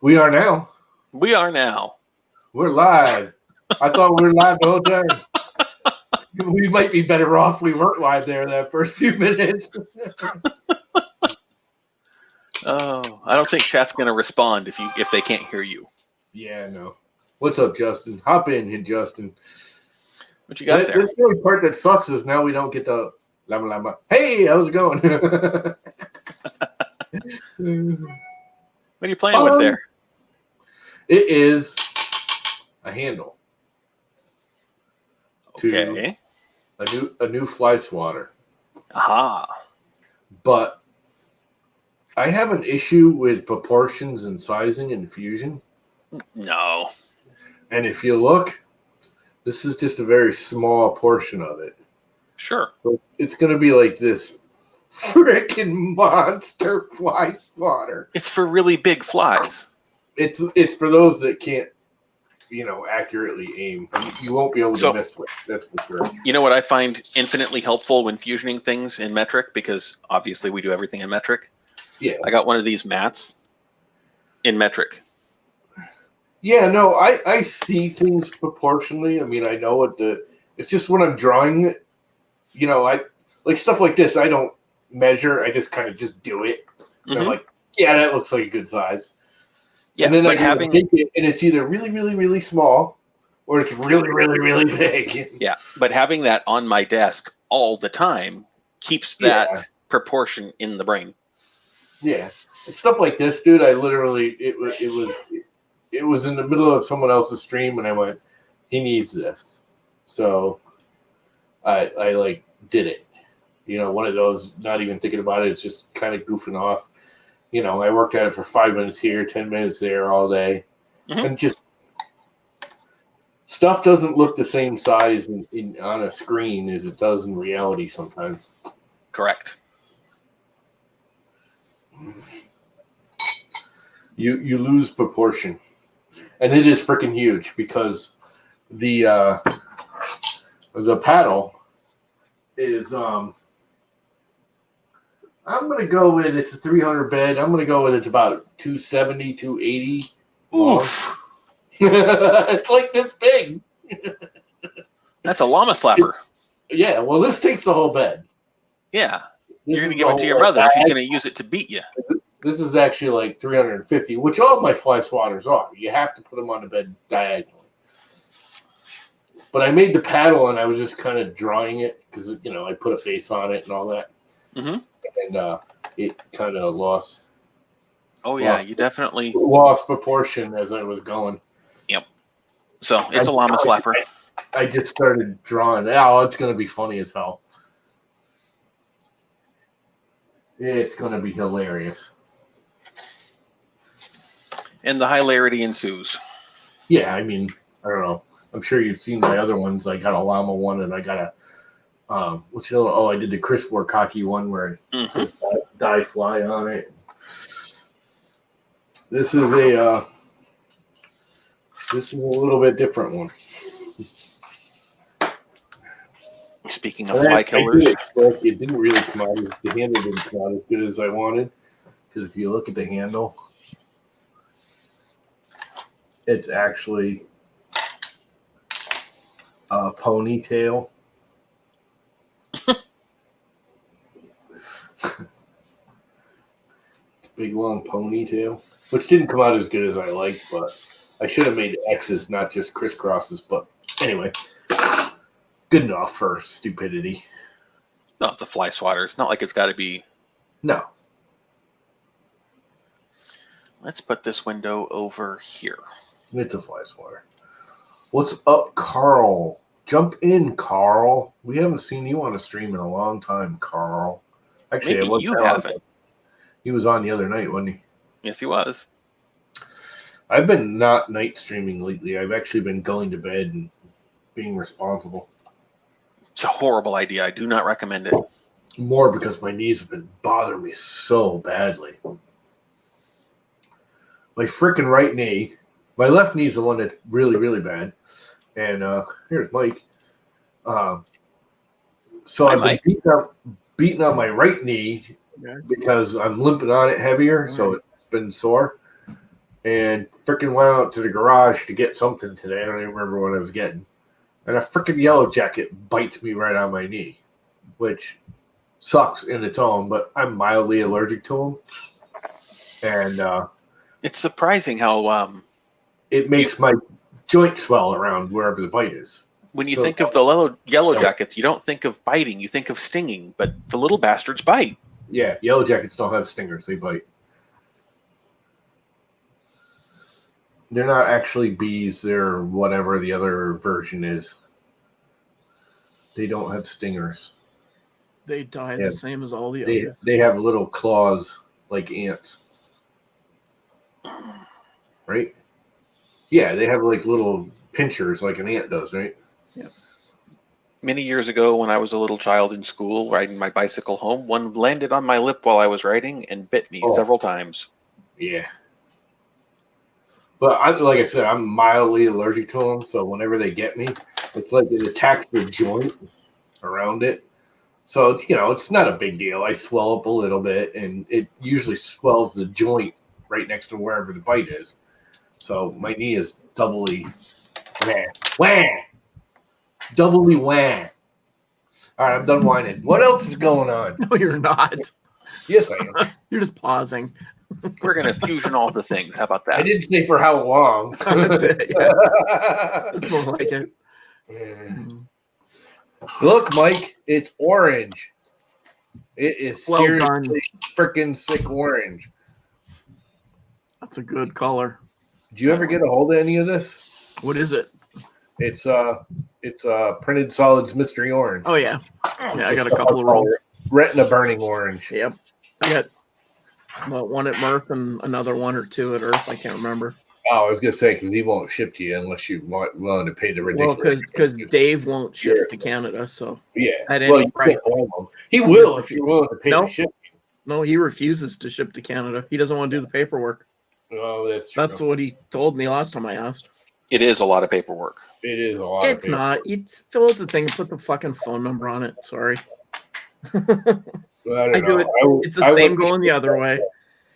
We are now. We are now. We're live. I thought we were live the whole time. We might be better off we weren't live there that first few minutes. Oh, I don't think chat's going to respond if they can't hear you. Yeah, no. What's up, Justin? Hop in here, Justin. What you got there? The only part that sucks is now we don't get the lama lama. Hey, how's it going? What are you playing with there? It is a handle. Okay. To a new fly swatter. Aha. But I have an issue with proportions and sizing and fusion. No. And if you look, this is just a very small portion of it. Sure. So it's going to be like this freaking monster fly swatter. It's for really big flies. It's for those that can't, accurately aim. You won't be able to mess with it. That's for sure. You know what I find infinitely helpful when fusioning things in metric, because obviously we do everything in metric? Yeah. I got one of these mats in metric. Yeah, no, I see things proportionally. I mean, I know it's just when I'm drawing it, I like stuff like this. I don't measure. I just kind of just do it. Mm-hmm. I'm like, yeah, that looks like a good size. Yeah, and then take it, and it's either really, really, really small, or it's really, really, really big. Yeah, but having that on my desk all the time keeps that proportion in the brain. Yeah, stuff like this, dude. I literally it was in the middle of someone else's stream, and I went, he needs this, so I did it. One of those, not even thinking about it. It's just kind of goofing off. I worked at it for 5 minutes here, 10 minutes there all day. Mm-hmm. And just stuff doesn't look the same size on a screen as it does in reality sometimes. Correct. You lose proportion. And it is freaking huge because the paddle is I'm going to go with it's a 300 bed. I'm going to go with it's about 270, 280. Oof. It's like this big. That's a llama slapper. Yeah, well, this takes the whole bed. Yeah. You're going to give it to your brother if he's going to use it to beat you. This is actually like 350, which all of my fly swatters are. You have to put them on the bed diagonally. But I made the paddle, and I was just kind of drawing it because, I put a face on it and all that. Mm-hmm. And it kind of lost. Oh, yeah, you definitely lost proportion as I was going. Yep. So it's a llama slapper. I just started drawing. Oh, it's going to be funny as hell. It's going to be hilarious. And the hilarity ensues. Yeah, I mean, I don't know. I'm sure you've seen my other ones. I got a llama one, and I got a what's the other? Oh, I did the Chris Warkaki one where it says die fly on it. This is a little bit different one. Speaking of fly killers, it didn't really come out. The handle didn't come out as good as I wanted. Because if you look at the handle, it's actually a ponytail. Big long ponytail, which didn't come out as good as I liked, but I should have made X's, not just crisscrosses. But anyway, good enough for stupidity. No, it's a fly swatter. It's not like it's got to be. No. Let's put this window over here. It's a fly swatter. What's up, Carl? Jump in, Carl. We haven't seen you on a stream in a long time, Carl. Actually, maybe you haven't. He was on the other night, wasn't he? Yes, he was. I've been not night streaming lately. I've actually been going to bed and being responsible. It's a horrible idea. I do not recommend it. More because my knees have been bothering me so badly. My freaking right knee. My left knee is the one that's really, really bad. And here's Mike. So I've been beating on my right knee because I'm limping on it heavier, so it's been sore. and freaking went out to the garage to get something today. I don't even remember what I was getting. And a freaking yellow jacket bites me right on my knee, which sucks in its own, but I'm mildly allergic to them. And It's surprising how it makes my joint swell around wherever the bite is. when you So- think of the yellow jackets, you don't think of biting, you think of stinging, but the little bastards bite. Yeah, yellow jackets don't have stingers, they bite. They're not actually bees, they're whatever the other version is. They don't have stingers. They die Yeah. the same as all the They others. they have little claws like ants. Right? Yeah, they have like little pinchers like an ant does, right? Many years ago, when I was a little child in school riding my bicycle home, one landed on my lip while I was riding and bit me Oh. several times. Yeah. But like I said, I'm mildly allergic to them, so whenever they get me, it's like it attacks the joint around it. So it's it's not a big deal. I swell up a little bit, and it usually swells the joint right next to wherever the bite is. So my knee is doubly wah, doubly wah. All right, I'm done whining. What else is going on? No, you're not. Yes, I am. You're just pausing. We're going to fusion all the things. How about I that? didn't say for how long. Yeah, that's more like it. Mm. Look, Mike, it's orange. It is Well done. seriously freaking sick orange. That's a good color. Did you ever get a hold of any of this? What is it? It's Printed Solids Mystery Orange. Oh yeah, yeah. I got a couple of rolls. Retina burning orange. Yep. I got one at Murph and another one or two at Earth. I can't remember. Oh, I was gonna say because he won't ship to you unless you willing to pay the Well, ridiculous. because Dave won't ship Sure. to Canada, so yeah, at any well, you price. can't blame him. He will if you're willing to pay No. the shipping. no, he refuses to ship to Canada. He doesn't want to do the paperwork. Oh, that's true. That's what he told me last time I asked. It is a lot of paperwork. It is a lot. It's of not. You fill out the thing and put the fucking phone number on it. Sorry. I I do it. It's the same going the other way.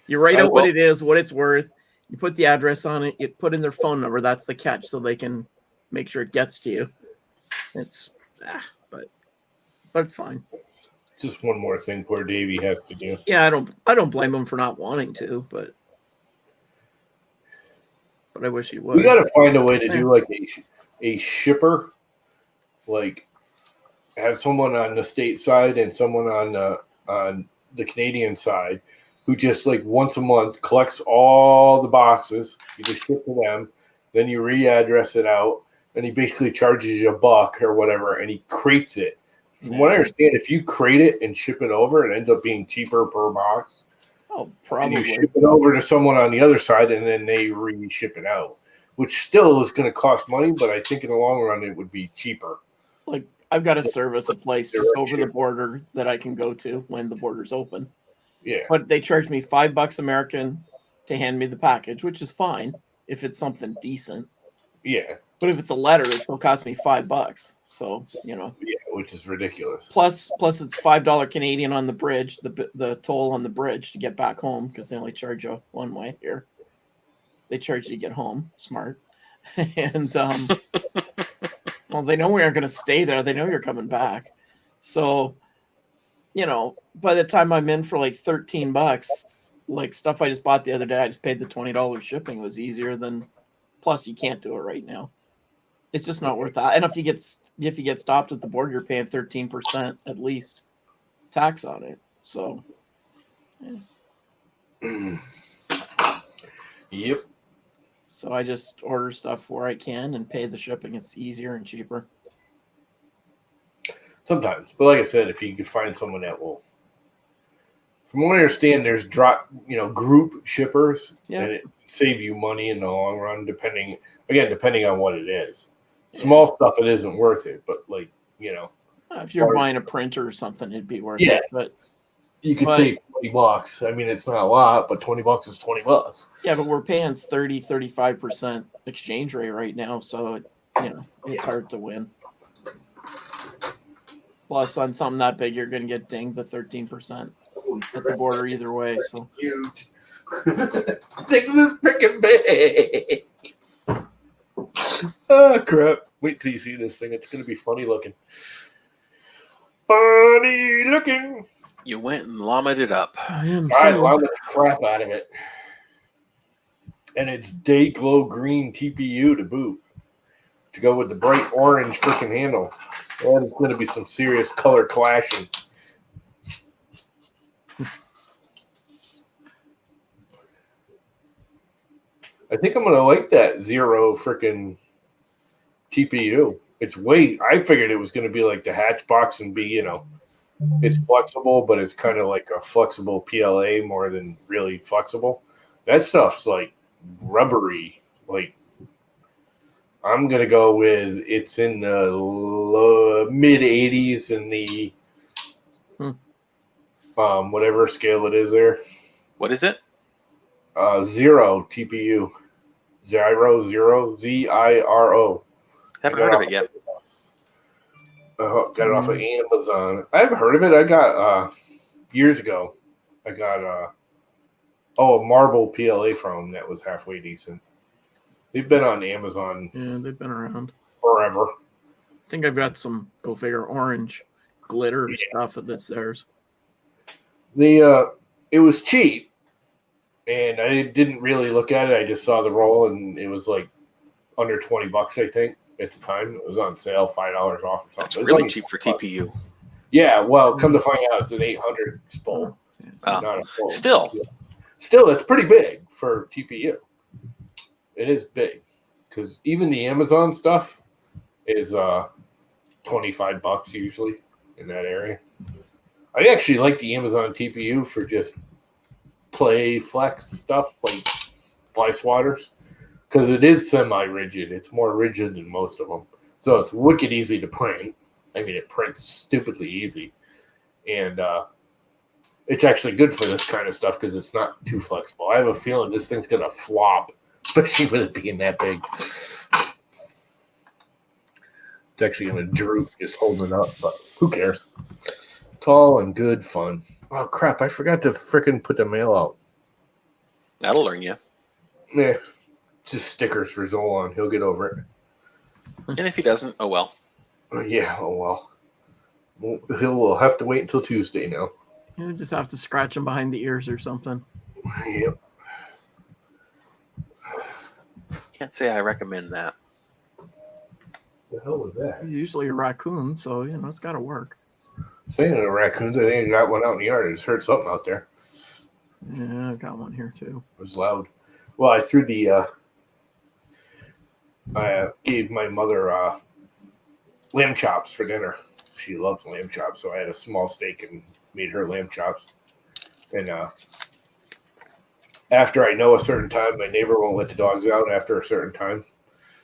You write out what it is, what it's worth. You put the address on it. You put in their phone number. That's the catch, so they can make sure it gets to you. It's, but fine. Just one more thing poor Davey has to do. Yeah, I don't blame him for not wanting to, but I wish he would. We got to find a way to do like a shipper, like have someone on the state side and someone on the Canadian side who just like once a month collects all the boxes. You just ship to them, then you readdress it out, and he basically charges you $1 or whatever, and he crates it. From what I understand, if you crate it and ship it over, it ends up being cheaper per box. Oh, And probably. you ship it over to someone on the other side, and then they re-ship it out, which still is going to cost money, but I think in the long run it would be cheaper. Like I've got a service, a place just over the border that I can go to when the border's open. Yeah, But they charge me $5 American to hand me the package, which is fine if it's something decent. yeah, But if it's a letter, it will cost me $5. So yeah, which is ridiculous. plus it's $5 Canadian on the bridge, the toll on the bridge to get back home because they only charge you one way here. They charge you to get home. Smart. And well, they know we aren't going to stay there. They know you're coming back. So, by the time I'm in for like $13, like stuff I just bought the other day, I just paid the $20 shipping. It was easier than. Plus, you can't do it right now. It's just not worth that. And if you get stopped at the border, you're paying 13% at least tax on it. So, yeah. Yep. So I just order stuff where I can and pay the shipping. It's easier and cheaper. Sometimes, but like I said, if you could find someone that will, from what I understand, there's group shippers, Yeah. and it save you money in the long run, depending on what it is. Small stuff, it isn't worth it, but If you're buying a printer or something, it'd be worth Yeah. it. But you could save $20. I mean, it's not a lot, but $20 is $20. yeah, but we're paying 35% exchange rate right now, so it's hard to win. Plus, on something that big, you're going to get dinged the 13% at the border either way. So Huge. Think of this freaking big. Oh crap! Wait till you see this thing. It's gonna be funny looking. Funny looking. You went and llamaed it up. I am I so. love the crap out of it. And it's day glow green TPU to boot. To go with the bright orange freaking handle. And it's gonna be some serious color clashing. I think I'm gonna like that zero freaking TPU. It's I figured it was gonna be like the Hatchbox and be, it's flexible, but it's kind of like a flexible PLA more than really flexible. That stuff's like rubbery. Like I'm gonna go with it's in the mid 80s in the whatever scale it is there. What is it? Zero TPU. Ziro ZIRO. Haven't heard of it yet. Got it off of Amazon. I haven't heard of it. I got years ago. I got a marble PLA from them that was halfway decent. They've been on Amazon Yeah, they've been around. forever. I think I've got some go figure orange glitter stuff that's theirs. It was cheap, and I didn't really look at it. I just saw the roll, and it was like under $20, I think, at the time. It was on sale, $5 off or something. It's It was really only cheap for $20. TPU. Yeah, well, come to find out, it's an 800 spool, not a full. Still, Still, it's pretty big for TPU. It is big because even the Amazon stuff is $25 usually in that area. I actually like the Amazon TPU for just play flex stuff like fly swatters because it is semi-rigid. It's more rigid than most of them, so it's wicked easy to print. I mean, it prints stupidly easy, and it's actually good for this kind of stuff because it's not too flexible. I have a feeling this thing's gonna flop, especially with it being that big. It's actually gonna droop just holding it up, but who cares? It's all in good fun. Oh crap! I forgot to frickin' put the mail out. that'll learn you. Yeah, just stickers for Zolan. He'll get over it. And if he doesn't, oh well. Yeah. Oh well. He'll have to wait until Tuesday now. You just have to scratch him behind the ears or something. Yep. Can't say I recommend that. The hell was that? He's usually a raccoon, so it's got to work. Speaking of raccoons, I think I got one out in the yard. I just heard something out there. Yeah, I got one here too. It was loud. Well, I threw I gave my mother lamb chops for dinner. She loves lamb chops, so I had a small steak and made her lamb chops. And after I know a certain time, my neighbor won't let the dogs out after a certain time.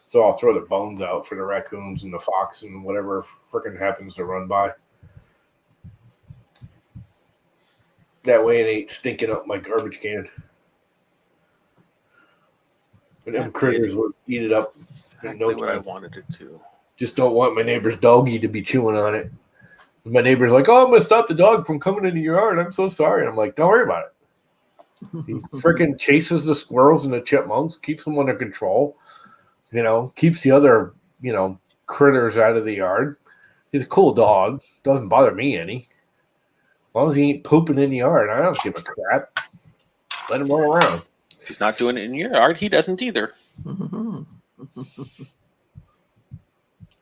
So I'll throw the bones out for the raccoons and the fox and whatever frickin' happens to run by. That way it ain't stinking up my garbage can. And them critters would eat it up. Exactly what I wanted it to. Just don't want my neighbor's doggy to be chewing on it. And my neighbor's like, "Oh, I'm gonna stop the dog from coming into your yard. I'm so sorry." And I'm like, "Don't worry about it." He freaking chases the squirrels and the chipmunks, keeps them under control. Keeps the other, critters out of the yard. He's a cool dog. Doesn't bother me any. As long as he ain't pooping in the yard, I don't give a crap. Let him roll around. If he's not doing it in your yard, he doesn't either.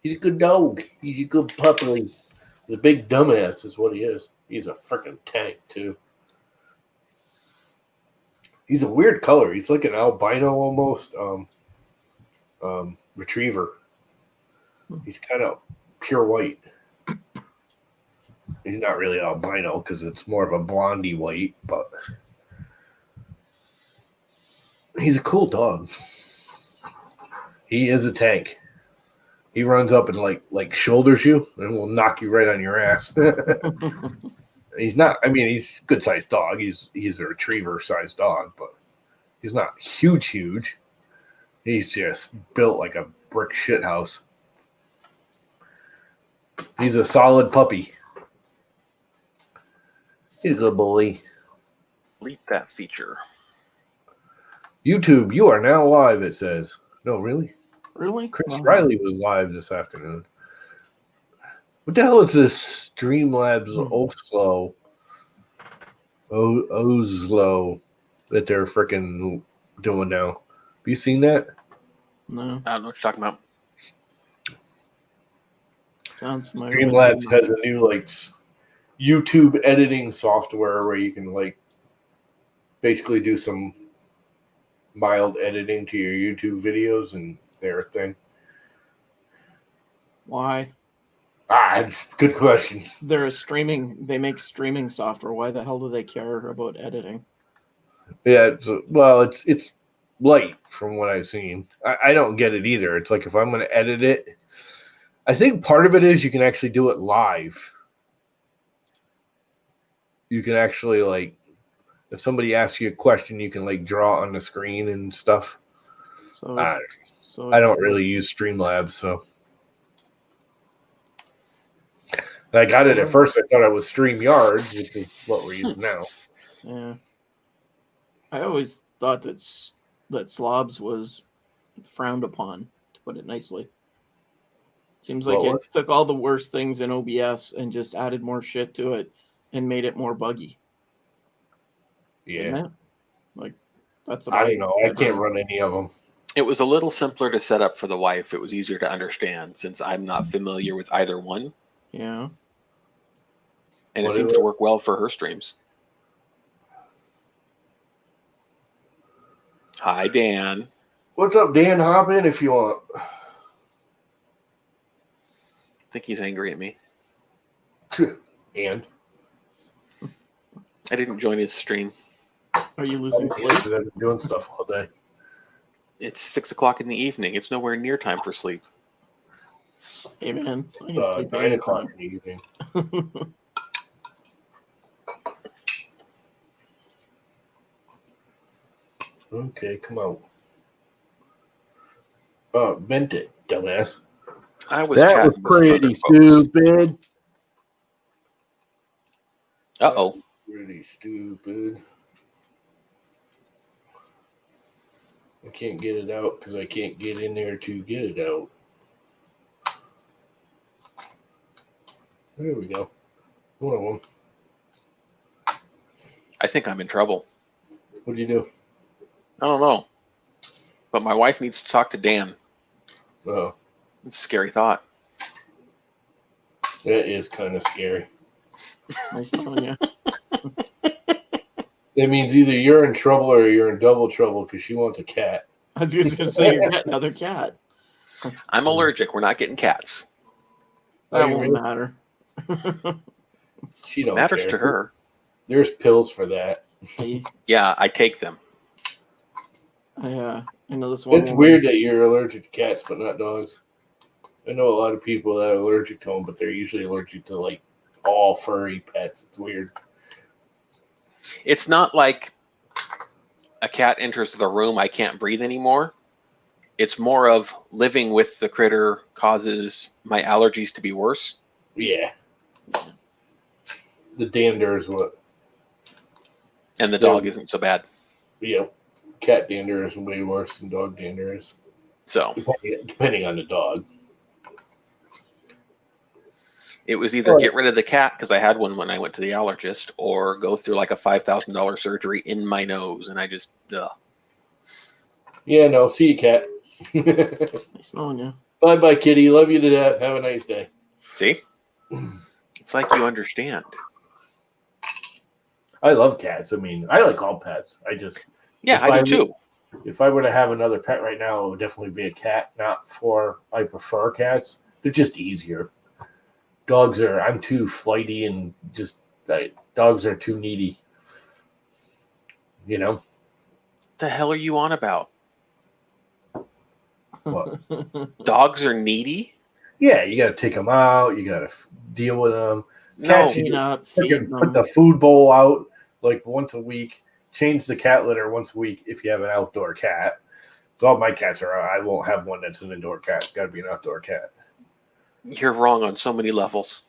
He's a good dog. He's a good puppy. He's a big dumbass is what he is. He's a freaking tank, too. He's a weird color. He's like an albino almost retriever. He's kind of pure white. He's not really albino because it's more of a blondie white, but he's a cool dog. He is a tank. He runs up and like shoulders you and will knock you right on your ass. He's not. I mean, he's a good sized dog. He's a retriever sized dog, but he's not huge. He's just built like a brick shit house. He's a solid puppy. He's a good boy. Delete that feature. YouTube, you are now live, it says. No, really? Really? Chris Wow. Riley was live this afternoon. What the hell is this Streamlabs Oslo that they're freaking doing now? Have you seen that? No, I don't know what you're talking about. sounds familiar. Streamlabs has a new like YouTube editing software where you can like basically do some mild editing to your YouTube videos and their thing. Why? It's a good question. They make streaming software. Why the hell do they care about editing? Yeah, it's light from what I've seen. I don't get it either. It's like if I'm going to edit it, I think part of it is you can actually do it live. You can actually like, if somebody asks you a question, you can like draw on the screen and stuff. So, I it's don't really use Streamlabs, so. And I got it at first. I thought it was StreamYard, which is what we're using now. Yeah. I always thought that slobs was frowned upon, to put it nicely. Seems like What it was? took all the worst things in OBS and just added more shit to it and made it more buggy. Yeah, Didn't it? Like that's what I don't know. I can't run any of them. It was a little simpler to set up for the wife. It was easier to understand since I'm not familiar with either one. Yeah. And What it seems is to it? work well for her streams. Hi, Dan. What's up, Dan? Hop in if you want. I think he's angry at me. And I didn't join his stream. Are you losing sleep? I've been doing stuff all day. It's 6 o'clock in the evening. It's nowhere near time for sleep. Hey man, I can sleep 9 o'clock in the evening. Okay, come on. Vent it, dumbass. I was That chatting was with some other pretty folks. stupid. Uh-oh. Pretty stupid. I can't get it out because I can't get in there to get it out. There we go. One of them. I think I'm in trouble. What'd you do? I don't know. But my wife needs to talk to Dan. Oh, It's a scary thought. that is kind of scary. Nice knowing you. That means either you're in trouble or you're in double trouble because she wants a cat. I was just gonna say you're getting another cat. I'm allergic. We're not getting cats. That Oh, you won't really? matter. She It don't matters care. to her. There's pills for that. Yeah, I take them. I know this one. It's woman- weird that you're allergic to cats but not dogs. I know a lot of people that are allergic to them, but they're usually allergic to like all furry pets. It's weird. It's not like a cat enters the room, I can't breathe anymore. It's more of living with the critter causes my allergies to be worse. Yeah. The dander is what. And the dog isn't so bad. Yeah. Cat dander is way worse than dog dander is. So Depending on the dog. it was either get rid of the cat because I had one when I went to the allergist, or go through like a $5,000 surgery in my nose. And I just, Yeah, no. See you, cat. Nice knowing you. Bye bye, kitty. Love you to death. Have a nice day. see? It's like you understand. I love cats. I mean, I like all pets. I just, Yeah, If I I do too. if I were to have another pet right now, it would definitely be a cat. I prefer cats. They're just easier. Dogs are, I'm too flighty and just, dogs are too needy. You know? The hell are you on about? What? Dogs are needy? Yeah, you got to take them out. You got to deal with them. No. Cats, Clean up, Freaking feed put them. the food bowl out like once a week. Change the cat litter once a week if you have an outdoor cat. So all my cats are out. I won't have one that's an indoor cat. It's got to be an outdoor cat. You're wrong on so many levels.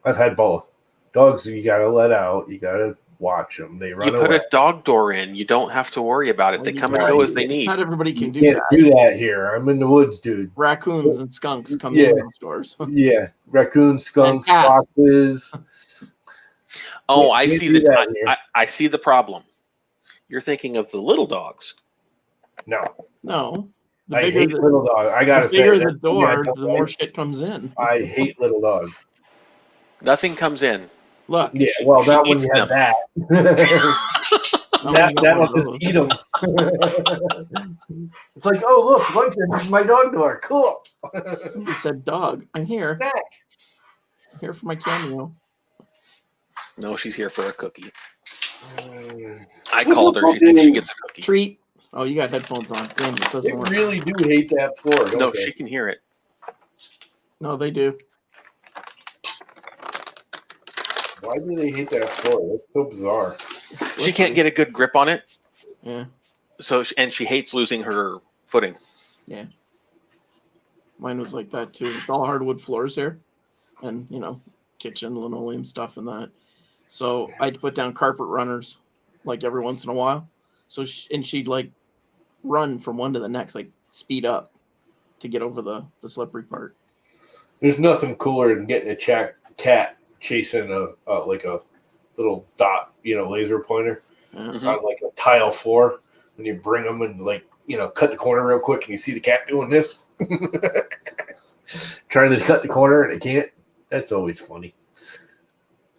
I've had both. Dogs, you got to let out. You got to watch them. They You run put away. a dog door in. You don't have to worry about it. Well, They you come and can't. go as they need. Not everybody can You do can't that. do that here. I'm in the woods, dude. Raccoons and skunks come Yeah. in those doors. Yeah, raccoons, skunks, cats. foxes. Oh, Yeah, I can't see do the that here. I see the problem. You're thinking of the little dogs. No, No, the I bigger hate the, little dogs. I gotta the say, bigger that- the door, yeah, the more shit comes in. I hate little dogs. Nothing comes in. Look, Yeah, She- well, she not when eats you have them. that. not when you got one That'll of just those. eat them. It's like, oh look, Luncheon, this is my dog door. Cool. You said dog. I'm here. Snack. I'm here for my cameo. No, she's here for a cookie. Mm. I called her. She thinks she gets a cookie. Treat. Oh, you got headphones on. Damn, it doesn't They work. really do hate that floor, don't No, they? she can hear it. No, they do. Why do they hate that floor? That's so bizarre. She can't get a good grip on it. Yeah, So and she hates losing her footing. mine was like that too. It's all hardwood floors here, and kitchen linoleum stuff and that. So I'd put down carpet runners, like every once in a while. So she'd like run from one to the next, like speed up to get over the slippery part. There's nothing cooler than getting a cat chasing a like a little dot, laser pointer Yeah. Mhm. on like a tile floor, and you bring them and cut the corner real quick, and you see the cat doing this, trying to cut the corner, and it can't. That's always funny.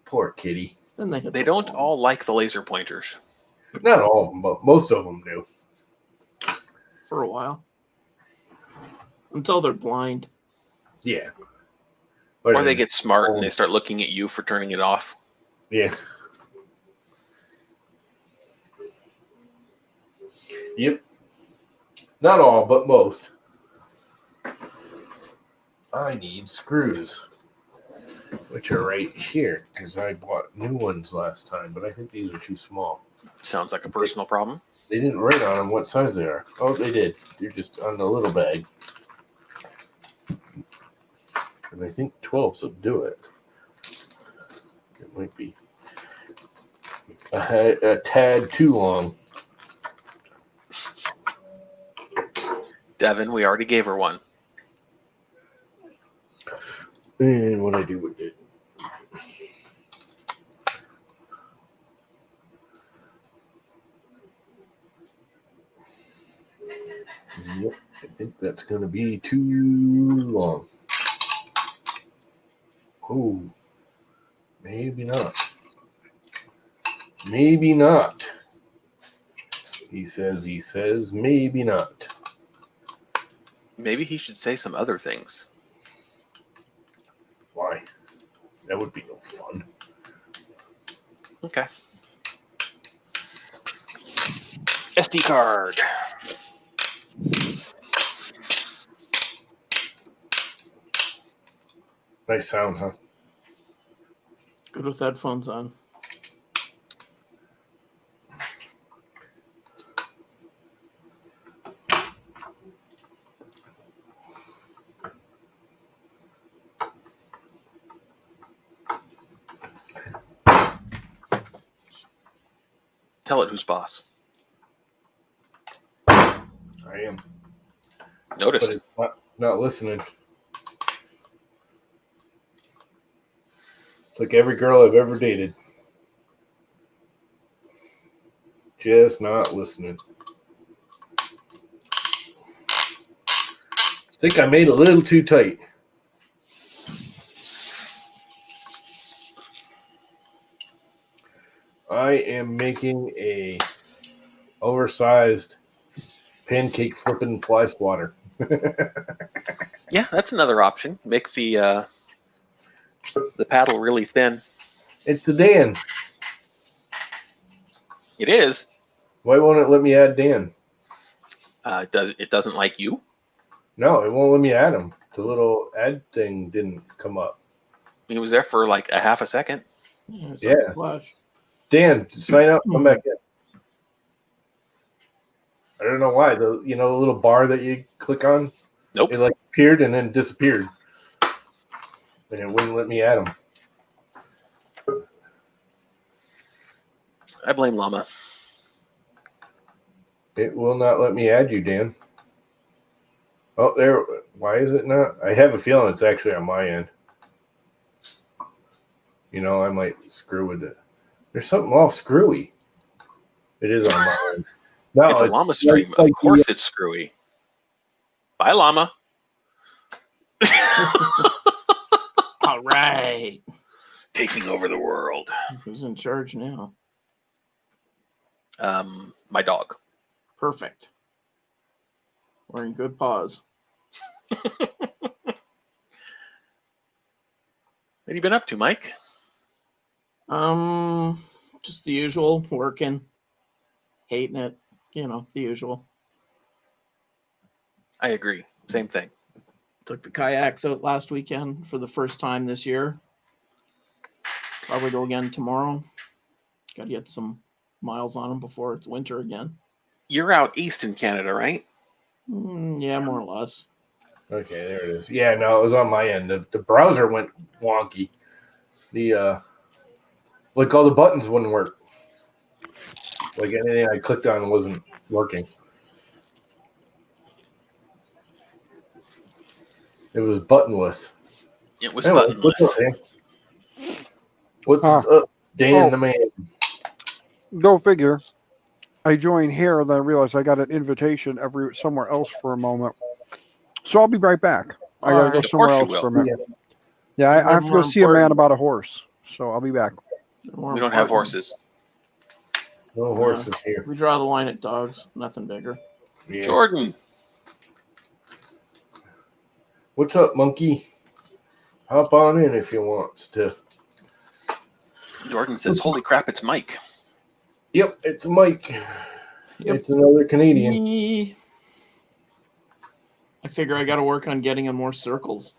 Poor kitty. Then they hit They the don't wall all like the laser pointers. Not all of them, but most of them do. for a while until they're blind. Yeah. Or they get smart and they start looking at you for turning it off. Yeah. Yep. Not all, but most. I need screws, which are right here because I bought new ones last time, but I think these are too small. Sounds like a personal problem. They didn't write on them what size they are. Oh, they did. They're just on the little bag. And I think 12s will do it. It might be a tad too long. Devin, we already gave her one. And what I do with it. Yep, I think that's going to be too long. Oh, maybe not. Maybe not. He says, maybe not. Maybe he should say some other things. Why? That would be no fun. Okay. SD card. Nice sound, huh? Good with headphones on. Tell it who's boss. I am. But Noticed. it's not listening. Like every girl I've ever dated. Just not listening. I think I made it a little too tight. I am making a oversized pancake flipping fly swatter. Yeah, that's another option. Make the paddle really thin. It's the Dan. It is. Why won't it let me add Dan? It doesn't like you? No, it won't let me add him. The little add thing didn't come up. He was there for like a half a second. Yeah. It's Yeah. like a flash. Dan, sign up, come back in. I don't know why. The little bar that you click on, Nope. it like appeared and then disappeared. And it wouldn't let me add him. I blame Llama. It will not let me add you, Dan. Oh, there. Why is it not? I have a feeling it's actually on my end. You know, I might screw with it. There's something all screwy. It is on my end. No, It's a Llama stream. Of course it's screwy. Bye, Llama. All right. Taking over the world. Who's in charge now? My dog. Perfect. We're in good pause. What have you been up to, Mike? Just the usual, working, hating it, you know, the usual. I agree. Same thing. Took the kayaks out last weekend for the first time this year. Probably go again tomorrow. Got to get some miles on them before it's winter again. You're out east in Canada, right? Yeah, more or less. Okay, there it is. Yeah, no, it was on my end. The browser went wonky. The like all the buttons wouldn't work. Like anything I clicked on wasn't working. It was buttonless. It was Anyway, buttonless. What's up, Dan? What's up, Dan the man? Go figure. I joined here, then I realized I got an invitation somewhere else for a moment. So I'll be right back. I gotta go Of somewhere course you else will. for a minute. Yeah, I have to go see a man about a horse. So I'll be back. We don't have horses. No horses here. We draw the line at dogs. Nothing bigger. Yeah. Jordan. What's up, monkey? Hop on in if you want to. Jordan says, "Holy crap, it's Mike." Yep, it's Mike. Yep. It's another Canadian. Me. I figure I got to work on getting in more circles.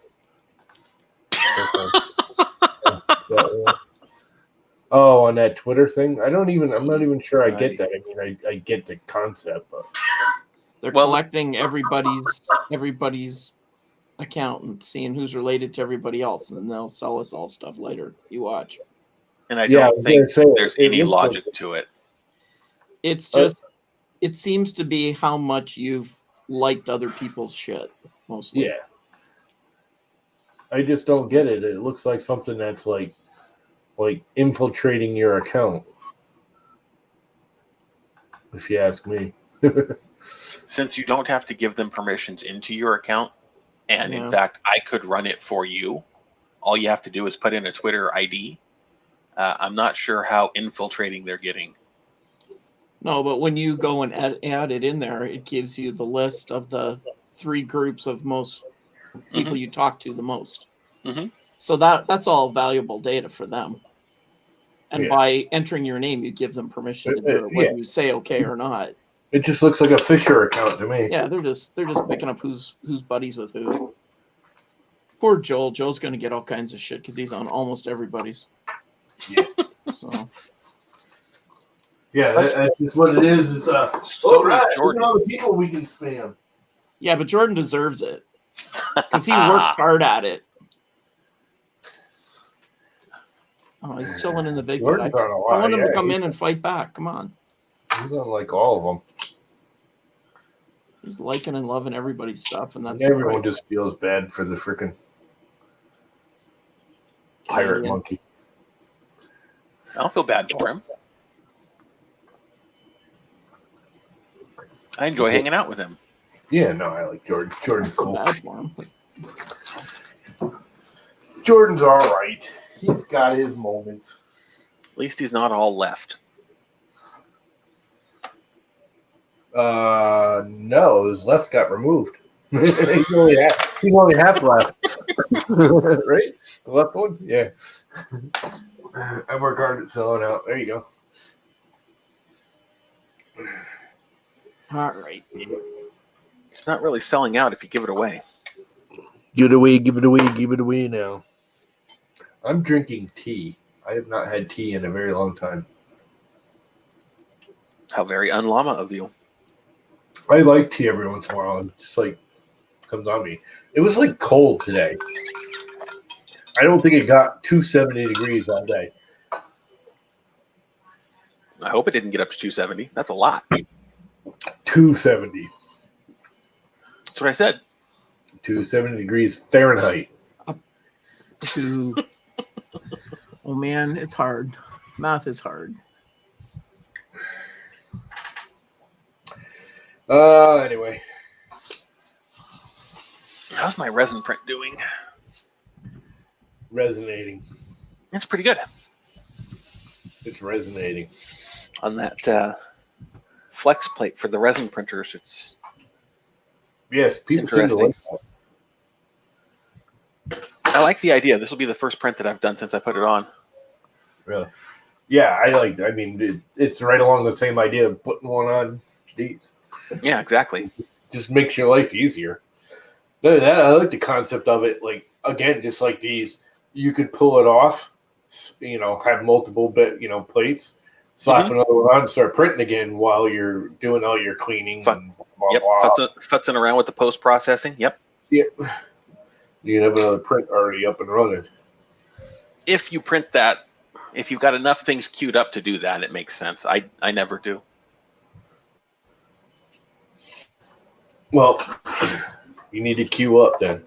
Oh, on that Twitter thing? I'm not even sure I get that. I mean, I get the concept, but They're Well- collecting everybody's account and seeing who's related to everybody else, and then they'll sell us all stuff later. You watch. And I Yeah, I don't was think gonna say, there's it any looks logic like- to it. It's just, it seems to be how much you've liked other people's shit, mostly. yeah. I just don't get it. It looks like something that's like infiltrating your account. If you ask me. Since you don't have to give them permissions into your account, and Yeah. in fact, I could run it for you. All you have to do is put in a Twitter ID. I'm not sure how infiltrating they're getting. No, but when you go and add it in there, it gives you the list of the 3 groups of most people you talk to the most. Mhm. So that's all valuable data for them. And Yeah. by entering your name, you give them permission to do it, whether Yeah. you say okay or not. It just looks like a Fisher account to me. Yeah, they're just picking up who's buddies with who. Poor Joel. Joel's gonna get all kinds of shit because he's on almost everybody's. Yeah. So Yeah, that's just what it is. It's So does Jordan. Look at all the people we can spam. yeah, but Jordan deserves it because he worked hard at it. Oh, he's chilling in the big one. I Jordan's on a lot, want him to yeah. come in and fight back. Come on. He's on like all of them. He's liking and loving everybody's stuff, and that's Everyone right. just feels bad for the freaking pirate Canadian. monkey. I don't feel bad for him. I enjoy hanging out with him. Yeah, no, I like Jordan. Jordan's cool. Bad for him. Jordan's all right. He's got his moments. At least he's not all left. No, his left got removed. he's only half left. Right? The left one? Yeah. I work hard at selling out. There you go. All right. It's not really selling out if you give it away. Give it away, give it away, give it away now. I'm drinking tea. I have not had tea in a very long time. How very unllama of you. I like tea every once in a while. It just like comes on me. It was like cold today. I don't think it got 270 degrees all day. I hope it didn't get up to 270. That's a lot. 270. That's what I said. 270 degrees Fahrenheit. To oh man, it's hard. Math is hard. Anyway. How's my resin print doing? Resonating. It's pretty good. It's resonating. On that flex plate for the resin printers, it's Yes, people seem to interesting. like that. I like the idea. This will be the first print that I've done since I put it on. Really? Yeah, I mean, it's right along the same idea of putting one on these. Yeah, exactly. Just makes your life easier. I like the concept of it. Like, again, just like these, you could pull it off, have multiple plates, slap Mhm. another one on, start printing again while you're doing all your cleaning. And blah, Yep, blah. futzing around with the post processing. Yep. You can have another print already up and running. If you print that, if you've got enough things queued up to do that, it makes sense. I never do. Well, you need to queue up then.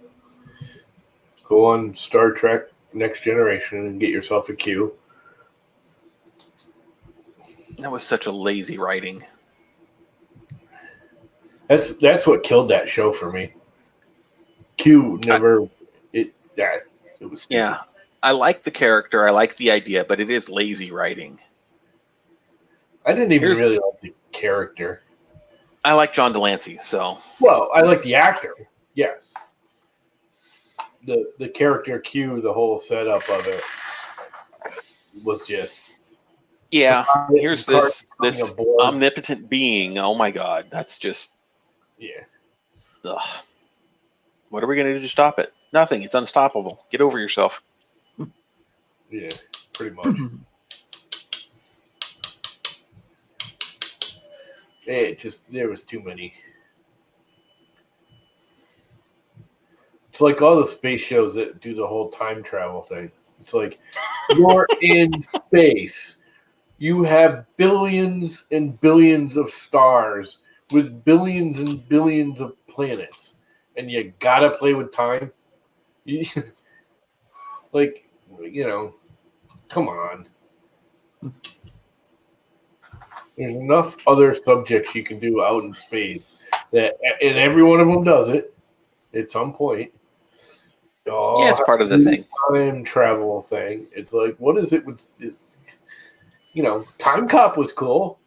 Go on Star Trek Next Generation and get yourself a queue. That was such a lazy writing. That's what killed that show for me. Q never it was stupid. Yeah. I like the character. I like the idea, but it is lazy writing. I didn't even Here's- really like the character. I like John Delancey, so Well, I like the actor. Yes. The character Q, the whole setup of it was just yeah. Here's this a board. omnipotent being. Oh my God, that's just Yeah. ugh. What are we gonna do to stop it? Nothing. It's unstoppable. Get over yourself. Yeah, pretty much. There was too many. It's like all the space shows that do the whole time travel thing. It's like you're in space. You have billions and billions of stars with billions and billions of planets, and you gotta play with time. Come on. There's enough other subjects you can do out in space and every one of them does it at some point. Yeah, it's part of the thing. Time travel thing. It's like, what is it with this? Time Cop was cool,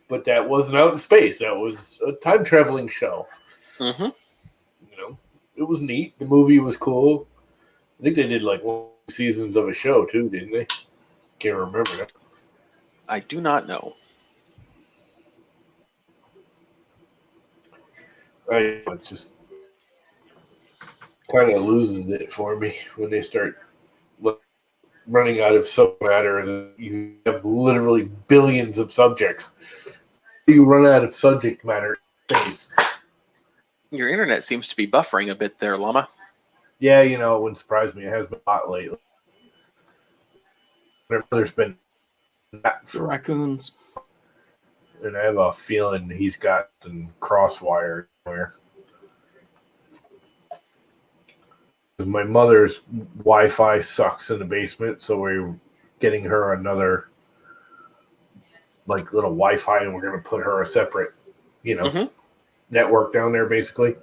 but that wasn't out in space. That was a time traveling show. Mm-hmm. It was neat. The movie was cool. I think they did like 1 seasons of a show too, didn't they? Can't remember that. I do not know. It just kind of loses it for me when they start running out of subject matter and you have literally billions of subjects. You run out of subject matter in space. Your internet seems to be buffering a bit there, Llama. Yeah, it wouldn't surprise me. It has been hot lately. There's been It's the raccoons. and I have a feeling he's got some crosswire somewhere. My mother's Wi-Fi sucks in the basement, so we're getting her another little Wi-Fi, and we're going to put her a separate, Mhm. network down there, basically.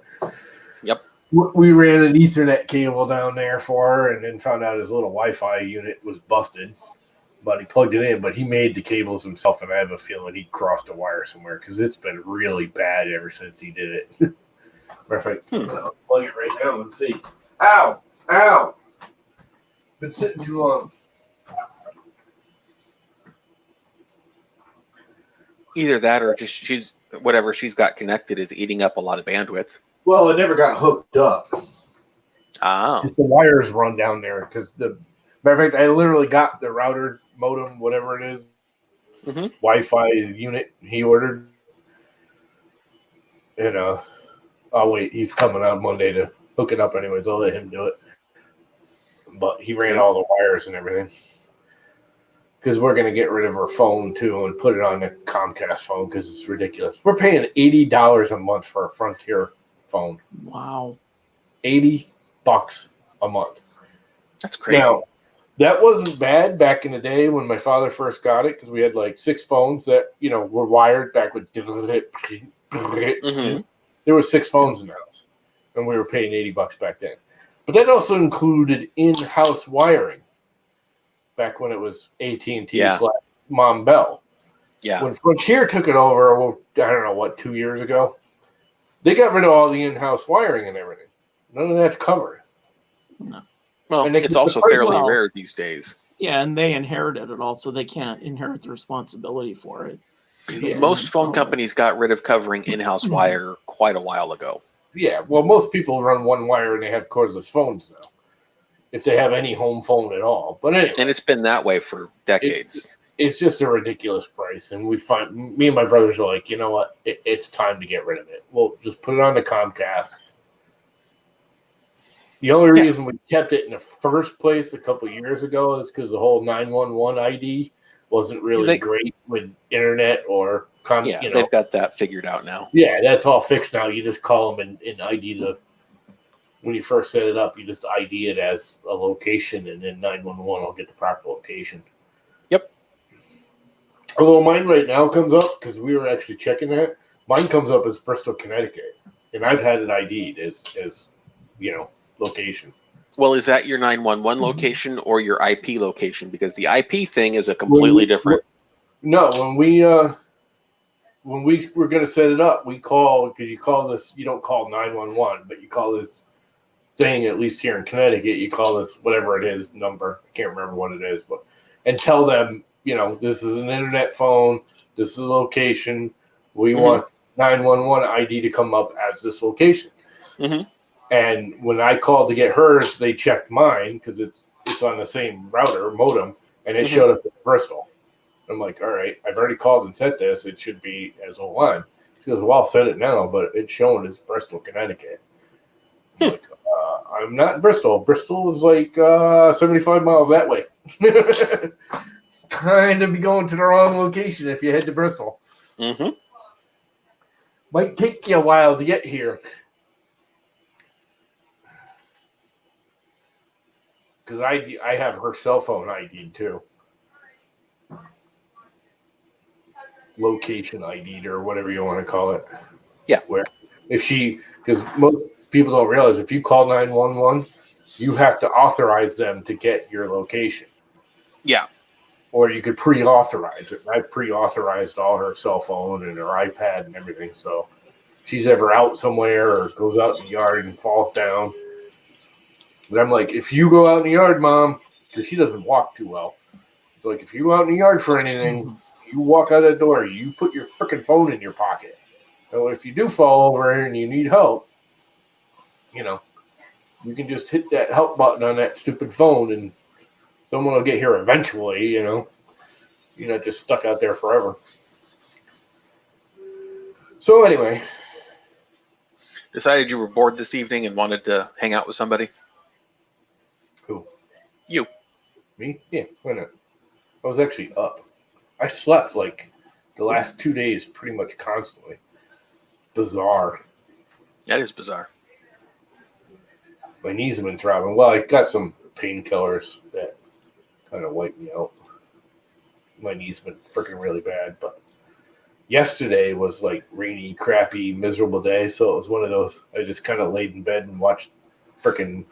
Yep. We ran an Ethernet cable down there for her, and then found out his little Wi-Fi unit was busted. But he plugged it in, but he made the cables himself, and I have a feeling he crossed a wire somewhere because it's been really bad ever since he did it. Matter of fact, I'll plug it right now and see. Ow! Ow! Been sitting too long. Either that or just whatever she's got connected is eating up a lot of bandwidth. Well, it never got hooked up. Ah. The wires run down there because matter of fact, I literally got the router, modem, whatever it is, Mhm. Wi-Fi unit he ordered. And oh wait, he's coming on Monday to hook it up anyways. I'll let him do it. But he ran all the wires and everything. because we're going to get rid of our phone too and put it on the Comcast phone because it's ridiculous. We're paying $80 a month for a Frontier phone. Wow. $80 a month. That's crazy. Now, that wasn't bad back in the day when my father first got it because we had like 6 phones that, were wired back with. Mhm. There were 6 phones in the house, and we were paying $80 back then. But that also included in-house wiring back when it was AT&T Yeah. / Mom Bell. Yeah. When Frontier took it over, well, I don't know, 2 years ago, they got rid of all the in-house wiring and everything. None of that's covered. Well, And they it's keep also the price fairly low. rare these days. Yeah, and they inherited it all, so they can't inherit the responsibility for it. Yeah. Most phone Oh. companies got rid of covering in-house wire quite a while ago. Yeah, well, most people run one wire and they have cordless phones now, if they have any home phone at all. But anyway, And it's been that way for decades. it's just a ridiculous price. And me and my brothers are like, you know what? It's time to get rid of it. We'll just put it on the Comcast. The only reason we kept it in the first place a couple years ago is because the whole 911 ID wasn't really great with internet or they've got that figured out now. Yeah, that's all fixed now. You just call them and ID when you first set it up, you just ID it as a location, and then 911 will get the proper location. Yep. Although mine right now comes up, because we were actually checking that, mine comes up as Bristol, Connecticut, and I've had it ID'd as location. Well, is that your 911 location or your IP location? Because the IP thing is a completely different. No, when we were going to set it up, we call, because you call this, you don't call 911, but you call this thing, at least here in Connecticut, you call this whatever it is number. I can't remember what it is, and tell them, this is an internet phone, this is a location. We want 911 ID to come up as this location. Mm-hmm. And when I called to get hers, they checked mine because it's on the same router modem, and it showed up as Bristol. I'm like, all right, I've already called and set this. It should be as O-Line. She goes, well, I'll set it now, but it's showing as Bristol, Connecticut. I'm like, I'm not in Bristol. Bristol is like 75 miles that way. Kind of be going to the wrong location if you head to Bristol. Mm-hmm. Might take you a while to get here. Because I have her cell phone ID too. Location ID or whatever you want to call it. Yeah. Where because most people don't realize if you call 911, you have to authorize them to get your location. Yeah. Or you could pre-authorize it. I pre-authorized all her cell phone and her iPad and everything. So if she's ever out somewhere or goes out in the yard and falls down. But I'm like, if you go out in the yard, Mom, because she doesn't walk too well. It's like, if you go out in the yard for anything, you walk out that door, you put your freaking phone in your pocket. So if you do fall over and you need help, you can just hit that help button on that stupid phone and someone will get here eventually, You're not just stuck out there forever. So anyway. Decided you were bored this evening and wanted to hang out with somebody? Who? You. Me? Yeah, why not? I was actually up. I slept like the last 2 days pretty much constantly. Bizarre. That is bizarre. My knees have been throbbing. Well, I got some painkillers that kind of wiped me out. My knees have been freaking really bad, but yesterday was like rainy, crappy, miserable day, so it was one of those. I just kind of laid in bed and watched freaking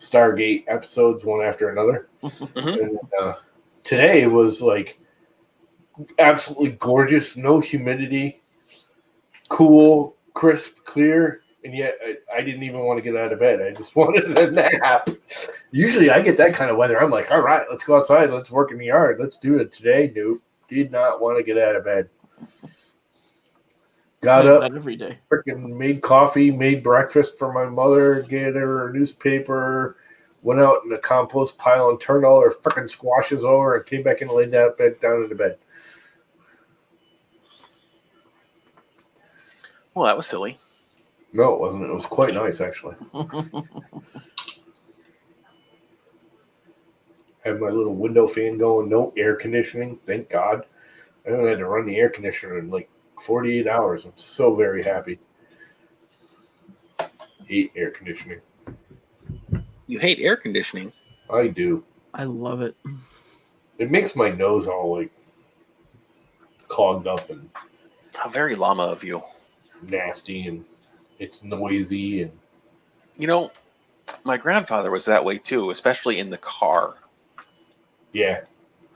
Stargate episodes one after another. Mm-hmm. And today was like absolutely gorgeous, no humidity, cool, crisp, clear, and yet I didn't even want to get out of bed. I just wanted a nap. Usually I get that kind of weather. I'm like, all right, let's go outside. Let's work in the yard. Let's do it today. Nope. Did not want to get out of bed. Got up every day. Freaking made coffee, made breakfast for my mother, gave her a newspaper, went out in the compost pile and turned all her freaking squashes over and came back and laid down in the bed. Well, that was silly. No, it wasn't. It was quite nice, actually. Have my little window fan going. No air conditioning. Thank God. I haven't had to run the air conditioner in like 48 hours. I'm so very happy. Hate air conditioning. You hate air conditioning. I do. I love it. It makes my nose all like clogged up and How very llama of you. nasty, and it's noisy, and You know, my grandfather was that way too, especially in the car. yeah.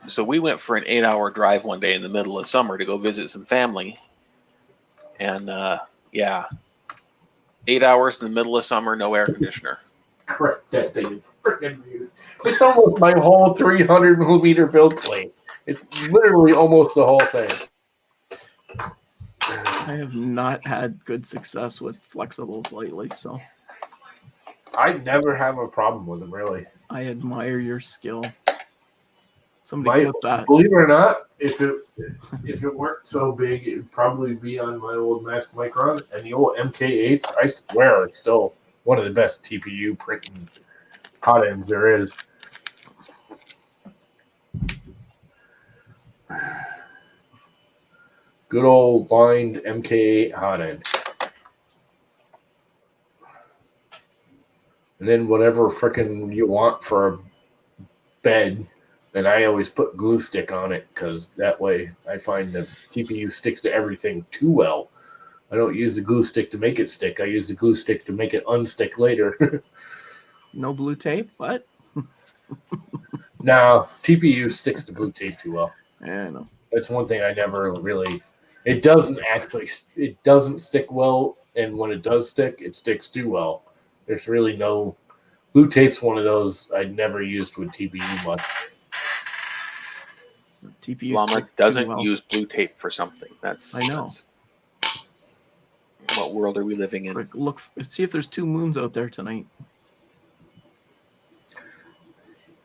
So we went for an 8-hour drive one day in the middle of summer to go visit some family. And yeah, 8 hours in the middle of summer, no air conditioner. Correct that thing. Freaking weird. It's almost my whole 300 millimeter build plate. It's literally almost the whole thing. I have not had good success with flexibles lately, so I never have a problem with them, really. I admire your skill. Somebody clip that. Believe it or not, if it weren't so big, it'd probably be on my old Mask Micron and the old MK8s. I swear, it's still one of the best TPU printing hot ends there is. Good old lined MK8 hot end. And then whatever frickin' you want for a bed, and I always put glue stick on it because that way I find the TPU sticks to everything too well. I don't use the glue stick to make it stick. I use the glue stick to make it unstick later. No blue tape? What? Now, TPU sticks to blue tape too well. I know. That's one thing I never really. It doesn't stick well, and when it does stick, it sticks too well. There's really no blue tape's one of those I never used with TPU much. TPU Llama stick too doesn't well. use blue tape for something. I know. What world are we living in? Quick, look, see if there's 2 moons out there tonight.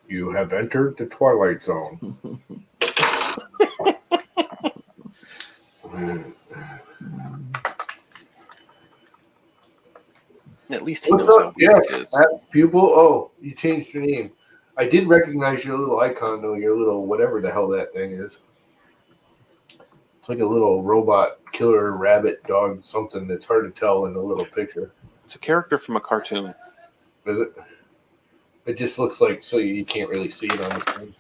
You have entered the Twilight Zone. At least he What's knows up? how weird Yes, it is. that pupil. Oh, you changed your name. I did recognize your little icon, though. Your little whatever the hell that thing is. It's like a little robot killer rabbit dog something that's hard to tell in a little picture. It's a character from a cartoon. Is it? It just looks like so you can't really see it on the screen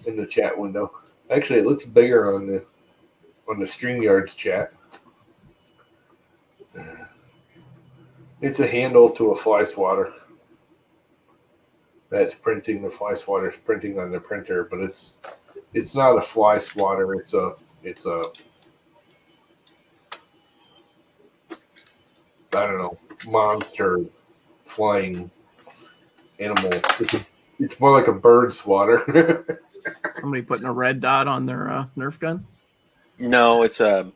in the chat window. Actually, it looks bigger on the StreamYard's chat. It's a handle to a fly swatter. That's printing. The fly swatter's printing on the printer, but it's not a fly swatter. It's a I don't know, monster flying animal. It's more like a bird swatter. Somebody putting a red dot on their Nerf gun? No, it's a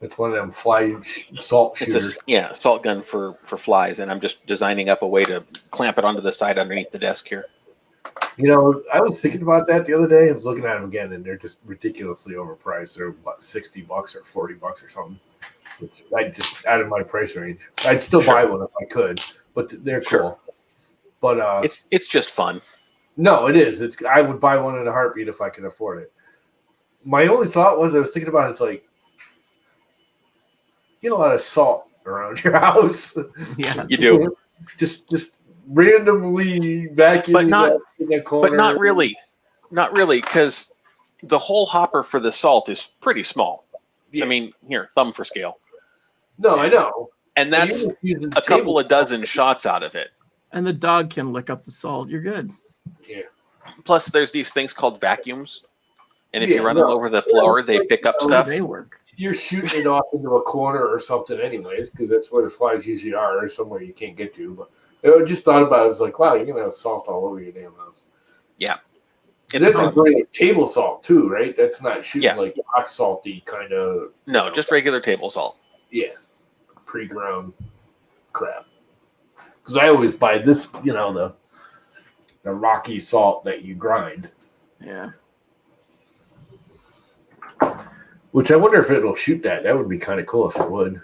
It's one of them salt shooters. salt gun for flies, and I'm just designing up a way to clamp it onto the side underneath the desk here. You know, I was thinking about that the other day. I was looking at them again, and they're just ridiculously overpriced. They're about $60 or $40 or something, which I just out of my price range. I'd still buy one if I could, but they're cool. Sure. But It's just fun. no, it is. I would buy one in a heartbeat if I could afford it. My only thought was I was thinking about it's like you get a lot of salt around your house. Yeah. You do, just randomly vacuum But not- up in the corner. but not really, because the whole hopper for the salt is pretty small. Yeah. I mean, here, thumb for scale, No, I know. and that's a couple of dozen shots out of it. And the dog can lick up the salt. You're good. Yeah. Plus, there's these things called vacuums, and if Yeah, you run them over the floor, they pick up How do stuff. they work? You're shooting it off into a corner or something, anyways, because that's where the flies usually are, or somewhere you can't get to. But I just thought about it. I was like, wow, you're gonna have salt all over your damn house. Yeah. That's It's great table salt too, right? That's not shooting Yeah. like rock salty kind of. no, just regular table salt. Yeah, pre-ground crap. Because I always buy this, the rocky salt that you grind. Yeah. Which I wonder if it'll shoot that. That would be kind of cool if it would.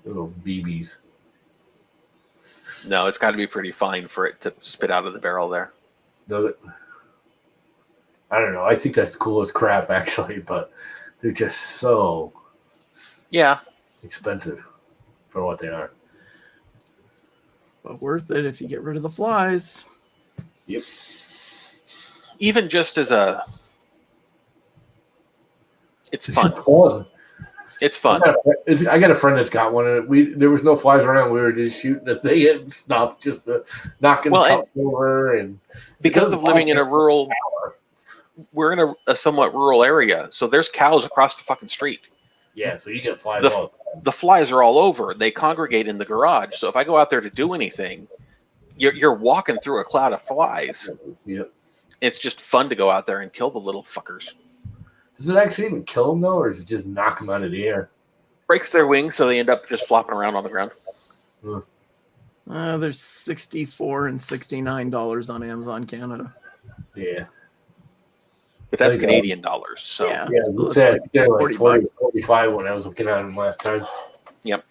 Little BBs. No, it's got to be pretty fine for it to spit out of the barrel there. Does it? I don't know. I think that's cool as crap, actually, but they're just so Yeah. expensive for what they are. But worth it if you get rid of the flies. Yep. Even just as a, it's fun. Fun. It's fun. I got a friend that's got one, and there was no flies around. We were just shooting the thing and stuff, just to knocking Well, cups over. And Because of living in a rural, we're in a somewhat rural area, so there's cows across the fucking street. yeah, so you get flies The- all the time. The flies are all over. They congregate in the garage. So if I go out there to do anything, you're walking through a cloud of flies. Yep. It's just fun to go out there and kill the little fuckers. Does it actually even kill them though, or does it just knock them out of the air? Breaks their wings, so they end up just flopping around on the ground. There's $64 and $69 on Amazon Canada. Yeah. But that's There you go. Canadian dollars. So Yeah. Yeah, So it it's said like they're like 40 40, bucks. 45 when I was looking at them last time. Yep.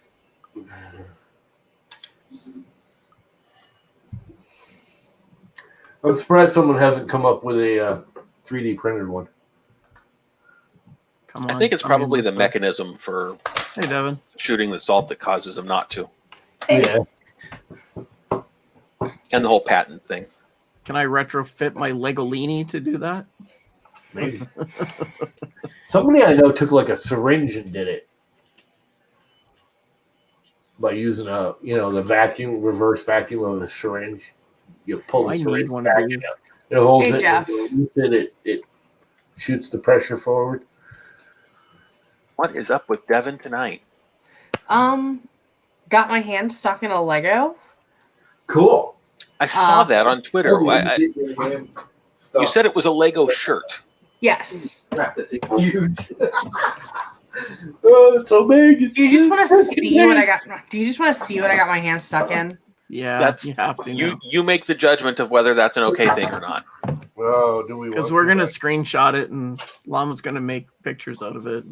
I'm surprised someone hasn't come up with a 3D printed one. Come on. I think it's somebody probably must the have- mechanism for Hey, Devin. shooting the salt that causes them not to. Yeah. And the whole patent thing. Can I retrofit my Legolini to do that? Maybe. Somebody I know took like a syringe and did it by using the reverse vacuum of the syringe. You pull Oh, the I syringe need one back, of these. it holds Hey, it, Jeff. and when you release it shoots the pressure forward. What is up with Devin tonight? Got my hand stuck in a Lego. Cool. I saw that on Twitter. You You said it was a Lego shirt. Yes. huge. Oh, it's so big. Do you just want to see what I got? Do you just want to see what I got my hand stuck in? Yeah, That's you have to you. know. You make the judgment of whether that's an okay thing or not. Oh, do we? Because want we're to? going to screenshot it and Llama's going to make pictures out of it.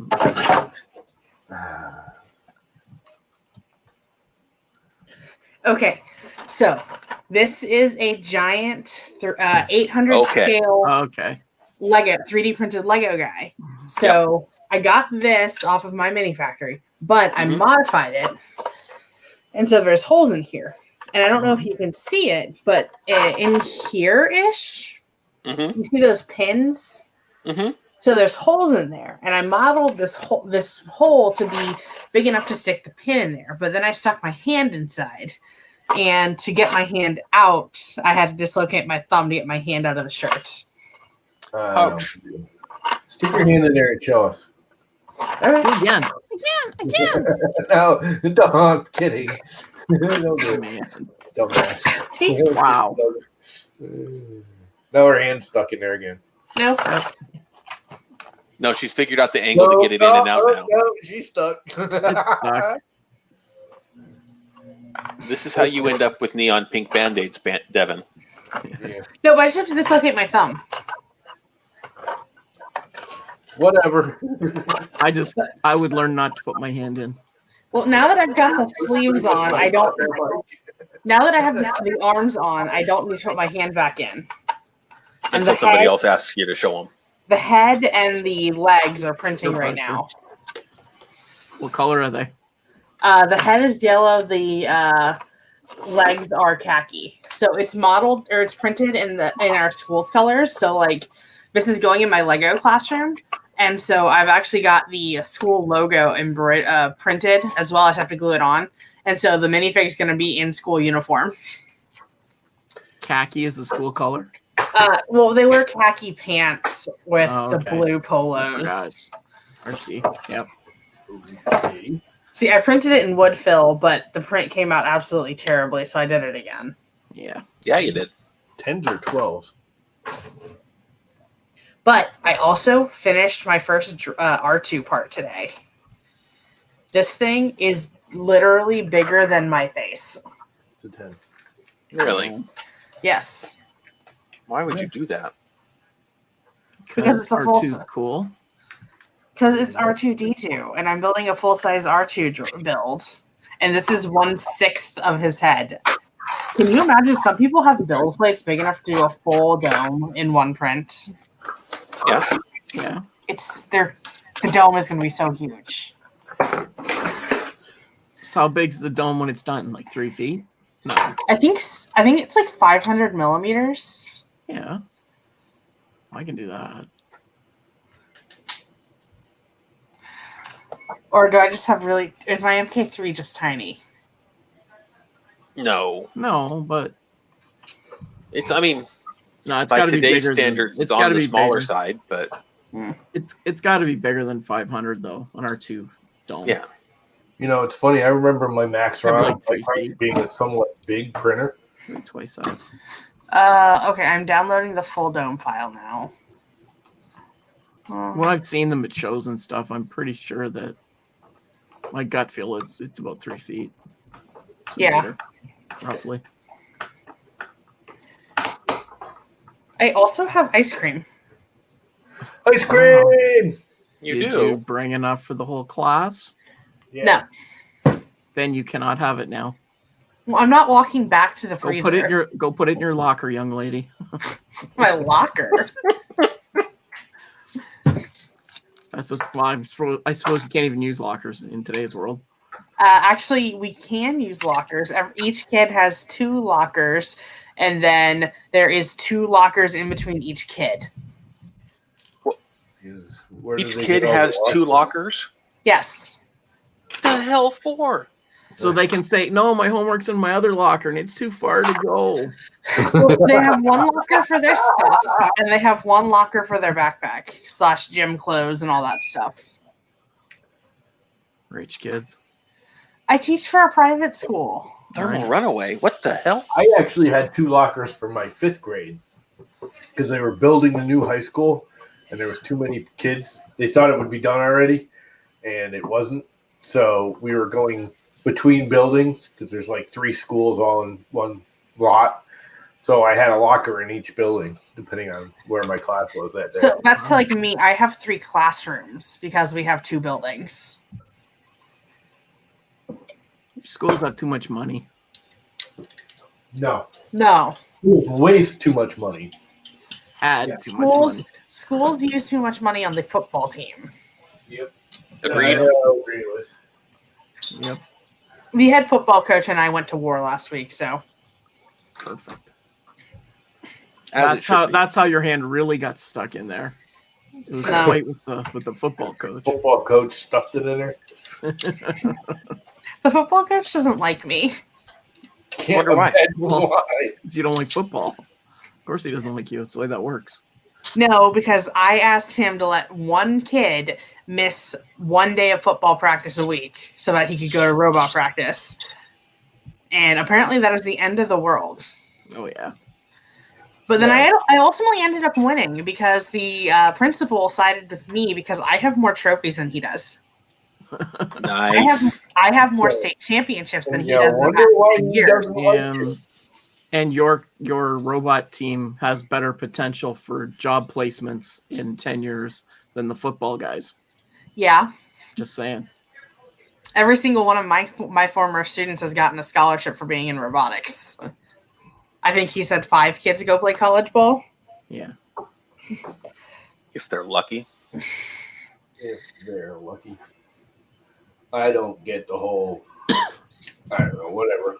Okay, so this is a giant 800 Okay. scale Okay. Lego 3D printed Lego guy. So I got this off of my mini factory, but I Mhm. modified it, and so there's holes in here. And I don't know if you can see it, but in here-ish, Mm-hmm. you see those pins? Mm-hmm. So there's holes in there, and I modeled this hole to be big enough to stick the pin in there. But then I stuck my hand inside, and to get my hand out, I had to dislocate my thumb to get my hand out of the shirt. Ouch. Stick your hand in there and show us. All right. Do it again. No, don't. Kidding. Don't do it. Man. Dumbass. See? Wow. Now her hand's stuck in there again. No. No, she's figured out the angle to get it in and out now. No, she's stuck. It's stuck. This is how you end up with neon pink band-aids, Devin. Yeah. No, but I just have to dislocate my thumb. Whatever. I would learn not to put my hand in. Well, now that I've got the sleeves on, I don't. Now that I have the arms on, I don't need to put my hand back in. And Until the somebody head- else asks you to show them. The head and the legs are printing right now. What color are they? The head is yellow. The legs are khaki. So it's modeled or it's printed in our school's colors. So like this is going in my Lego classroom, and so I've actually got the school logo printed as well. I just have to glue it on, and so the minifig is going to be in school uniform. Khaki is the school color. Well, they wear khaki pants with Oh, okay. the blue polos. RC. Yep. See, I printed it in wood fill, but the print came out absolutely terribly, so I did it again. Yeah. Yeah, you did. 10s or 12s? But I also finished my first R2 part today. This thing is literally bigger than my face. It's a 10. Really? Yes. Why would you do that? Because it's a whole- R2 cool. Because it's R2D2, and I'm building a full-size R2 build. And this is 1/6 of his head. Can you imagine some people have build plates big enough to do a full dome in one print? Yeah. The dome is going to be so huge. So how big's the dome when it's done? Like 3 feet? No. I think it's like 500 millimeters. Yeah. I can do that. Or do I just have really? Is my MK3 just tiny? No, No, but it's. I mean, no, it's by got to be today's bigger. standards, It's it's got on to the be smaller bigger. side, but It's got to be bigger than 500 though on our 2 dome. yeah. You know, it's funny. I remember my Max That'd be Ron like 3 feet. being a somewhat big printer. Maybe twice that. Okay, I'm downloading the full dome file now. When I've seen them at shows and stuff, I'm pretty sure that my gut feel is it's about 3 feet. Yeah. Later, roughly. I also have ice cream. Ice cream. You Did do. you bring enough for the whole class? Yeah. No, Then you cannot have it now. well, I'm not walking back to the Go freezer. put it in your locker, young lady. My locker. That's what. Well, I suppose you can't even use lockers in today's world. Actually, we can use lockers. Each kid has 2 lockers, and then there is 2 lockers in between each kid. Where do Each they kid get all has the 2 lockers. Yes. What the hell for? So they can say, "No, my homework's in my other locker, and it's too far to go." Well, they have 1 locker for their stuff, and they have 1 locker for their backpack / gym clothes and all that stuff. Rich kids. I teach for a private school. Thermal runaway. What the hell? I actually had 2 lockers for my 5th grade because they were building a new high school and there was too many kids. They thought it would be done already and it wasn't. So we were going between buildings because there's like 3 schools all in one lot. So I had a locker in each building depending on where my class was that day. So that's like me. I have 3 classrooms because we have 2 buildings. Schools have too much money. No. No. Schools waste too much money. Add too much money. Schools use too much money on the football team. Agreed. I agree with. Yep. The head football coach and I went to war last week, so Perfect. As it should be. That's how your hand really got stuck in there. It was a No. fight with the football coach. Football coach stuffed it in there. the football coach doesn't like me. Can't Wonder why. imagine Well- why. You don't like football. Of course he doesn't like you. That's the way that works. No, because I asked him to let 1 kid miss 1 day of football practice a week so that he could go to robot practice. And apparently that is the end of the world. Oh yeah. But then Yeah. I ultimately ended up winning because the principal sided with me because I have more trophies than he does. Nice. I have more So- state championships than he Yeah, does in the wonder past why 10 he years. doesn't like you. And your robot team has better potential for job placements in 10 years than the football guys. Yeah. Just saying. Every single one of my former students has gotten a scholarship for being in robotics. I think he said 5 kids go play college ball. Yeah. If they're lucky. If they're lucky. I don't get the whole, I don't know, whatever.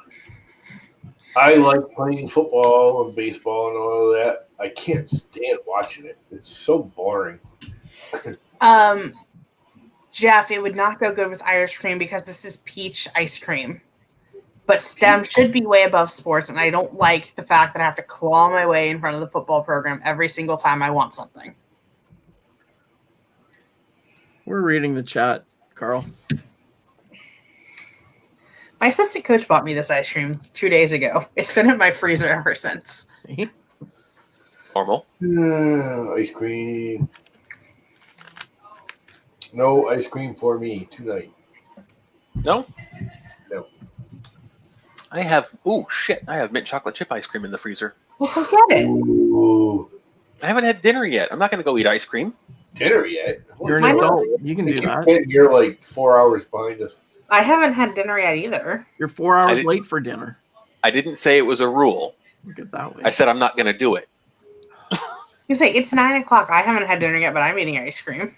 I like playing football and baseball and all of that. I can't stand watching it. It's so boring. Jeff, it would not go good with Irish cream because this is peach ice cream. But STEM should be way above sports, and I don't like the fact that I have to claw my way in front of the football program every single time I want something. We're reading the chat, Carl. My assistant coach bought me this ice cream 2 days ago. It's been in my freezer ever since. Formal. Ice cream. No ice cream for me tonight. No? No. I have. Ooh, shit. I have mint chocolate chip ice cream in the freezer. Well, forget it. Ooh. I haven't had dinner yet. I'm not going to go eat ice cream. Dinner yet? You're an Why not? adult. You can do that. You're like 4 hours behind us. I haven't had dinner yet either. You're 4 hours didn't- late for dinner. I didn't say it was a rule. Look at that way. I said I'm not going to do it. You say it's 9 o'clock. I haven't had dinner yet, but I'm eating ice cream.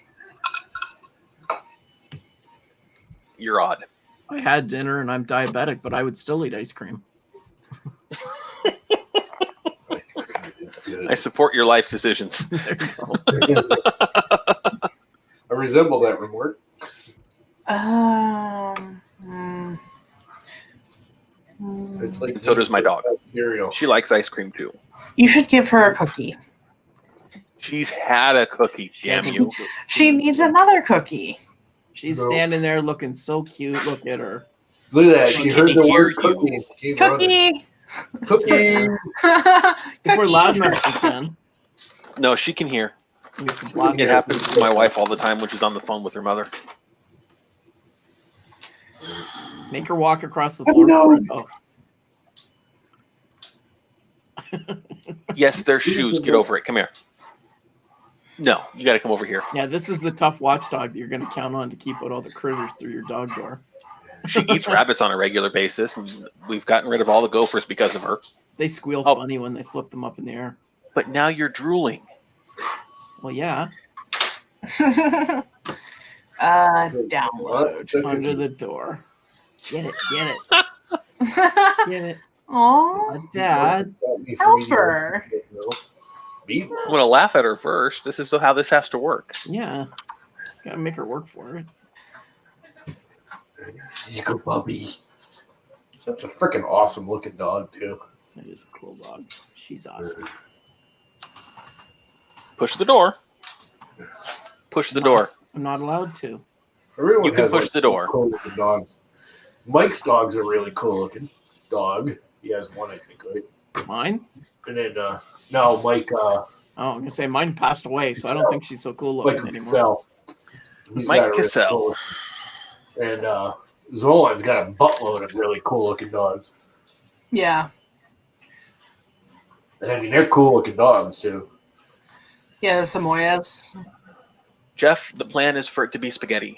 You're odd. I had dinner and I'm diabetic, but I would still eat ice cream. I support your life decisions. There you go. I resemble that remark. It's like And so does my dog. cereal. She likes ice cream too. You should give her a cookie. She's had a cookie, damn you. She needs another cookie. She's No. standing there looking so cute. Look at her. Look at that. She She can heard the hear word cookie. and she came Cookie. running. Cookie. If we're loud enough, she can. No, she can hear. We have to block It it. happens to my wife all the time when she's on the phone with her mother. Make her walk across the Oh, floor. no. Oh, Yes, there's shoes. Get over it. Come here. No, you got to come over here. yeah, this is the tough watchdog that you're going to count on to keep out all the critters through your dog door. She eats rabbits on a regular basis, and we've gotten rid of all the gophers because of her. They squeal Oh. funny when they flip them up in the air. But now you're drooling. Well, yeah, Download. under the door. Get it, get it, get it. Aww. Dad, Help her. Me? I'm going to laugh at her first. This is how this has to work. yeah. Gotta make her work for it. You go, Bubby. Such a freaking awesome looking dog, too. That is a cool dog. She's awesome. Push the door. Push the door. I'm not allowed to. Everyone You can has, push the door. cool looking dogs. Mike's dog's a really cool looking dog. He has one, I think, right? Mine? And then, no, Mike, Oh, I'm gonna say mine passed away, so I don't think she's so cool Mike looking anymore. Cassell. He's Mike got a really Cassell. cool- And Zolan's got a buttload of really cool looking dogs. Yeah. And I mean, they're cool looking dogs, too. Yeah, the Samoyeds. Jeff, the plan is for it to be spaghetti.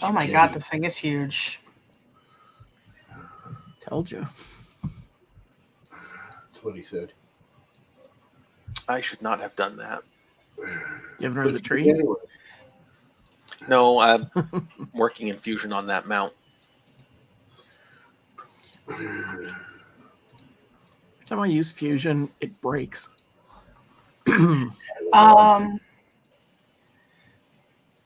Oh my god, this thing is huge. Told you. That's what he said. I should not have done that. Giving her the tree. Anyway, No, I'm working in Fusion on that mount. Every time I use Fusion, it breaks.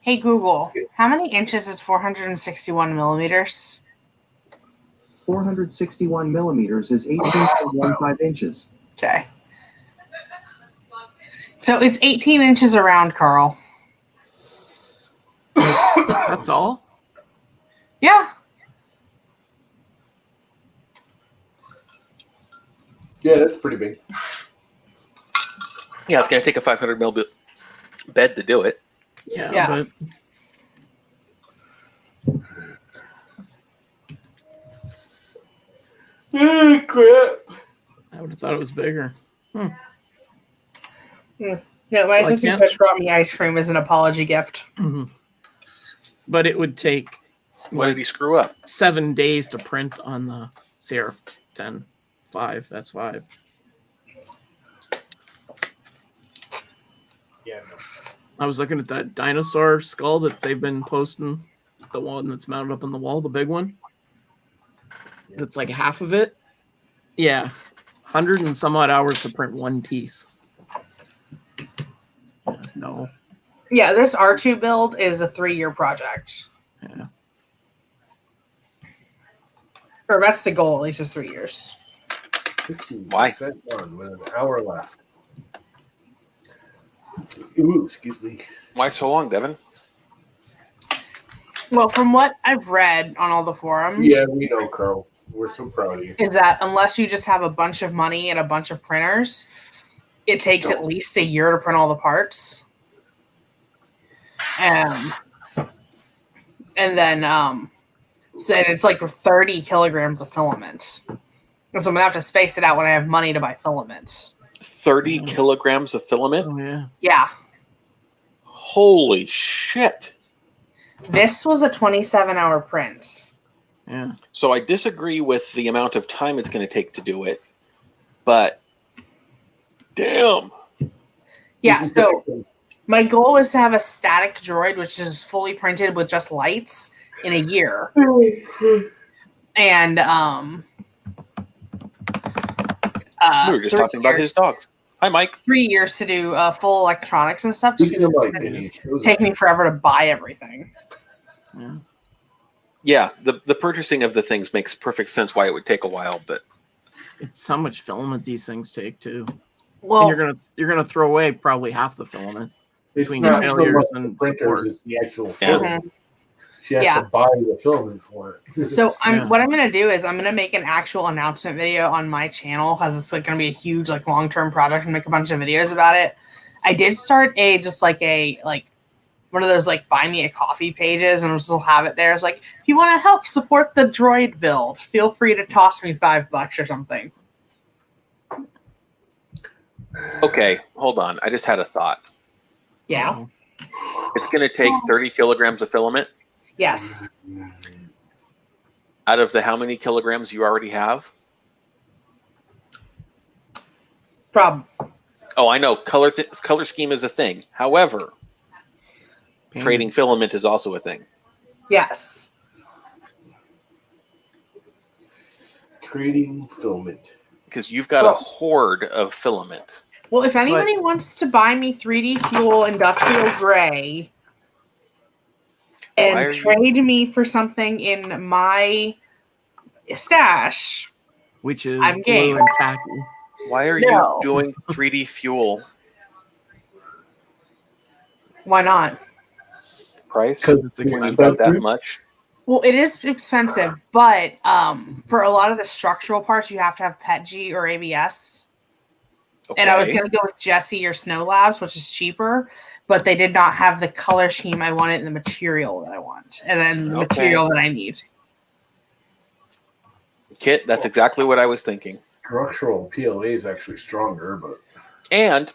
Hey Google, how many inches is 461 millimeters? 461 millimeters is 18.15 inches. Okay. So it's 18 inches around, Carl. That's all? Yeah. yeah, that's pretty big. Yeah, it's going to take a 500 mil bed to do it. Yeah. Yeah. Crap. I would have thought it was bigger. Yeah, my So I assistant can't- coach brought me ice cream as an apology gift. But it would take What did he screw up? 7 days to print on the Serif 10. 5. That's 5. Yeah, no. I was looking at that dinosaur skull that they've been posting. The one that's mounted up on the wall, the big one. That's like half of it. Yeah. 100 and some odd hours to print one piece. Yeah, no. Yeah, this R2 build is a 3-year project. Yeah. Or that's the goal, at least is 3 years. Why? 50% done with an hour left. Ooh, excuse me. Why so long, Devin? Well, from what I've read on all the forums, Yeah, we know, Carl. We're so proud of you. is that unless you just have a bunch of money and a bunch of printers, it takes at least a year to print all the parts. And then so it's like 30 kilograms of filament. And so I'm gonna have to space it out when I have money to buy filament. 30 kilograms of filament? Oh, yeah. Yeah. Holy shit. This was a 27-hour print. Yeah. So I disagree with the amount of time it's going to take to do it, but damn. Yeah, so my goal is to have a static droid, which is fully printed with just lights, in a year. And We were just 3 talking about his years- dogs. Hi, Mike. 3 years to do full electronics and stuff. Just Speaking of 'cause it's like gonna mini, shows take up. me forever to buy everything. Yeah. Yeah, the purchasing of the things makes perfect sense why it would take a while, but It's how much filament these things take too. And Well, you're gonna throw away probably half the filament. It's between not failures so much and the printers, support. it's the actual Yeah. film. She has Yeah. to buy the filament for it. so Yeah. what I'm gonna do is I'm gonna make an actual announcement video on my channel because it's like gonna be a huge like long term project and make a bunch of videos about it. I did start a one of those like buy me a coffee pages and I'll still have it there. It's like if you want to help support the droid build, feel free to toss me $5 or something. okay, hold on. I just had a thought. Yeah. It's going to take 30 kilograms of filament Yes. out of the how many kilograms you already have? Problem. Oh, I know. Color scheme is a thing. However, trading filament is also a thing. Yes. Trading filament. Because you've got a horde of filament. Well, if anybody wants to buy me 3D Fuel Industrial Gray Why are and you- trade me for something in my stash, which is I'm blue game. and khaki. Why are No. you doing 3D fuel? why not? Price? Because It's When expensive. you've got that much? Well, it is expensive, but for a lot of the structural parts, you have to have PETG or ABS. Okay. And I was going to go with Jesse or Snow Labs, which is cheaper, but they did not have the color scheme I wanted and the material that I want, and then the Okay. material that I need. Kit, that's exactly what I was thinking. structural PLA is actually stronger, but And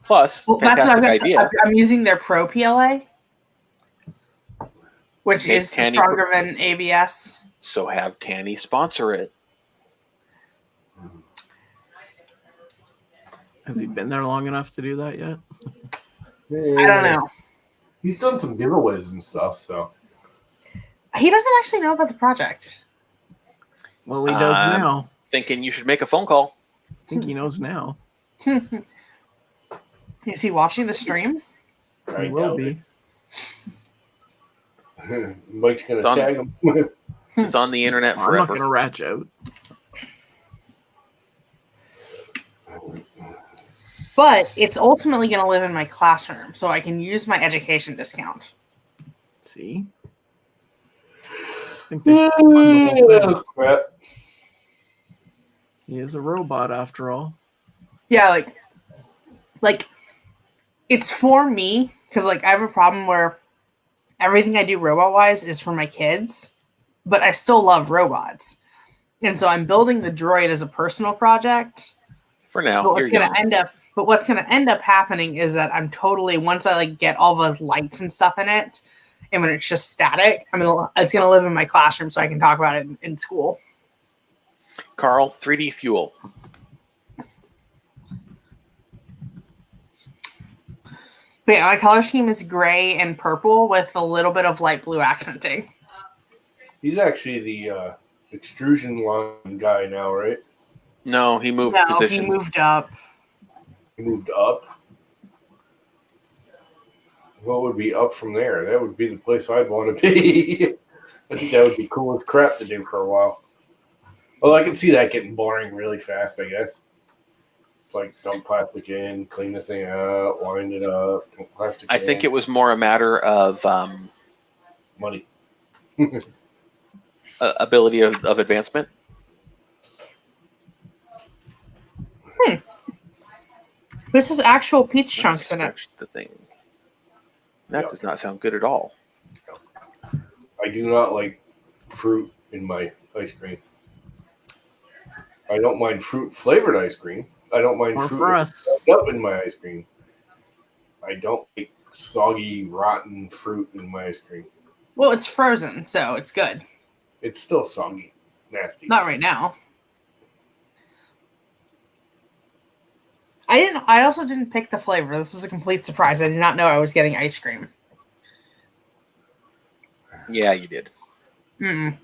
plus, Well, that's what fantastic idea. I'm using their Pro PLA, which Make is Tanny stronger than ABS. So have Tanny sponsor it. Has he been there long enough to do that yet? I don't know. He's done some giveaways and stuff, so He doesn't actually know about the project. Well, he does Um, now. Thinking you should make a phone call. I think he knows now. Is he watching the stream? I He will doubt be. it. Mike's gonna It's on- tag him. It's on the internet I'm not forever. going to ratch out. But it's ultimately going to live in my classroom, so I can use my education discount. See? I think they should fund the whole thing. Oh, crap. He is a robot after all. Yeah, like it's for me because like I have a problem where everything I do robot wise is for my kids, but I still love robots, and so I'm building the droid as a personal project. For now, But you're what's gonna young. end up happening is that I'm totally once I like get all the lights and stuff in it, and when it's just static, it's gonna live in my classroom so I can talk about it in school. Carl, 3D fuel. But yeah, my color scheme is gray and purple with a little bit of light blue accenting. He's actually the extrusion line guy now, right? No, he moved No, positions. he moved up. He moved up. What would be up from there? That would be the place I'd want to be. I think that would be cool as crap to do for a while. Well, I can see that getting boring really fast, I guess. It's like dump plastic in, clean the thing out, wind it up, dump plastic I think it was more a matter of money. ability of advancement. This is actual peach chunks Let's in it. stretch the thing. That Yeah. does not sound good at all. I do not like fruit in my ice cream. I don't mind fruit flavored ice cream. I don't mind Or fruit for us. up in my ice cream. I don't like soggy, rotten fruit in my ice cream. Well, it's frozen, so it's good. It's still soggy, nasty. Not right now. I also didn't pick the flavor. This was a complete surprise. I did not know I was getting ice cream. Yeah, you did. Mm-mm.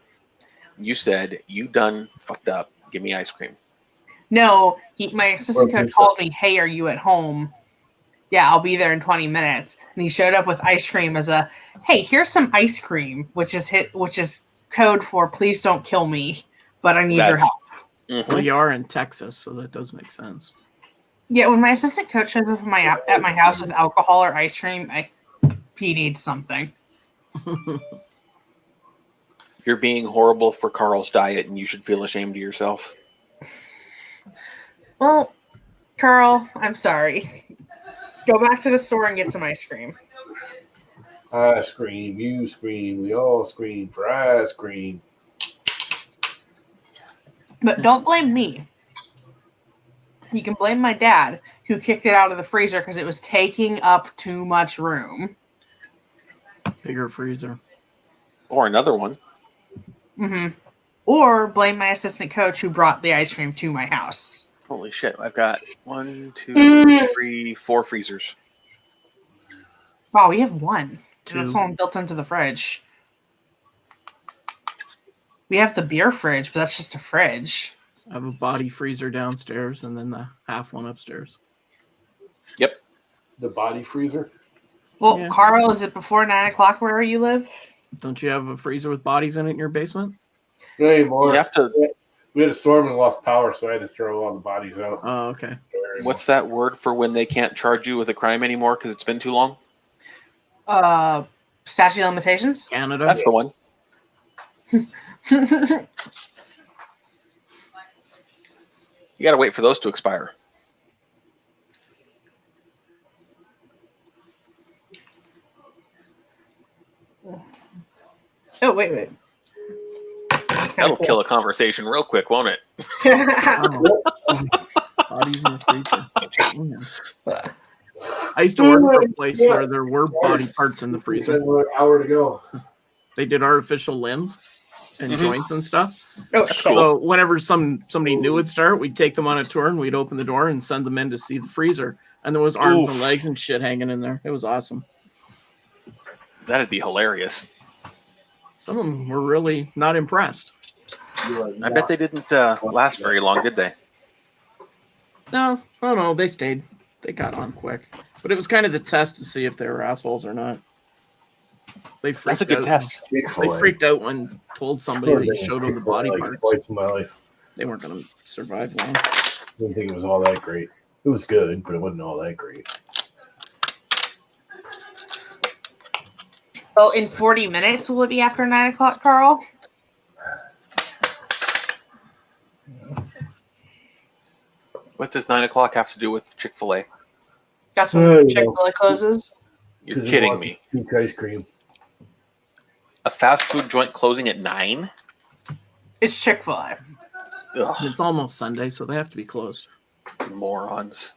You said, you done fucked up. Give me ice cream. No, my assistant Or coach pizza. called me, "Hey, are you at home?" Yeah, I'll be there in 20 minutes. And he showed up with ice cream as a, "Hey, here's some ice cream," which is code for "please don't kill me, but I need your help." Mhm. Well, you are in Texas, so that does make sense. Yeah, when my assistant coach shows up at my house with alcohol or ice cream, he needs something. You're being horrible for Carl's diet, and you should feel ashamed of yourself. Well, Carl, I'm sorry. Go back to the store and get some ice cream. I scream, you scream, we all scream for ice cream. But don't blame me. You can blame my dad, who kicked it out of the freezer because it was taking up too much room. Bigger freezer. Or another one. Hmm. Or blame my assistant coach, who brought the ice cream to my house. Holy shit. I've got 1, 2, Mm. 3, 4 freezers. Wow, we have one. Two. That's all built into the fridge. We have the beer fridge, but that's just a fridge. I have a body freezer downstairs and then the half one upstairs. Yep. The body freezer. Well, Yeah. Carl, is it before 9 o'clock wherever you live? Don't you have a freezer with bodies in it in your basement? Not anymore. You have to. We had a storm and lost power, so I had to throw all the bodies out. Oh, okay. What's that word for when they can't charge you with a crime anymore because it's been too long? Statute of limitations? Canada. That's the one. You got to wait for those to expire. Oh, wait. That's kinda That'll kill a conversation real quick, won't it? Oh. Bodies in the freezer. Yeah. I used to work for a place where there were body parts in the freezer. Another hour to go. They did artificial limbs and Mhm. joints and stuff. Oh, That's shit. cool. So whenever somebody new would start, we'd take them on a tour and we'd open the door and send them in to see the freezer. And there was arms and Oof. legs and shit hanging in there. It was awesome. That'd be hilarious. Some of them were really not impressed. I bet they didn't last very long, did they? No, they stayed. They got on quick. But it was kind of the test to see if they were assholes or not. They freaked That's a good out. test. They freaked out when told somebody that you showed them the body parts. Twice in my life. They weren't going to survive long. Didn't think it was all that great. It was good, but it wasn't all that great. Well, in 40 minutes, will it be after 9 o'clock, Carl? What does 9 o'clock have to do with Chick-fil-A? That's Oh, when yeah. Chick-fil-A closes. You're 'Cause they kidding want me. Pink ice cream. A fast food joint closing at 9? It's Chick-fil-A. Ugh, It's almost Sunday, so they have to be closed. morons.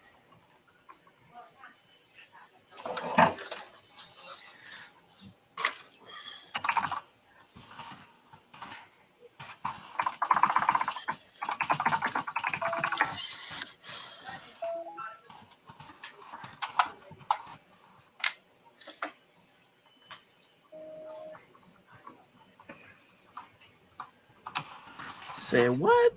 Say what?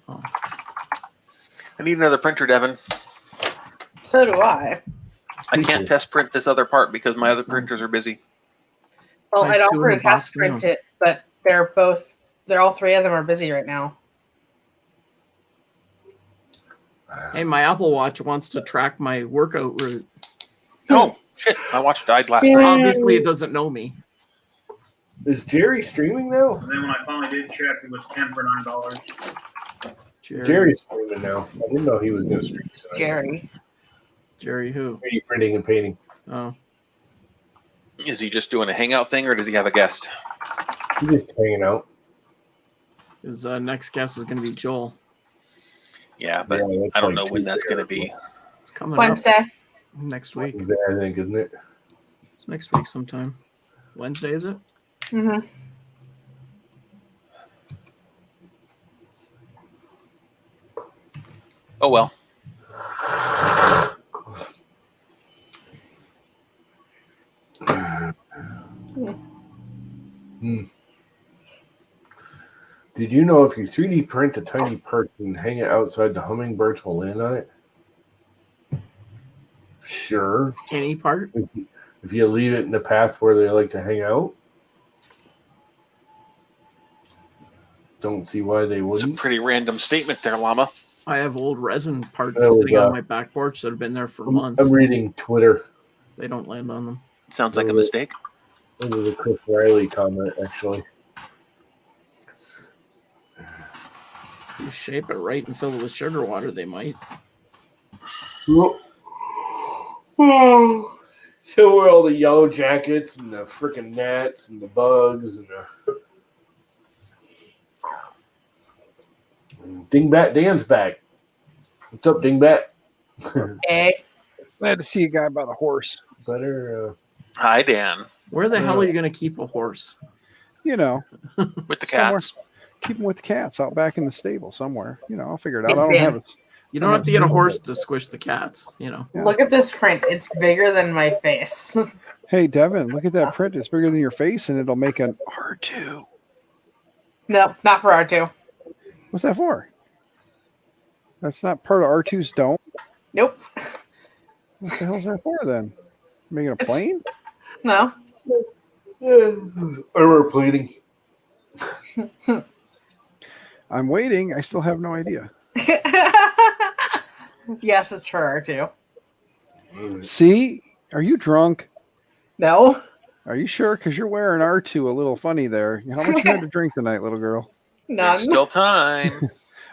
I need another printer, Devin. So do I. I can't test print this other part because my other printers are busy. Well, I have I'd two offer in to the box test print now. it, but they're all three of them are busy right now. Hey, my Apple Watch wants to track my workout route. Oh, shit. My watch died last night. Obviously, it doesn't know me. Is Jerry streaming now? And then when I finally did check, it was 10 for $9. Jerry's streaming now. I didn't know he was going to stream tonight. Jerry. Jerry who? 3D printing and painting. Oh, Is he just doing a hangout thing or does he have a guest? He's just hanging out. His next guest is going to be Joel. Yeah, but Yeah, that's I don't like know when Tuesday that's going to or be. It's coming Wednesday. up next week. Wednesday, I think, isn't it? It's next week sometime. Wednesday, is it? Mm-hmm. Oh well. Did you know if you 3D print a tiny person and hang it outside, the hummingbirds will land on it? Sure. Any part? If you leave it in the path where they like to hang out. Don't see why they It's a wouldn't. pretty random statement there, Llama. I have old resin parts That was, sitting on my back porch that have been there for months. I'm reading Twitter. They don't land on them. Sounds like a mistake. It was a Chris Riley comment, actually. If you shape it right and fill it with sugar water, they might. So were all the yellow jackets and the freaking gnats and the bugs and the Dingbat Dan's back. What's up, Dingbat? Hey. Glad to see a guy about a horse. Better. Hi, Dan. Where the hell are you going to keep a horse? You know, With the somewhere. cats. Keep him with the cats out back in the stable somewhere. You know, I'll figure it out. Hey, I don't Dan. have it. You don't have to get a horse to squish the cats, you know. Yeah. Look at this print. It's bigger than my face. Hey, Devin, look at that print. It's bigger than your face, and it'll make an R2. No, not for R2. What's that for? That's not part of R2's dome. Nope. What the hell's that for then? Making a plane? No. Armor plating. I'm waiting. I still have no idea. Yes, it's for R2. See? Are you drunk? No. Are you sure? Because you're wearing R2 a little funny there. How much you had to drink tonight, little girl? None. There's still time.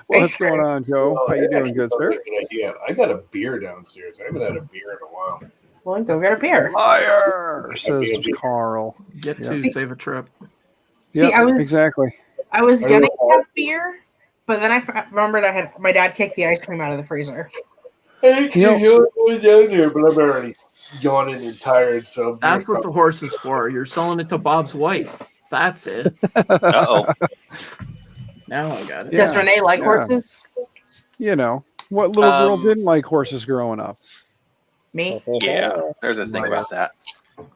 What's going on, Joe? How you doing, good sir? Good idea. I got a beer downstairs. I haven't had a beer in a while. Well, go get a beer. Liar, says Carl. Get Yeah. to save a trip. See, I was exactly. I was I gonna don't know. have beer, but then I remembered I had my dad kicked the ice cream out of the freezer. I You know- can go down there, but I'm already yawning and tired. So That's what the horse is for. You're selling it to Bob's wife. That's it. Uh-oh. Now I got it. Yeah. Does Renee like Yeah. horses? You know, what little girl Um, didn't like horses growing up? Me? Yeah, there's a thing about that.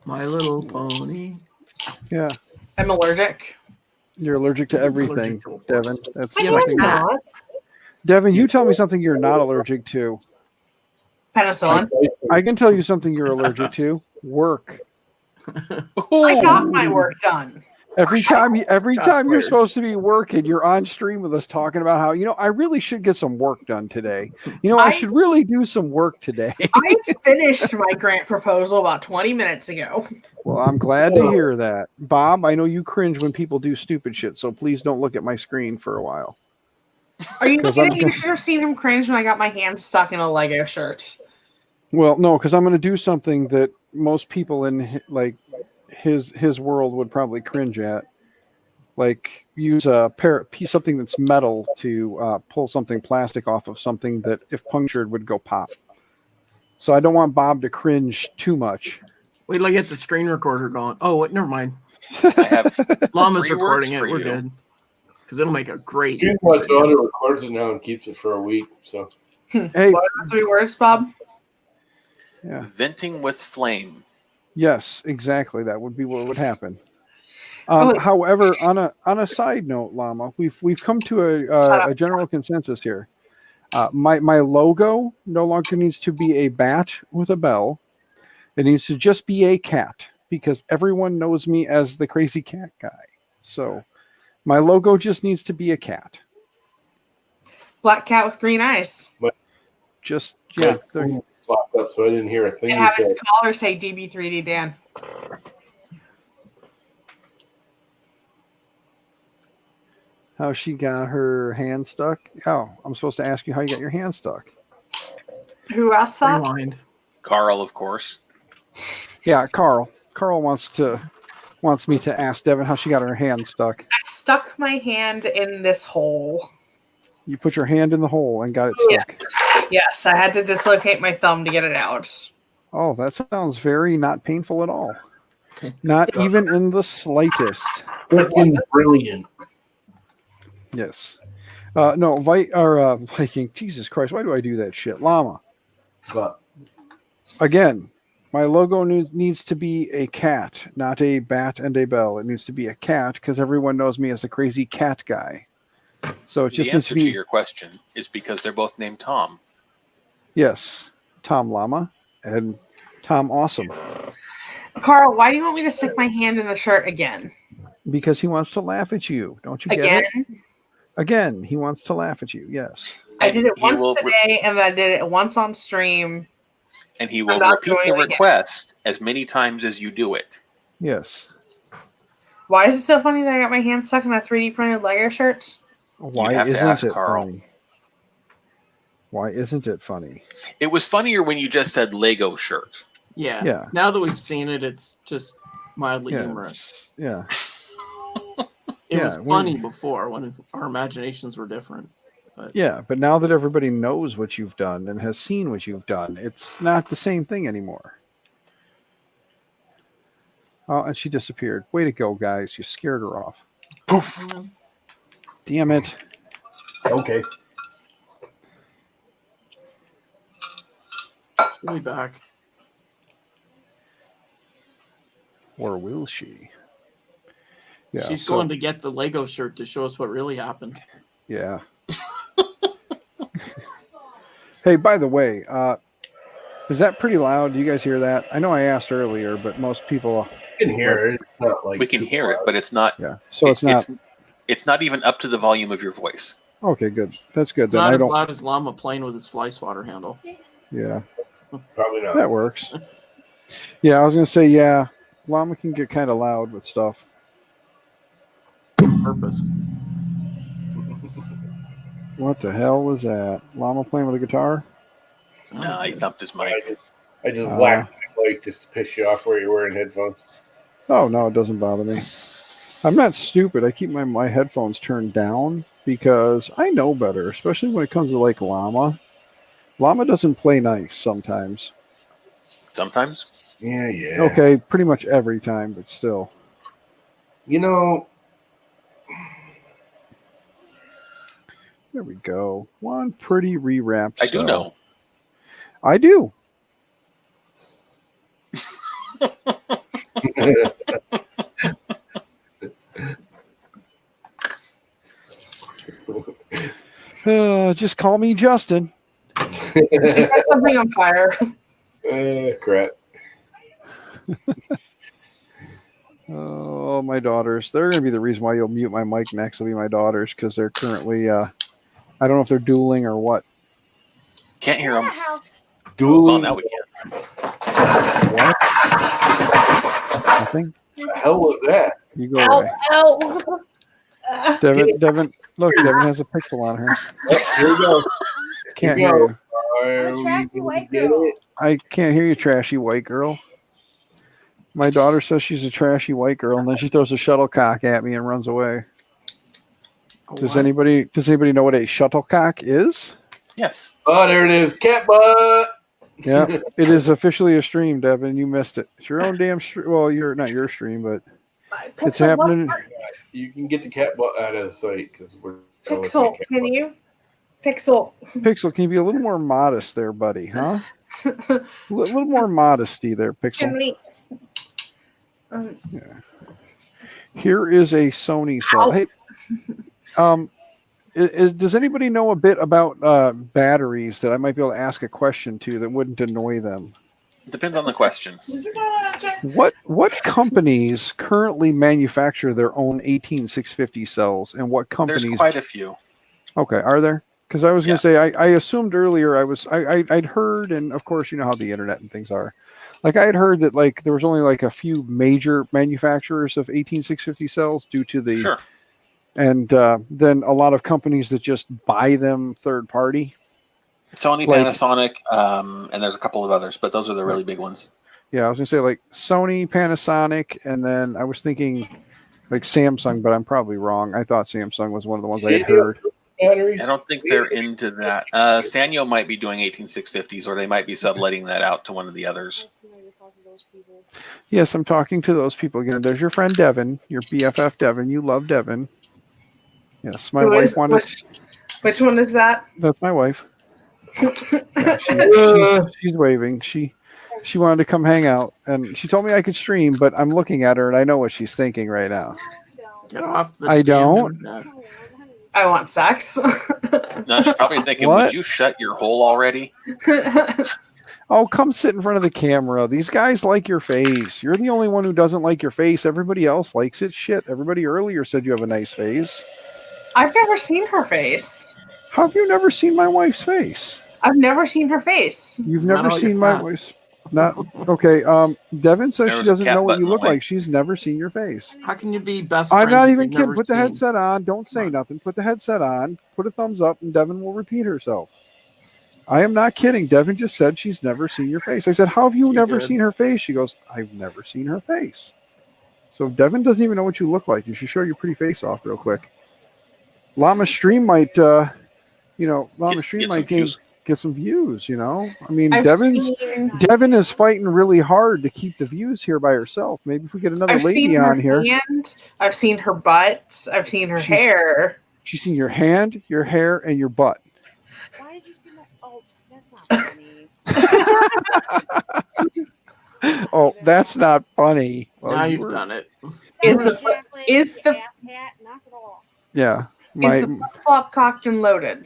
My Little Pony. Yeah, I'm allergic. you're allergic to everything, Allergic to a horse. Devin. That's I Yeah, am like something. that. not. Devin, you tell me something you're not allergic to. Penicillin. I can tell you something you're allergic to. Work. I got my work done. Every time you're fired. supposed to be working, you're on stream with us talking about how, I really should get some work done today. I I- should really do some work today. I finished my grant proposal about 20 minutes ago. Well, I'm glad to hear that. Bob, I know you cringe when people do stupid shit, so please don't look at my screen for a while. Are you 'Cause I'm kidding? You should have seen him cringe when I got my hands stuck in a Lego shirt. Well, no, because I'm going to do something that most people in his world would probably cringe at. Like use a piece something that's metal to pull something plastic off of something that, if punctured, would go pop. So I don't want Bob to cringe too much. Wait till I get the screen recorder going. Oh, wait, never mind. I have Llama's 3 recording words it. for We're you. good. Because it'll make a great. My daughter records it now and keeps it for a week. So Hey, 3 words, Bob. yeah, venting with flame. yes, exactly. That would be what would happen. Oh, wait. However, on a side note, Llama, we've come to a general consensus here. My logo no longer needs to be a bat with a bell. It needs to just be a cat because everyone knows me as the crazy cat guy. So my logo just needs to be a cat. Black cat with green eyes. Just yeah, there- flopped up, so I didn't hear a thing And you have said. its collar say DB3D Dan. how she got her hand stuck. Oh, I'm supposed to ask you how you got your hand stuck. Who asked that? Rewind. Carl, of course. Yeah, Carl. Carl wants me to ask Devin how she got her hand stuck. stuck my hand in this hole. You put your hand in the hole and got it stuck. Yes, I had to dislocate my thumb to get it out. Oh, that sounds very not painful at all. Not even in the slightest. Freaking brilliant. Yes. No, Viking. Jesus Christ, why do I do that shit? Llama. But Again, my logo needs to be a cat, not a bat and a bell. It needs to be a cat because everyone knows me as the crazy cat guy. So it just The needs to answer to be your question is because they're both named Tom. yes, Tom Llama and Tom Awesome Carl, why do you want me to stick my hand in the shirt again? because he wants to laugh at you. Don't you get Again? it? Again, he wants to laugh at you. Yes. I did it He once will today, and then I did it once on stream. And he will not repeat doing the it again. request as many times as you do it. Yes. Why is it so funny that I got my hand stuck in a 3D printed Lego shirt? Why have to isn't ask it Carl. funny? Why isn't it funny? It was funnier when you just said Lego shirt. Yeah. Yeah. Now that we've seen it, it's just mildly Yeah. humorous. Yeah. It Yeah, was when- funny before when our imaginations were different. But Yeah, but now that everybody knows what you've done and has seen what you've done, it's not the same thing anymore. Oh, and she disappeared. Way to go, guys. You scared her off. Damn it. okay. she'll be back. Or will she? Yeah. She's so- going to get the Lego shirt to show us what really happened. Yeah. Hey, by the way, is that pretty loud? Do you guys hear that? I know I asked earlier, but most people. You can hear it. It's not like We can super hear it, loud. but it's not. Yeah. So it's not. It's not even up to the volume of your voice. Okay, good. That's good. It's Then not I as don't. loud as Llama playing with his fly swatter handle. Yeah, Probably not. that works. Yeah, I was gonna say yeah. Llama can get kind of loud with stuff. On purpose. What the hell was that? Llama playing with a guitar? No, he thumped his mic. I just whacked my mic just to piss you off where you're wearing headphones. Oh no, it doesn't bother me. I'm not stupid. I keep my headphones turned down because I know better, especially when it comes to like Llama. Llama doesn't play nice sometimes. Sometimes. Yeah. Okay, pretty much every time, but still. You know, There we go. One pretty rewrapped. I do cell. know. I do. Just call me Justin. Set something on fire. crap. Oh, my daughters. They're going to be the reason why you'll mute my mic next will be my daughters because they're currently, I don't know if they're dueling or what. Can't hear him. Well, Dueling. now we can. What? Nothing? What the hell was that? You go Ow, away. ow. Devin, look, Devin has a pixel on her. Oh, here we go. Can't Here hear we you. Are we gonna get it? I can't hear you, trashy white girl. My daughter says she's a trashy white girl, and then she throws a shuttlecock at me and runs away. Does What? anybody know what a shuttlecock is? Yes. Oh, there it is. Cat butt. Yeah, it is officially a stream, Devin. You missed it. It's your own damn stream. Well, you're not your stream, but it's happening. You can get the cat butt out of the site because we're Pixel, can you? Pixel. Pixel, can you be a little more modest there, buddy? Huh? A little more modesty there, Can Pixel. we? Here is a Sony cell. Ow. Hey, does anybody know a bit about batteries that I might be able to ask a question to that wouldn't annoy them? Depends on the question. What companies currently manufacture their own 18650 cells, and what There's companies? quite a few. Okay, are there? Because I was going to say I assumed earlier I'd heard, and of course you know how the internet and things are. Like I had heard that like there was only like a few major manufacturers of 18650 cells due to the Sure. and then a lot of companies that just buy them third party. Sony, Like- Panasonic, and there's a couple of others, but those are the really big ones. Yeah, I was gonna say like Sony, Panasonic, and then I was thinking like Samsung, but I'm probably wrong. I thought Samsung was one of the ones I had heard. Batteries. I don't think they're into that. Sanyo might be doing 18650s, or they might be subletting that out to one of the others. Yes, I'm talking to those people again. There's your friend Devin, your BFF Devin. You love Devin. Yes, my Who wife is- wanted. Which one is that? That's my wife. Yeah, she's waving. She wanted to come hang out, and she told me I could stream, but I'm looking at her and I know what she's thinking right now. Get off the I damn don't. internet. I want sex. No, she's probably thinking, What? would you shut your hole already? Oh, come sit in front of the camera. These guys like your face. You're the only one who doesn't like your face. Everybody else likes it. Shit. Everybody earlier said you have a nice face. I've never seen her face. How have you never seen my wife's face? I've never seen her face. You've Not never all your seen my cats. wife's. Not okay. Devin says There she was a doesn't cat know what button you look away. like. She's never seen your face. How can you be best I'm friends not if even you've kidding. never Put the seen- headset on. Don't say Come on. nothing. Put the headset on. Put a thumbs up, and Devin will repeat herself. I am not kidding. Devin just said she's never seen your face. I said, "How have you She never did. seen her face?" She goes, "I've never seen her face." So Devin doesn't even know what you look like. You should show your pretty face off real quick. Llama Stream might, Llama Stream Get some might views. get some views. I mean, I've seen, Devin is fighting really hard to keep the views here by herself. Maybe if we get another I've lady seen her on here, hand. I've seen her butt. I've seen her She's- hair. she's seen your hand, your hair, and your butt. Why did you see my? Oh, that's not funny. Oh, that's not funny. Well, Now you you've were- done it. Is Jacqueline, is the- ass hat, knock it off. Yeah. is the flip flop cocked and loaded?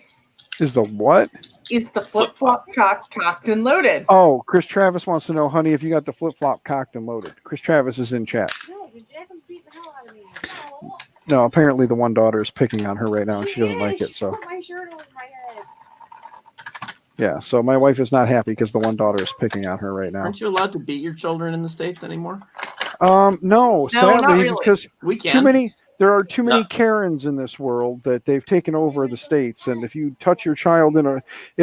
Is the what? Is the flip flop cocked and loaded? Oh, Chris Travis wants to know, honey, if you got the flip flop cocked and loaded. Chris Travis is in chat. No, Jacqueline's beating the hell out of me. No. No, apparently the one daughter is picking on her right now and she doesn't is. like it. She So put my shirt over my head. yeah, so my wife is not happy because the one daughter is picking on her right now. Aren't you allowed to beat your children in the States anymore? No, not sadly, really. because We can. there are too many No. Karens in this world that they've taken over the states, and if you touch your child in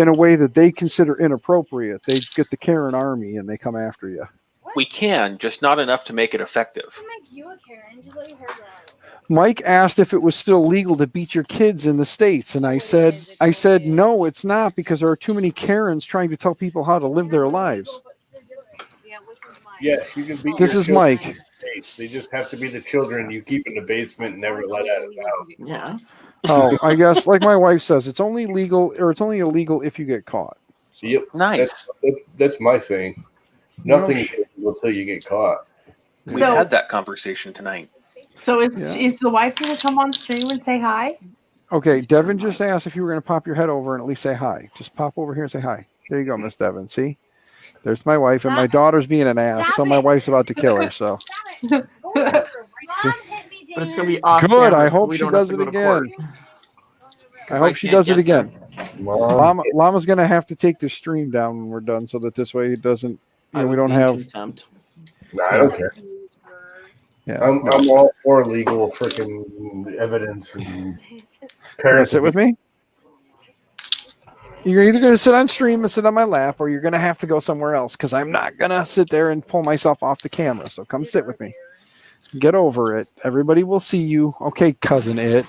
a way that they consider inappropriate, they get the Karen army and they come after you. We can, just not enough to make it effective. I'll make you a Karen. Just let your hair grow out. Mike asked if it was still legal to beat your kids in the states, and I said no, it's not, because there are too many Karens trying to tell people how to live their lives. Yeah, which one's mine? Yes, you can beat. This your is children Mike. in the face. They just have to be the children you keep in the basement and never let out of the house. Yeah. Oh, I guess like my wife says, it's only legal or it's only illegal if you get caught. So, yep, Nice. that's my saying. Nothing No is illegal until you get caught. We So- had that conversation tonight. So is the wife going to come on stream and say hi? Okay, Devin just asked if you were going to pop your head over and at least say hi. Just pop over here and say hi. There you go, Miss Devin. See? There's my wife, and my Stop it. daughter's being an ass, Stop so my it. wife's about to kill her. So Stop it. Go over. Mom hit me, But it's gonna Dad. be off. good. camera, I so hope we she don't have does to it go to court. again. I 'Cause hope she can't does it get again. Mom, Llama's going to have to take the stream down when we're done, so that this way it doesn't. I we would don't be in have. contempt. nah, I don't care. Yeah. I'm no. all for legal freaking evidence and You gonna parents. sit with me? You're either going to sit on stream and sit on my lap, or you're going to have to go somewhere else, because I'm not going to sit there and pull myself off the camera. So come sit with me. Get over it. Everybody will see you. Okay, cousin it.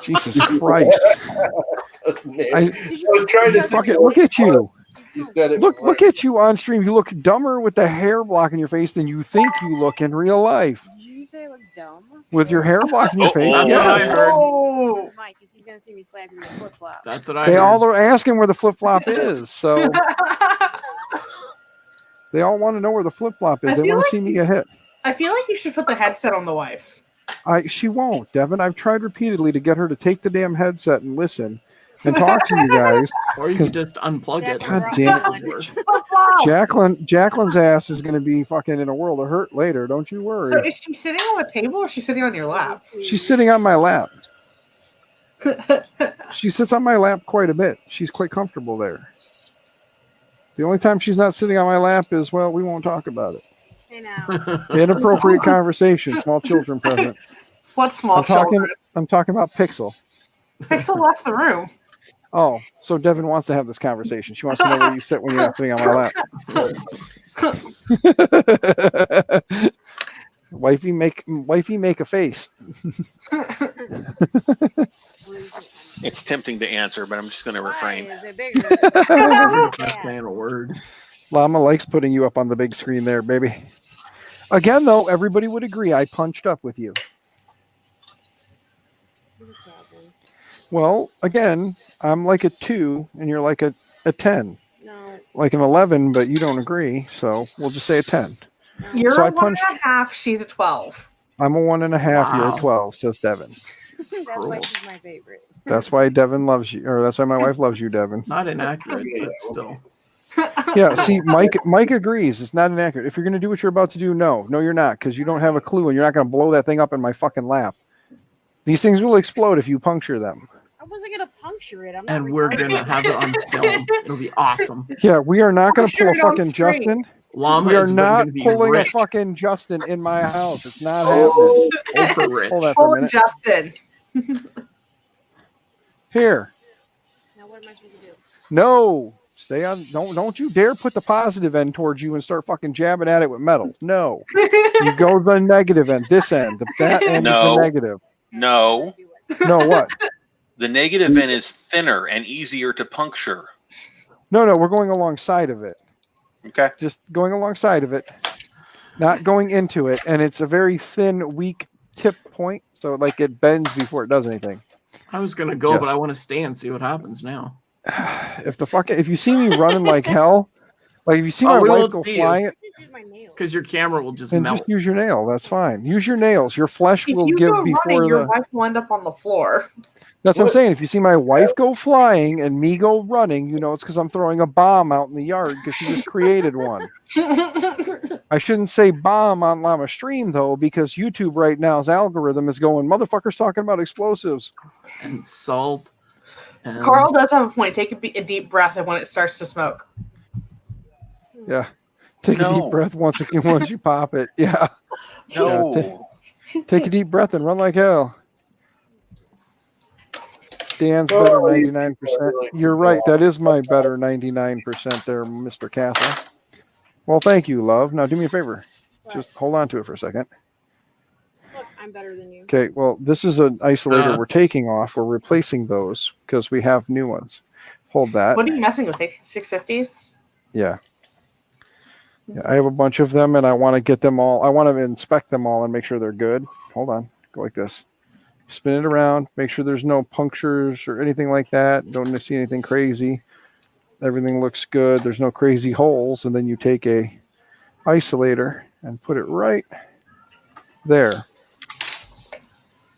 Jesus Christ. I was trying to Fuck it. Look at you. You said it. Look at you on stream. You look dumber with the hair blocking your face than you think you look in real life. Did you say I look dumb? With your hair blocking your face. Uh-oh. That's what I Yes. heard. Oh, Mike, he's gonna see me slap you with a flip flop. That's what I They heard. all are asking where the flip flop is. So they all want to know where the flip flop is. I They feel want like- to see me get hit. I feel like you should put the headset on the wife. She won't, Devin. I've tried repeatedly to get her to take the damn headset and listen and talk to you guys. Or you could just unplug it. God damn it. Jacqueline's ass is going to be fucking in a world of hurt later. Don't you So worry. is she sitting on the table or is she sitting on your lap? She's sitting on my lap. She sits on my lap quite a bit. She's quite comfortable there. The only time she's not sitting on my lap is, well, we won't talk about it. Hey now. Inappropriate conversation. Small children present. What small I'm talking. children? I'm talking about Pixel. Pixel left the room. Oh, so Devin wants to have this conversation. She wants to know where you sit when you're not sitting on my lap. Wifey make a face. It's tempting to answer, but I'm just going to Why refrain. is it bigger? Not Yeah. saying a word. Llama likes putting you up on the big screen there, baby. Again, though, everybody would agree I punched up with you. Well, again, I'm like a 2 and you're like a 10. No. Like an 11, but you don't agree, so we'll just say a 10. No. You're So I a 1.5. punched- She's a 12. I'm a 1.5, you're Wow. a 12, says Devin. That's cruel. why she's my favorite. That's why Devin loves you, or that's why my wife loves you, Devin. Not inaccurate, but still. Yeah, see, Mike agrees. It's not inaccurate. If you're going to do what you're about to do, no, you're not, because you don't have a clue, and you're not going to blow that thing up in my fucking lap. These things will explode if you puncture them. I wasn't gonna puncture it. I'm not And we're retarded. gonna have it on film. It'll be awesome. Yeah, we are not going to pull a Puncture it on fucking screen. Justin. Llama We are is not going to be pulling rich. a fucking Justin in my house. It's not happening. Ultra rich. Hold on for a Pull minute. Justin. Here. Now what am I supposed to do? No. Stay on. Don't you dare put the positive end towards you and start fucking jabbing at it with metal. No. You go the negative end. This end. That end is No. the negative. No, No, what? the negative end is thinner and easier to puncture. No, we're going alongside of it. Okay. Just going alongside of it. Not going into it. And it's a very thin, weak tip point. So like it bends before it does anything. I was gonna go, Yes. but I want to stay and see what happens now. If you see me running like hell, like if you see Oh, my we wife won't go see you. flying, Use my nails. Because your camera will just then melt. just use your nail. That's fine. Use your nails. Your flesh If will you give go before running, your the. wife will end up on the floor. That's what I'm saying. If you see my wife go flying and me go running, you know it's because I'm throwing a bomb out in the yard because she just created one. I shouldn't say bomb on Llama Stream though, because YouTube right now's algorithm is going, motherfuckers talking about explosives. And salt. And Carl does have a point. Take a deep breath and when it starts to smoke. Yeah. Take a No. deep breath once you pop it. Yeah. No. Take a deep breath and run like hell. Dan's better 99%. You're right. That is my better 99% there, Mr. Castle. Well, thank you, love. Now do me a favor. What? Just hold on to it for a second. Look, I'm better than you. Okay, well, this is an isolator Uh. we're taking off. We're replacing those because we have new ones. Hold that. What are you messing with? 650s? Yeah. Yeah, I have a bunch of them and I want to get them all. I want to inspect them all and make sure they're good. Hold on. Go like this. Spin it around. Make sure there's no punctures or anything like that. Don't see anything crazy. Everything looks good. There's no crazy holes. And then you take a isolator and put it right there.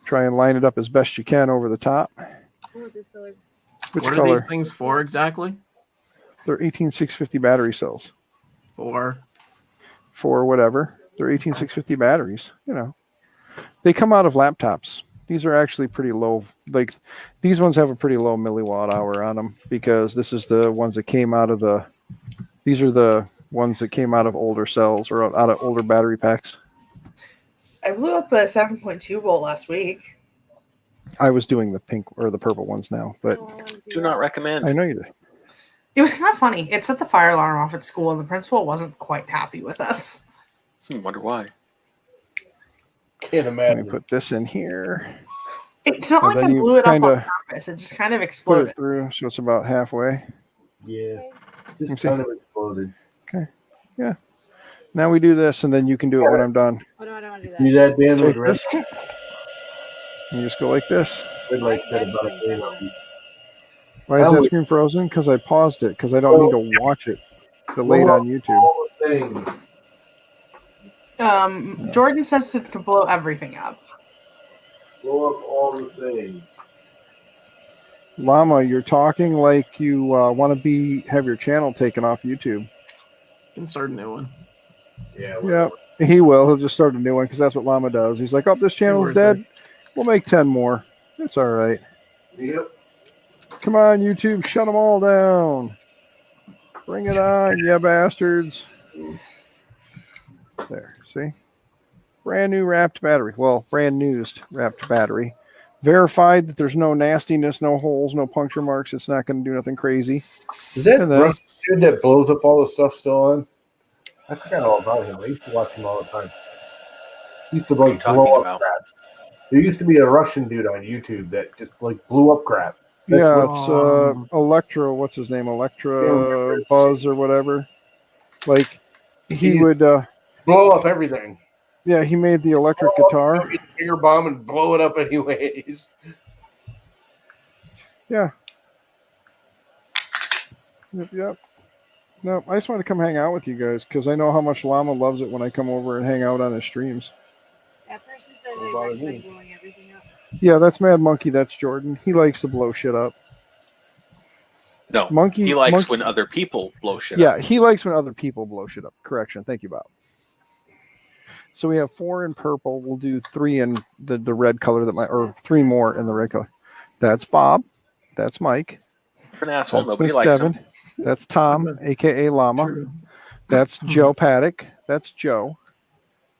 Try and line it up as best you can over the top. I want this color. Which what are color? these things for exactly? They're 18650 battery cells For whatever. They're 18650 batteries. You know, they come out of laptops. These are actually pretty low. Like these ones have a pretty low milliwatt hour on them because this is the ones that came out of the. These are the ones that came out of older cells or out of older battery packs. I blew up a 7.2 volt last week. I was doing the pink or the purple ones now, but Oh, I wanna do Do that. not recommend. I know you did. It was kind of funny. It set the fire alarm off at school, and the principal wasn't quite happy with us. Wonder why. Can't Let me imagine. put this in here. It's not And like I then you blew it up on kinda purpose. It just kind of Put exploded. it through so it's about halfway. Yeah. me Just see. kind of exploded. Now we do this, and then you can do it when I'm done. Oh, no, I don't want to do that. See that, Dan? Take With this. red? You just go like this. Red light said about a green on. Why is That that was- screen frozen? Because I paused it because I don't need to watch it delayed on YouTube. All the things. Jordan says to blow everything up. Blow up all the things. Llama, you're talking like you want to have your channel taken off YouTube. can start a new one. Yeah. Yep, he will. He'll just start a new one because that's what Llama does. He's like, "Oh, this channel's Worth dead. We'll make 10 more. It's all right. Yep. Come on, YouTube, shut them all down. Bring it on, you bastards." There, see? Brand new wrapped battery. Well, brand newest wrapped battery. Verified that there's no nastiness, no holes, no puncture marks. It's not going to do nothing crazy. Is that And then- Russ dude that blows up all the stuff still on? I forgot all about him. I used to watch him all the time. Used to like talking blow up about? crap. There used to be a Russian dude on YouTube that just like blew up crap. That's Yeah, what- it's Um, Electro. What's his name? Electra Yeah. Buzz or whatever. Like he He- would. blow up everything. Yeah, he made the electric Blow up, guitar. get a finger bomb and blow it up anyways. Yep. No, I just want to come hang out with you guys because I know how much Llama loves it when I come over and hang out on his streams. That person said What they about recommend me? blowing everything up. Yeah, that's Mad Monkey. That's Jordan. He likes to blow shit up. No, Monkey. he likes Monkey, when other people blow shit Yeah, up. he likes when other people blow shit up. Correction. Thank you, Bob. So we have 4 in purple. We'll do 3 in the red color or 3 more in the red color. That's Bob. That's Mike. You're an asshole. That's Nobody Miss likes Devin. him. That's Tom, aka Llama. True. That's Joe Paddock. That's Joe.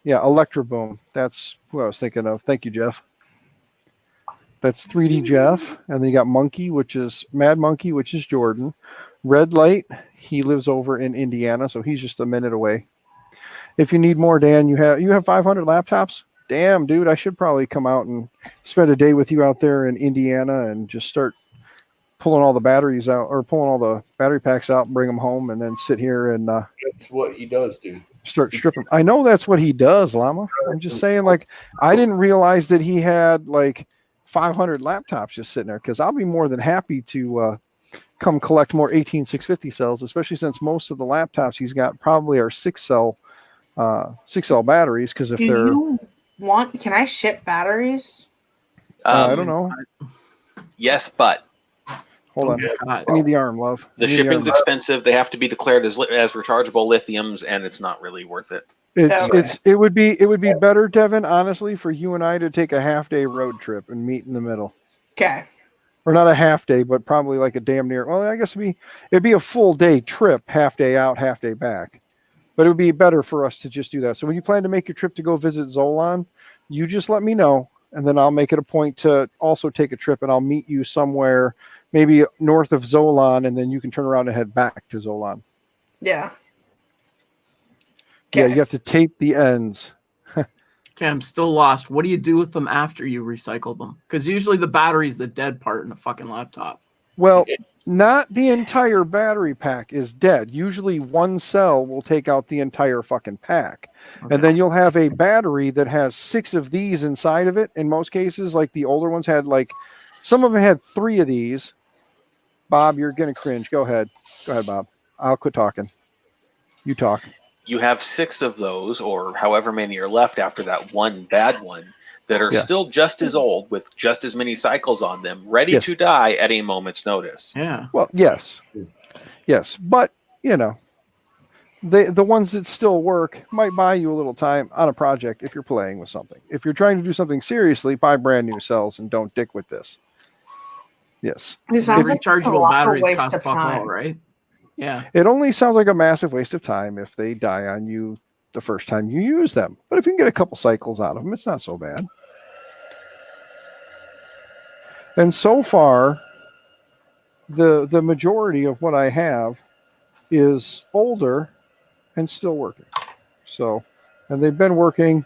Yeah, Electro Boom. That's who I was thinking of. Thank you, Jeff. That's 3D Jeff. And then you got Monkey, which is Mad Monkey, which is Jordan. Red Light, he lives over in Indiana, so he's just a minute away. If you need more, Dan, you have 500 laptops? Damn, dude, I should probably come out and spend a day with you out there in Indiana and just start pulling all the batteries out or pulling all the battery packs out and bring them home and then sit here and That's what he does, dude. start stripping. I know that's what he does, Llama. I'm just saying, like, I didn't realize that he had like 500 laptops just sitting there because I'll be more than happy to come collect more 18650 cells, especially since most of the laptops he's got probably are 6-cell batteries because if Do they're you want? Can I ship batteries? I don't know. Yes, but Hold on. God. I need the arm, love. the I need shipping's arm. expensive. They have to be declared as rechargeable lithiums, and it's not really worth it. It would be better, Devin, honestly, for you and I to take a half-day road trip and meet in the middle. Okay. Or not a half day, but probably like a damn near. Well, I guess it'd be a full day trip, half day out, half day back. But it would be better for us to just do that. So when you plan to make your trip to go visit Zolan, you just let me know, and then I'll make it a point to also take a trip, and I'll meet you somewhere, maybe north of Zolan, and then you can turn around and head back to Zolan. Yeah. Yeah, Okay. you have to tape the ends. Okay, I'm still lost. What do you do with them after you recycle them? Because usually the battery's the dead part in a fucking laptop. Well, not the entire battery pack is dead. Usually one cell will take out the entire fucking pack. Okay. And then you'll have a battery that has 6 of these inside of it. In most cases, like the older ones had some of them had 3 of these. Bob, you're going to cringe. Go ahead. Go ahead, Bob. I'll quit talking. You talk. You have 6 of those, or however many are left after that one bad one, that are Yeah. still just as old with just as many cycles on them, ready Yes. to die at a moment's notice. Yeah. Well, yes. Yes. But, the ones that still work might buy you a little time on a project if you're playing with something. If you're trying to do something seriously, buy brand new cells and don't dick with this. Yes. It sounds like a Rechargeable colossal batteries waste cost of fuck all, time. right? Yeah. It only sounds like a massive waste of time if they die on you the first time you use them. But if you can get a couple cycles out of them, it's not so bad. And so far, the majority of what I have is older and still working. So, and they've been working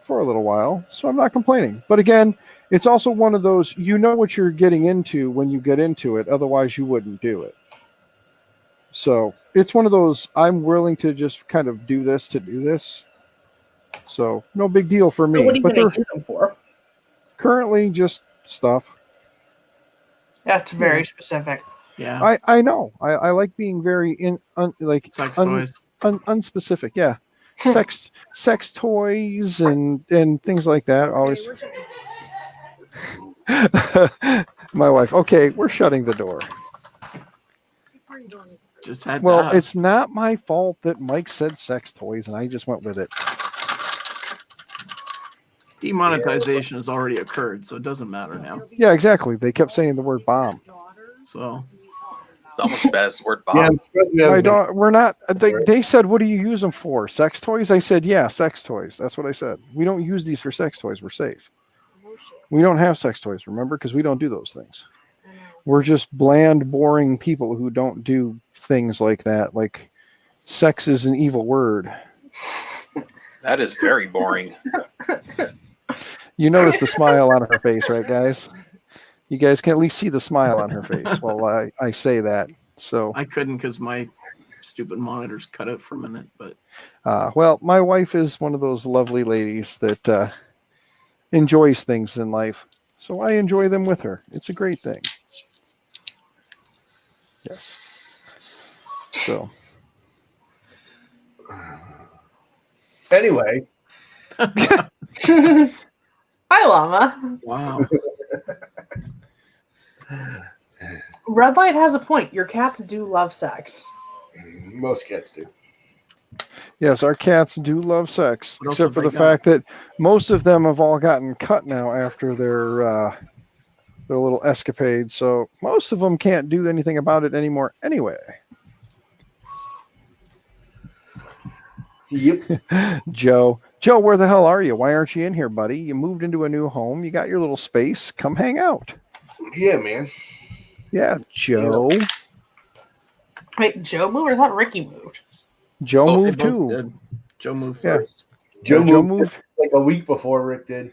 for a little while, so I'm not complaining. But again, it's also one of those, you know what you're getting into when you get into it, otherwise you wouldn't do it. So it's one of those, I'm willing to just kind of do this to do this. So no big deal for me. So what are you But going they're to use them for? currently just stuff. That's very specific. Yeah. I know. I like being very Sex toys. unspecific. Yeah. sex toys and things like that. Always. My wife. Okay, we're shutting the door. Just had Well, to ask. it's not my fault that Mike said sex toys and I just went with it. Demonetization has already occurred, so it doesn't matter now. Yeah, exactly. They kept saying the word bomb. So It's almost as bad as the word bomb. Yeah, I'm sure the My other- daughter, we're not. They said, "What do you use them for? Sex toys?" I said, "Yeah, sex toys." That's what I said. We don't use these for sex toys. We're safe. We don't have sex toys, remember, because we don't do those things. We're just bland, boring people who don't do things like that. Like, sex is an evil word. That is very boring. You notice the smile on her face, right, guys? You guys can at least see the smile on her face while I say that. So, I couldn't because my stupid monitors cut out for a minute. But well, my wife is one of those lovely ladies that enjoys things in life. So I enjoy them with her. It's a great thing. Yes. So, Anyway, Hi, Llama. wow, Red Light has a point. Your cats do love sex. most cats do. yes, our cats do love sex, What else except for have the they got? fact that most of them have all gotten cut now after their little escapade. So most of them can't do anything about it anymore anyway. Yep. Joe, where the hell are you? Why aren't you in here, buddy? You moved into a new home. You got your little space. Come hang out. Yeah, man. Yeah, Joe. Wait, Joe moved? I thought Ricky moved. Joe They moved both too. did. Joe moved Yeah. first. Joe Joe moved moved. like a week before Rick did.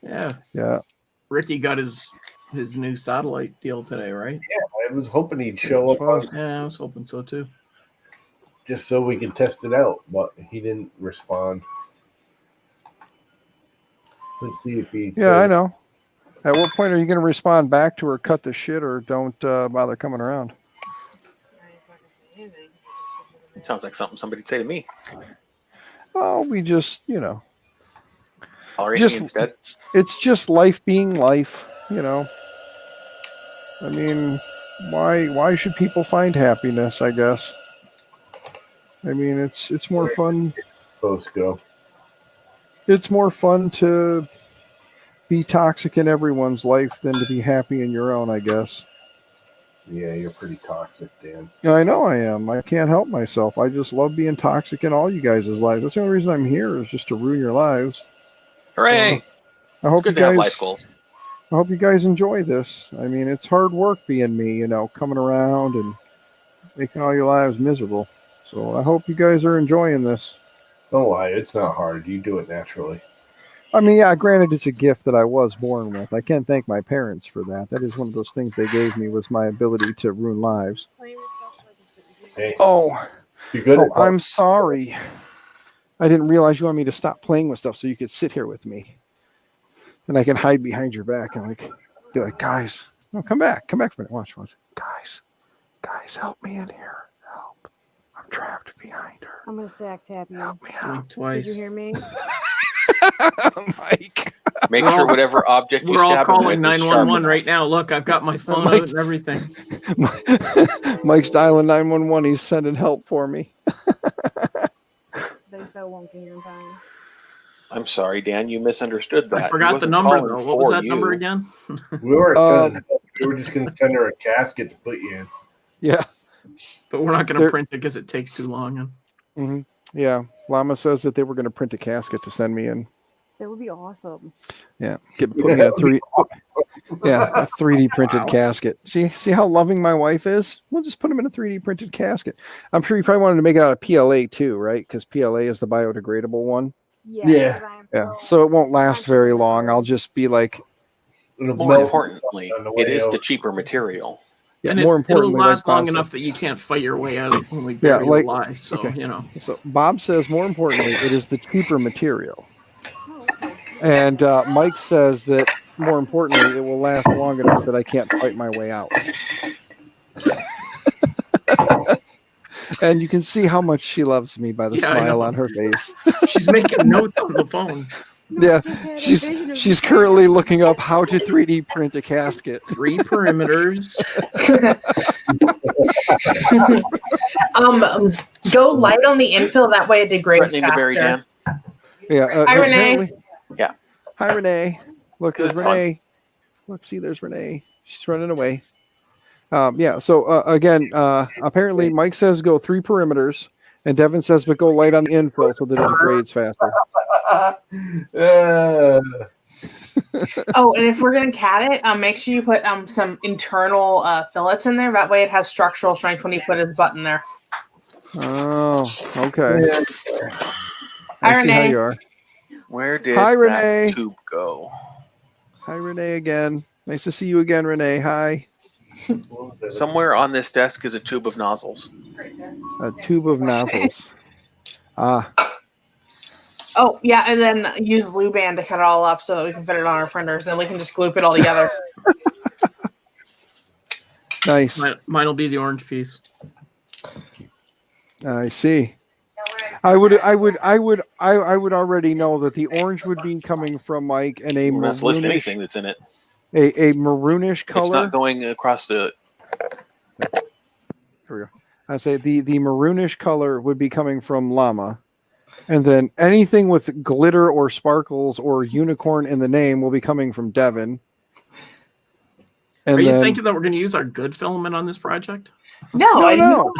Yeah, Yeah. Ricky got his new satellite deal today, right? I was hoping he'd show up on, Yeah, I was hoping so too. just so we could test it out, but he didn't respond. Let's see if he. Yeah, I know. At what point are you going to respond back to her, cut the shit, or don't bother coming around? Sounds like something somebody'd say to me. Oh, we just, you know, Tolerate Just- me instead. it's just life being life, you know. I mean, why should people find happiness, I guess? I mean, it's more fun. Post go. It's more fun to be toxic in everyone's life than to be happy in your own, I guess. Yeah, you're pretty toxic, Dan. And I know I am. I can't help myself. I just love being toxic in all you guys' lives. That's the only reason I'm here, is just to ruin your lives. Hooray! I It's hope you good to have guys life goals. I hope you guys enjoy this. I mean, it's hard work being me, you know, coming around and making all your lives miserable. So I hope you guys are enjoying this. Don't lie, it's not hard. You do it naturally. I mean, yeah, granted, it's a gift that I was born with. I can't thank my parents for that. That is one of those things they gave me, was my ability to ruin lives. Hey, Oh, you're good. at I'm sorry. I didn't realize you wanted me to stop playing with stuff so you could sit here with me. And I can hide behind your back and be like, guys, no, come back for a minute. Watch. Guys, help me in here. Help. I'm trapped behind her. I'm gonna sack tap you. Help me Blink out. Did you twice. hear me? Mike. Make sure whatever object you We're all stab him calling with is sharp 911 enough. right now. Look, I've got my phone Mike- out and everything. Mike's dialing 911. He's sending help for me. They so won't get here in time. I'm sorry, Dan. You misunderstood that. I He forgot the wasn't number calling though. What was for that you. number again? We were sending help. We were just going to send her a casket to put you in. Yeah. But we're not going to There- print it because it takes too long. hmm Yeah. Llama says that they were going to print a casket to send me in. That would be awesome. Yeah. Put me in a 3D printed casket. See how loving my wife is? We'll just put him in a 3D printed casket. I'm sure you probably wanted to make it out of PLA too, right? Because PLA is the biodegradable one. Yeah. Yeah. So it won't last very long. I'll just be like, It'll More melt importantly, on the way it is out. the cheaper material. yeah, And more it'll importantly, last like long Bob enough that you can't fight your way out when we Yeah, bury you like- alive. So, okay. you know. said. So Bob says more importantly, it is the cheaper material. Oh, okay. And Mike says that more importantly, it will last long enough that I can't fight my way out. And you can see how much she loves me by the Yeah, I smile know. on her face. She's making notes on the phone. Yeah, Just had a she's vision of she's the currently looking up how to 3D print a casket. 3 perimeters. Go light on the infill. That way it degrades Threatening to bury faster. Dan. Yeah. Hi, Renee. apparently- Yeah. Hi, Renee. Look, there's That's fun. Renee. Look, see, there's Renee. She's running away. Yeah. So again, apparently Mike says go 3 perimeters, and Devin says but go light on the infill so that it degrades faster. Oh, and if we're gonna cat it, make sure you put some internal fillets in there. That way it has structural strength when you put his butt in there. Oh, okay. Hi, I see how Renee. you are. Where did Hi, that Renee. tube go? Hi, Renee again. Nice to see you again, Renee. Hi. Somewhere on this desk is a tube of nozzles. A tube of nozzles. Ah, Oh, yeah, and then use Luban to cut it all up so that we can fit it on our printers, and we can just gloop it all together. nice. Mine will be the orange piece. I see. I would already know that the orange would be coming from Mike and a Well, let's list maroonish, anything that's in it. a maroonish color. It's not going across the. There we go. I say the maroonish color would be coming from llama, and then anything with glitter or sparkles or unicorn in the name will be coming from Devin. And Are you then, thinking that we're going to use our good filament on this project? No,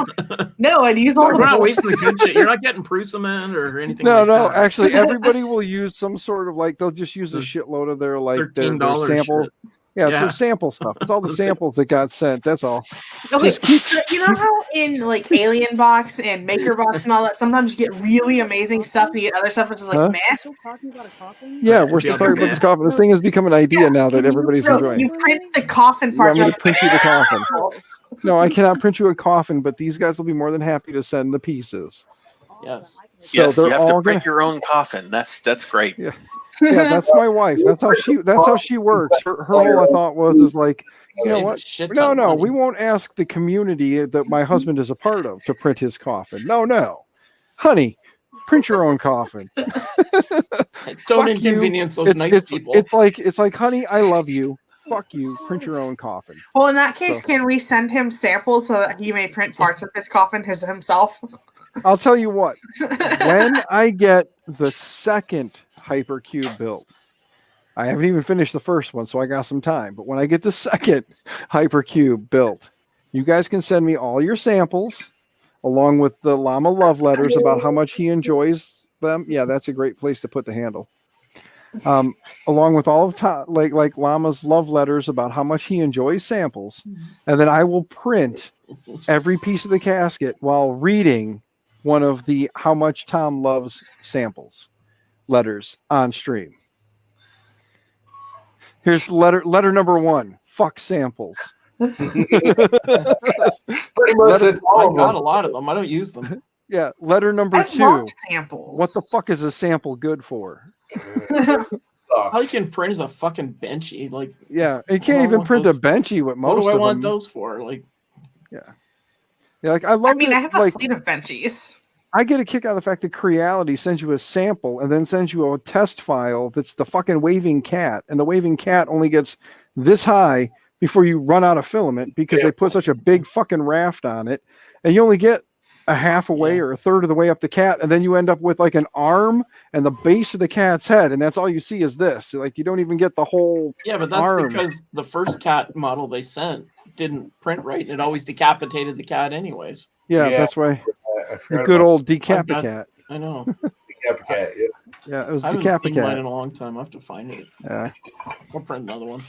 No, I'd use all We're the not wasting the good shit. You're not getting Prusament or anything. no, like no. that. Actually, everybody will use some sort of like they'll just use a shitload of their like their $13 sample. shit. Yeah, it's Yeah. their sample stuff. It's all the samples that got sent. That's all. Okay, Just keep- so you know how in like Alien Box and Maker Box and all that, sometimes you get really amazing stuff, and you get other stuff which is like Huh? meh. Still talking about a coffin? Yeah, we're still Yeah, talking about yeah. this coffin. This thing has become an idea now that everybody's So enjoying. you print the coffin You want parts me out to print you the coffin? of No, I cannot print you a coffin, but these guys will be more than happy to send the pieces. Yes. So Yes, you they're have all to print gonna. your own coffin. That's great. Yeah. Yeah, that's my wife. That's how she works. Her whole thought was like, you know Save a what? shit No, ton of money. we won't ask the community that my husband is a part of to print his coffin. No, honey, print your own coffin. Don't Fuck you. inconvenience those nice people. It's like, honey, I love you. Fuck you. Print your own coffin. Well, in that case, So- can we send him samples so that he may print parts of his coffin himself? I'll tell you what. When I get the second hypercube built, I haven't even finished the first one, so I got some time. But when I get the second hypercube built, you guys can send me all your samples along with the llama love letters about how much he enjoys them. Yeah, that's a great place to put the handle. Along with all of like llama's love letters about how much he enjoys samples, and then I will print every piece of the casket while reading one of the how much Tom loves samples letters on stream. Here's letter number 1. Fuck samples. Pretty much that's all I've of got a them. lot of them. I don't use them. Yeah, letter number I 2. love samples. What the fuck is a sample good for? All you can print is a fucking benchy. Like, Yeah, you can't I even want print those- a benchy with most what do I of want them. those for? Like, Yeah, like I love I mean, that, I have a like fleet of benchies. I get a kick out of the fact that Creality sends you a sample and then sends you a test file that's the fucking waving cat, and the waving cat only gets this high before you run out of filament because they put such a big fucking raft on it, and you only get a half away Yeah. or a third of the way up the cat, and then you end up with like an arm and the base of the cat's head, and that's all you see is this. Like you don't even get the whole. yeah, but that's Arm. because the first cat model they sent didn't print right, and it always decapitated the cat anyways. Yeah, Yeah. that's why I the forgot good about old decapicat. I know. Decapicat, yeah. Yeah, it was I haven't seen mine decapicat. in a long time. I have to find it. Yeah. I'll print another one.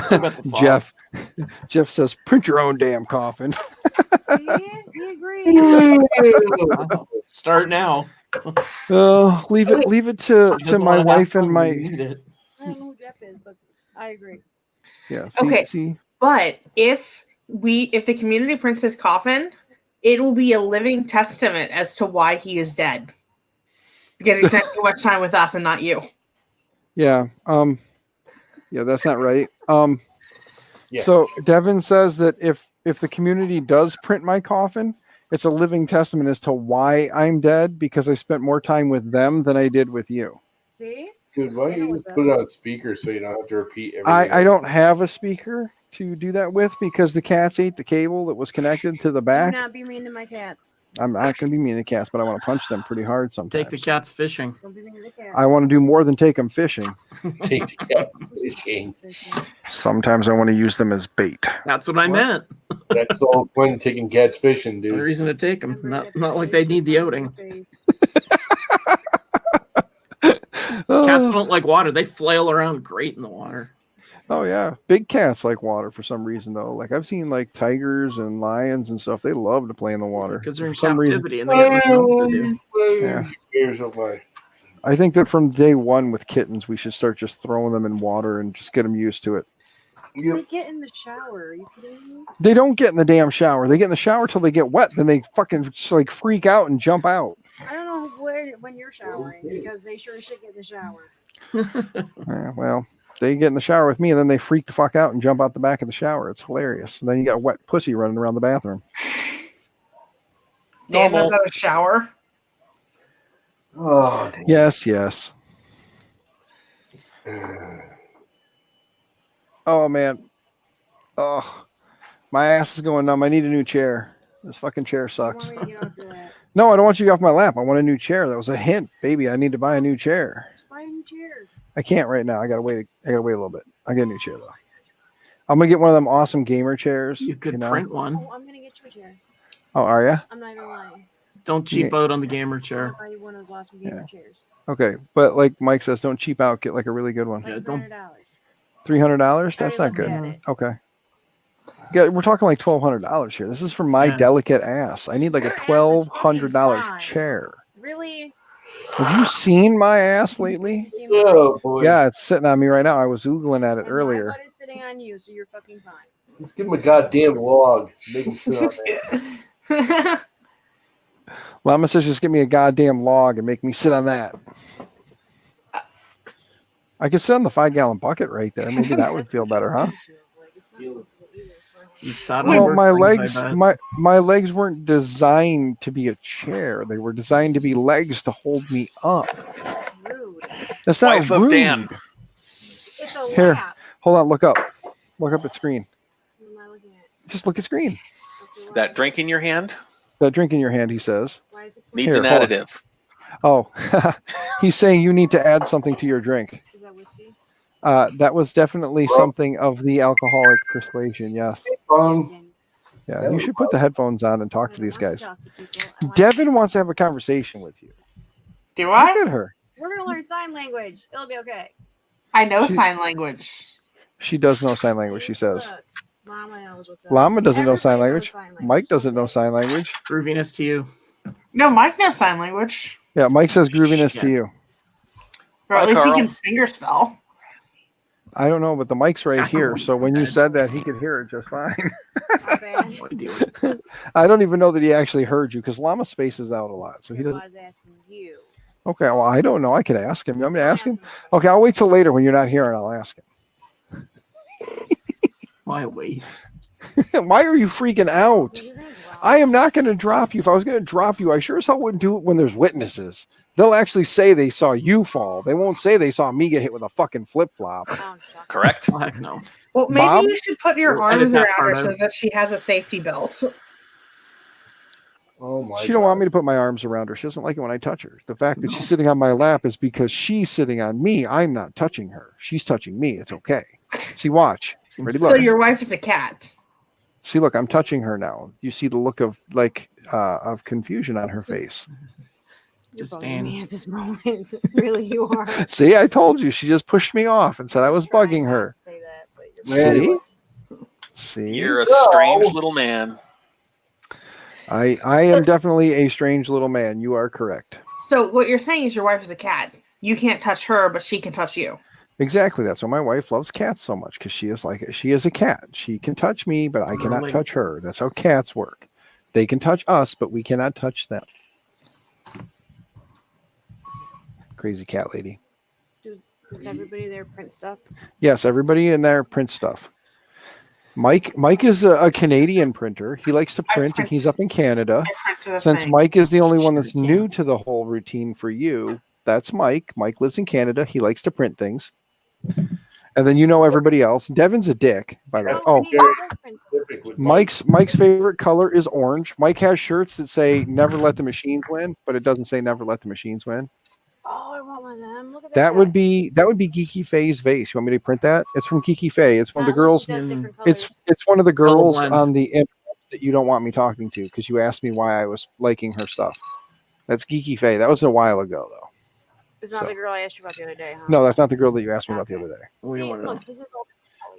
Still got the file. Jeff says, print your own damn coffin. See? We agree. Wow. Start now. Leave it to He doesn't my wanna have wife Oh, fun and when my you need it. I don't know who Jeff is, but I agree. yeah. See, Okay. see, But if the community prints his coffin, it will be a living testament as to why he is dead. Because he spent too much time with us and not you. yeah, yeah, that's not right. Yeah. So Devin says that if the community does print my coffin, it's a living testament as to why I'm dead because I spent more time with them than I did with you. See? Dude, why don't you just put it on speaker so you don't have to repeat everything? I don't have a speaker to do that with because the cats ate the cable that was connected to the Do back. not be mean to my cats. I'm not going to be mean to cats, but I want to punch them pretty hard sometimes. Take the cats fishing. Don't be mean to the cats. I want to do more than take them fishing. Take the cat fishing. Sometimes I want to use them as bait. That's what I meant. That's the whole point of taking cats fishing, There's a dude. reason to take them. Not like they need the outing. Cats don't like water. They flail around great in the water. Oh yeah, big cats like water for some reason though. Like I've seen like tigers and lions and stuff. They love to play in the water Because they're in for some reason. captivity and they get nothing else to do. Yeah. Years of life. I think that from day one with kittens, we should start just throwing them in water and just get them used to it. They get in the shower. Are you kidding me? They don't get in the damn shower. They get in the shower till they get wet. Then they fucking just, like freak out and jump out. I don't know when you're showering because they sure as shit get in the shower. Well, they get in the shower with me and then they freak the fuck out and jump out the back of the shower. It's hilarious. And then you got wet pussy running around the bathroom. Dan knows how to shower. Oh, Yes, yes. Oh man. Oh, my ass is going numb. I need a new chair. This fucking chair You sucks. want me to get off your lap? No, I don't want you to get off my lap. I want a new chair. That was a hint, baby. I need to buy a new chair. Just buy a new chair. I can't right now. I gotta wait. I gotta wait a little bit. I get a new chair though. I'm gonna get one of them awesome gamer chairs. You could know? print one. Oh, I'm gonna get you a chair. Oh, are ya? I'm not even lying. Don't cheap out on the gamer I'm chair. gonna buy you one of those awesome gamer chairs. Okay, but like Mike says, don't cheap out. Get like a really good one. Yeah, Like don't- $100. $300? That's not Already good. looked at it. Okay. Yeah, we're talking like $1,200 here. This is for my Yeah. delicate ass. I need like a Your ass is $1,200 fucking fine. chair. Really? Have you seen my ass lately? You see my Oh boy. Yeah, it's sitting on me right now. I was oogling at it and earlier. My butt is sitting on you, so you're fucking fine. Just give him a goddamn log. Make him sit on that. Llama says just give me a goddamn log and make me sit on that. I could sit on the 5-gallon bucket right there. Maybe that would feel better, huh? You've sat on Well, worse my things, legs, I bet. my legs weren't designed to be a chair. They were designed to be legs to hold me up. Rude. That's not Wife of rude. Dan. It's a Here. lap. Hold on, look up. Look up at screen. What am I looking at? Just look at screen. Okay, why- That drink in your hand That drink in your hand, he says. Why is it needs Here, an hold on. additive. Oh, he's saying you need to add something to your drink. Is that whiskey? That was definitely something of the alcoholic persuasion. Yes. Yeah, you should put the headphones on and talk to these guys. Devin wants to have a conversation with you. Do Look I? at her. We're gonna learn sign language. It'll be okay. I know She- sign language. She does know sign language, she says. Look, Mama knows what's up. Llama doesn't know sign Everybody language. knows sign language. Mike doesn't know sign language. Grooviness to you. No, Mike knows sign language. Yeah, Mike says grooviness to Shit. you. Or at Hi, least Carl. he can finger spell. I don't know, but the mic's right I don't know here. what So he when you said. said that, he could hear it just fine. My bad. What do you- I don't even know that he actually heard you because Llama spaces out a lot. So he I doesn't. was asking you. Okay, well, I don't know. I could ask him. You want me to ask him? Okay, I'll wait till later when you're not here and I'll ask him. Why wait? Why are you freaking out? I am not going to drop you. If I was going to drop you, I sure as hell wouldn't do it when there's witnesses. They'll actually say they saw you fall. They won't say they saw me get hit with a fucking flip flop. Oh, Correct. Oh, heck no. Well, maybe Bob? you should put your Edit arms that around part her so out. that she has a safety belt. Oh my. She don't want me to put my arms around her. She doesn't like it when I touch her. The fact that she's sitting on my lap is because she's sitting on me. I'm not touching her. She's touching me. It's okay. See, watch. Seems Ready, so look. So your wife is a cat. See, look, I'm touching her now. You see the look of of confusion on her face. Just You're bugging stand. me at this moment. Really, you are. See, I told you. She just pushed me off and said I was Trying bugging not her. to say that, but you're See? See? You're a No. strange little man. I am definitely a strange little man. You are correct. So what you're saying is your wife is a cat. You can't touch her, but she can touch you. Exactly. That's why my wife loves cats so much because she is a cat. She can touch me, but I cannot Really? touch her. That's how cats work. They can touch us, but we cannot touch them. Crazy cat lady. Does everybody there print stuff? Yes, everybody in there prints stuff. Mike is a Canadian printer. He likes to I print, and print- he's up in Canada. I printed a Since thing. Mike is the only one that's Sure can. new to the whole routine for you, that's Mike. Mike lives in Canada. He likes to print things. And then you know everybody else. Devin's a dick, by the way. Oh, Mike's favorite color is orange. Mike has shirts that say "Never let the machines win," but it doesn't say "Never let the machines win." Oh, I want one of them. Look at That guy. would be Geeky Faye's vase. You want me to print that? It's from Geeky Faye. It's one of the girls. Does different It's colors. it's one of the girls blend. on the internet that you don't want me talking to because you asked me why I was liking her stuff. That's Geeky Faye. That was a while ago though. It's not so- the girl I asked you about the other day, huh? No, that's not the girl that you asked me about the other day. We don't See, want to know. look, this is all-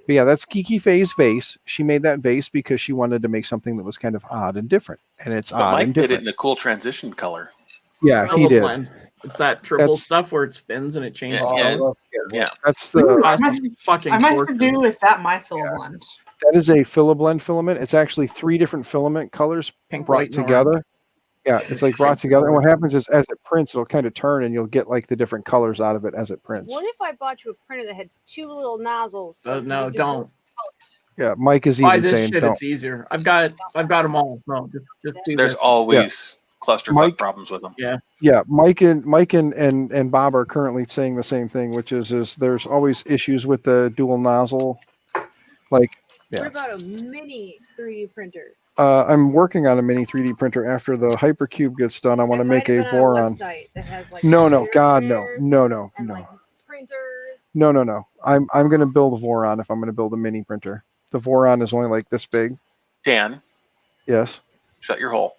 But yeah, that's Geeky Faye's vase. She made that vase because she wanted to make something that was kind of odd and different. And it's But odd Mike and did it different. in a cool transition color. Yeah, he Triple did. blend. It's that triple That's- stuff where it spins and it changes Yeah. color. Yeah. That's Ooh, the I Costs a might, fucking I might have to fortune. do with that my fill blend. that is a Filablend filament. It's actually 3 different filament colors Pink, brought white, and together. orange. Yeah, it's like brought together. And what happens is as it prints, it'll kind of turn and you'll get like the different colors out of it as it prints. What if I bought you a printer that had 2 little nozzles? so you No, could do don't. both colors? Yeah, Mike is Buy even this saying shit. don't. It's easier. I've got them all. No, just do There's this. always clusterfuck Mike- problems with them. Yeah, Mike and Bob are currently saying the same thing, which is there's always issues with the dual nozzle. Like, yeah. What about a mini 3D printer? I'm working on a mini 3D printer. After the Hypercube gets done, I want to There make might a have been a Voron. website that has, like, No, computer God, no, printers no. and like printers. No. I'm going to build a Voron if I'm going to build a mini printer. The Voron is only like this big. Dan, Yes. shut your hole.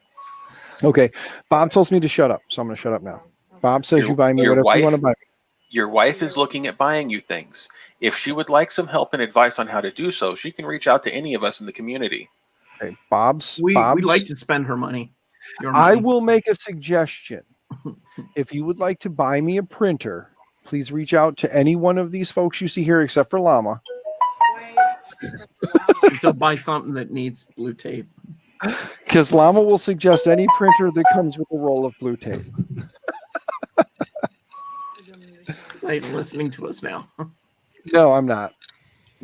Okay. Bob tells me to shut up, so I'm going to shut up now. Bob says Your- you buy me your whatever wife? you want to buy me. Your wife is looking at buying you things. If she would like some help and advice on how to do so, she can reach out to any of us in the community. Okay. Bob's. We like to spend her money. Your I money. will make a suggestion. If you would like to buy me a printer, please reach out to any one of these folks you see here, except for Llama. Still buy something that needs blue tape. Because Llama will suggest any printer that comes with a roll of blue tape. He's not even listening to us now. No, I'm not.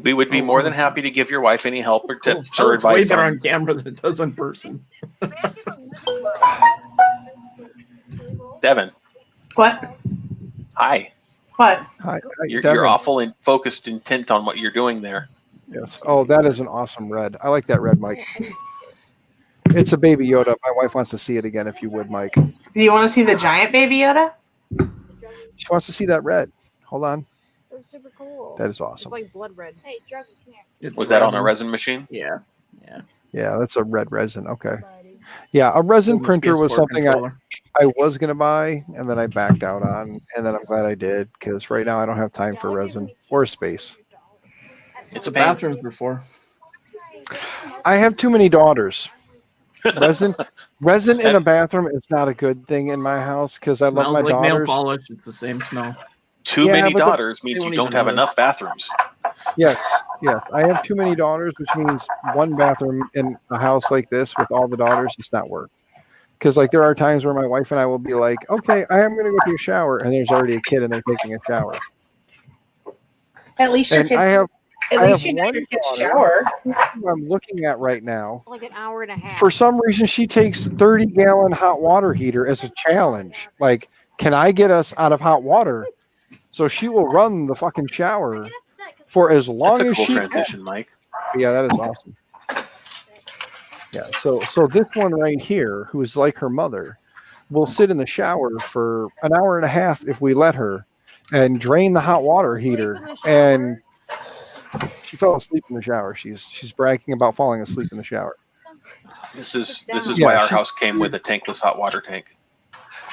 We would be more than happy to give your wife any help or Cool. tips or Oh, it's way advice. better On, on camera than it does in person. Devin, What? hi. What? Hi, You're Devin. awful and focused, intent on what you're doing there. Yes. Oh, that is an awesome red. I like that red, Mike. It's a baby Yoda. My wife wants to see it again, if you would, Mike. Do you want to see the giant baby Yoda? She wants to see that red. Hold on. That's super cool. That is It's awesome. like blood red. Hey, Dragon, come here. It's Was that on a resin machine? Yeah. Yeah, that's a red resin. Okay. Yeah, a resin printer was PS4 something controller. I was going to buy, and then I backed out on, and then I'm glad I did, because right now I don't have time for resin or space. It's The a pain. bathrooms before. I have too many daughters. Resin in a bathroom is not a good thing in my house, because I love Smells my like nail daughters. polish. It's the same smell. Too Yeah, many but the- daughters means they you won't don't even have know. enough bathrooms. Yes. I have too many daughters, which means one bathroom in a house like this with all the daughters does not work. Because like there are times where my wife and I will be like, okay, I am going to go take a shower, and there's already a kid and they're taking a shower. At least your And kids. I have At I least have you know one your kids daughter. shower. who I'm looking at right now. Like an hour and a half. For some reason, she takes 30-gallon hot water heater as a challenge. Like, can I get us out of hot water? So she will run the fucking shower for as long That's a as cool she transition, Mike. can. Yeah, that is awesome. Yeah, so this one right here, who is like her mother, will sit in the shower for an hour and a half if we let her, and drain the hot water heater. And she fell asleep in the shower. She's bragging about falling asleep in the shower. This is Yeah, why our she- house came with a tankless hot water tank.